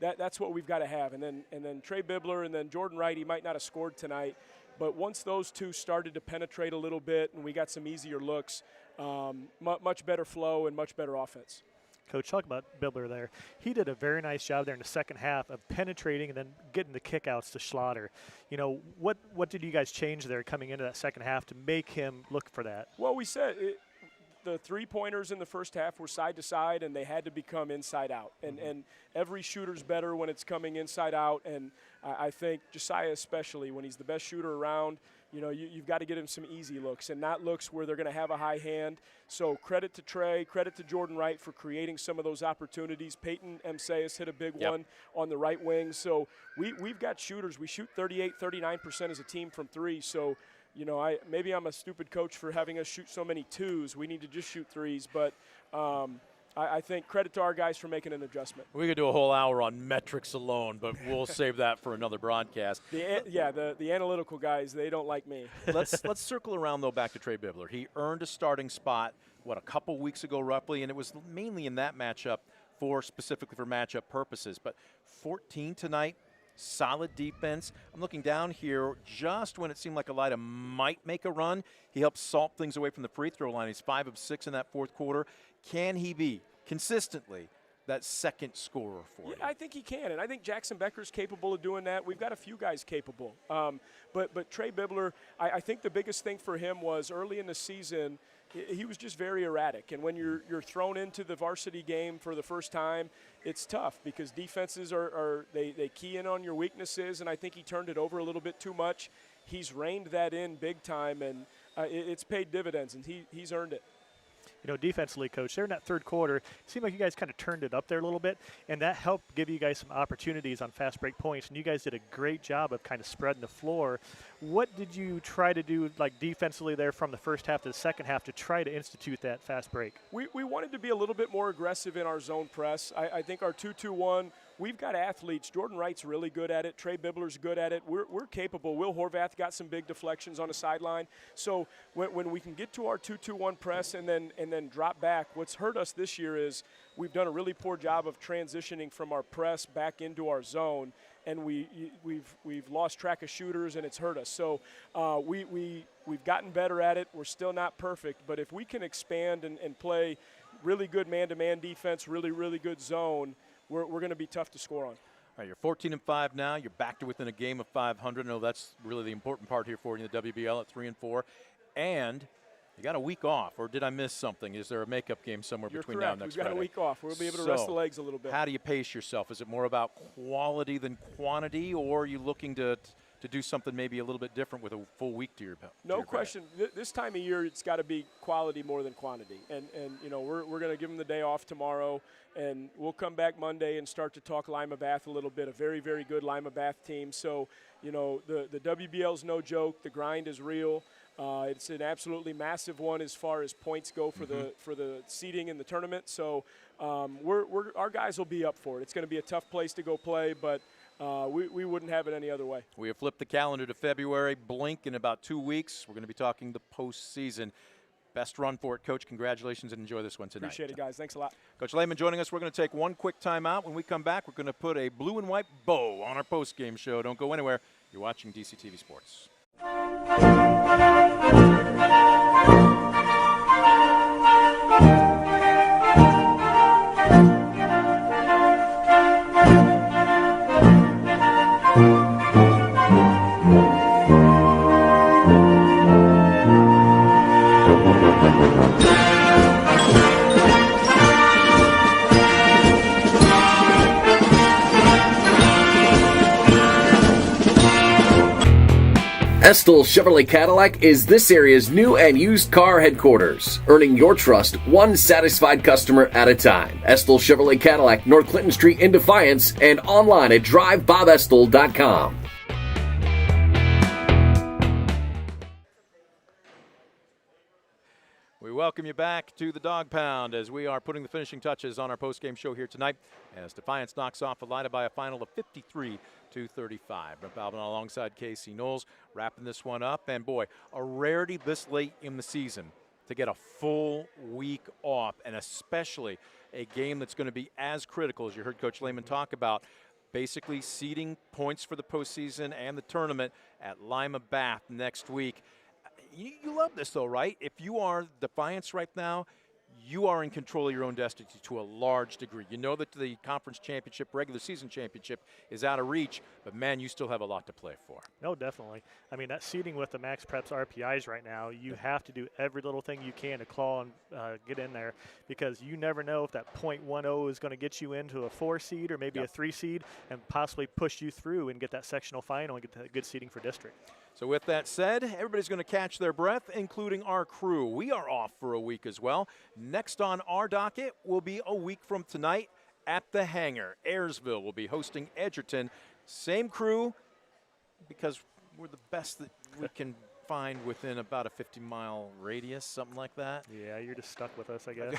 That's what we've got to have. And then Trey Bibler and then Jordan Wright, he might not have scored tonight, but once those two started to penetrate a little bit and we got some easier looks, much better flow and much better offense. Coach, talk about Bibler there. He did a very nice job there in the second half of penetrating and then getting the kickouts to Schlatter. What did you guys change there coming into that second half to make him look for that? Well, we said the three-pointers in the first half were side to side, and they had to become inside out. And every shooter's better when it's coming inside out. And I think Josiah especially, when he's the best shooter around, you've got to get him some easy looks and not looks where they're going to have a high hand. So credit to Trey, credit to Jordan Wright for creating some of those opportunities. Peyton Emsayas hit a big one on the right wing. So we've got shooters. We shoot 39% as a team from three. So, maybe I'm a stupid coach for having us shoot so many twos. We need to just shoot threes. But I think credit to our guys for making an adjustment. We could do a whole hour on metrics alone, but we'll save that for another broadcast. The analytical guys, they don't like me. Let's circle around, though, back to Trey Bibler. He earned a starting spot, a couple weeks ago roughly, and it was mainly in that matchup specifically for matchup purposes. But 14 tonight, solid defense. I'm looking down here just when it seemed like Elida might make a run. He helped salt things away from the free throw line. He's 5 of 6 in that fourth quarter. Can he be consistently that second scorer for you? I think he can, and I think Jackson Becker's capable of doing that. We've got a few guys capable. But Trey Bibler, I think the biggest thing for him was early in the season, he was just very erratic. And when you're thrown into the varsity game for the first time, it's tough because defenses they key in on your weaknesses, and I think he turned it over a little bit too much. He's reined that in big time, and it's paid dividends, and he's earned it. Defensively, Coach, there in that third quarter, it seemed like you guys kind of turned it up there a little bit, and that helped give you guys some opportunities on fast break points, and you guys did a great job of kind of spreading the floor. What did you try to do, defensively there from the first half to the second half to try to institute that fast break? We wanted to be a little bit more aggressive in our zone press. I think our 2-2-1, we've got athletes. Jordan Wright's really good at it. Trey Bibler's good at it. We're capable. Will Horvath got some big deflections on the sideline. So when we can get to our 2-2-1 press and then drop back, what's hurt us this year is we've done a really poor job of transitioning from our press back into our zone, and we've lost track of shooters, and it's hurt us. So we've gotten better at it. We're still not perfect, but if we can expand and play really good man-to-man defense, really, really good zone, we're going to be tough to score on. All right, you're 14-5 now. You're back to within a game of 500. I know that's really the important part here for you in the WBL at 3-4. And you got a week off, or did I miss something? Is there a makeup game somewhere between now and next Friday? We've got a week off. We'll be able to rest the legs a little bit. How do you pace yourself? Is it more about quality than quantity, or are you looking to do something maybe a little bit different with a full week to your belt? No question. This time of year, it's got to be quality more than quantity. And we're going to give them the day off tomorrow, and we'll come back Monday and start to talk Lima Bath a little bit, a very, very good Lima Bath team. So, the WBL's no joke. The grind is real. It's an absolutely massive one as far as points go for the seeding in the tournament. So our guys will be up for it. It's going to be a tough place to go play, but we wouldn't have it any other way. We have flipped the calendar to February. Blink in about 2 weeks. We're going to be talking the postseason. Best run for it, Coach. Congratulations and enjoy this one tonight. Appreciate it, guys. Thanks a lot. Coach Lehman joining us. We're going to take one quick timeout. When we come back, we're going to put a blue and white bow on our post-game show. Don't go anywhere. You're watching DCTV Sports. Estill Chevrolet Cadillac is this area's new and used car headquarters, earning your trust one satisfied customer at a time. Estill Chevrolet Cadillac, North Clinton Street in Defiance, and online at drivebobestill.com. We welcome you back to the Dog Pound as we are putting the finishing touches on our post-game show here tonight as Defiance knocks off Elida by a final of 53-35. Brent Balvin alongside Casey Knowles wrapping this one up. And boy, a rarity this late in the season to get a full week off, and especially a game that's going to be as critical as you heard Coach Lehman talk about, basically seeding points for the postseason and the tournament at Lima Bath next week. You love this, though, right? If you are Defiance right now, you are in control of your own destiny to a large degree. You know that the conference championship, regular season championship, is out of reach, but, man, you still have a lot to play for. No, definitely. I mean, that seeding with the Max Preps RPIs right now, you have to do every little thing you can to claw and get in there, because you never know if that .10 is going to get you into a 4 seed or maybe a 3 seed and possibly push you through and get that sectional final and get that good seeding for district. So with that said, everybody's going to catch their breath, including our crew. We are off for a week as well. Next on our docket will be a week from tonight at the Hangar. Ayersville will be hosting Edgerton. Same crew, because we're the best that we can find within about a 50-mile radius, something like that. Yeah, you're just stuck with us, I guess.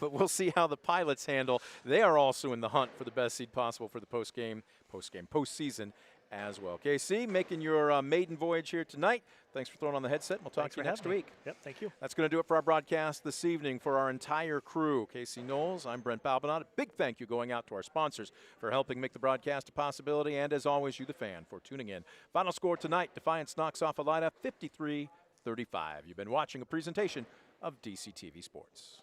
But we'll see how the Pilots handle. They are also in the hunt for the best seed possible for the postseason as well. KC, making your maiden voyage here tonight. Thanks for throwing on the headset. We'll talk to you next week. Yep, thank you. That's going to do it for our broadcast this evening for our entire crew. Casey Knowles, I'm Brent Balbinot. A big thank you going out to our sponsors for helping make the broadcast a possibility, and as always, you the fan for tuning in. Final score tonight, Defiance knocks off Elida 53-35. You've been watching a presentation of DCTV Sports.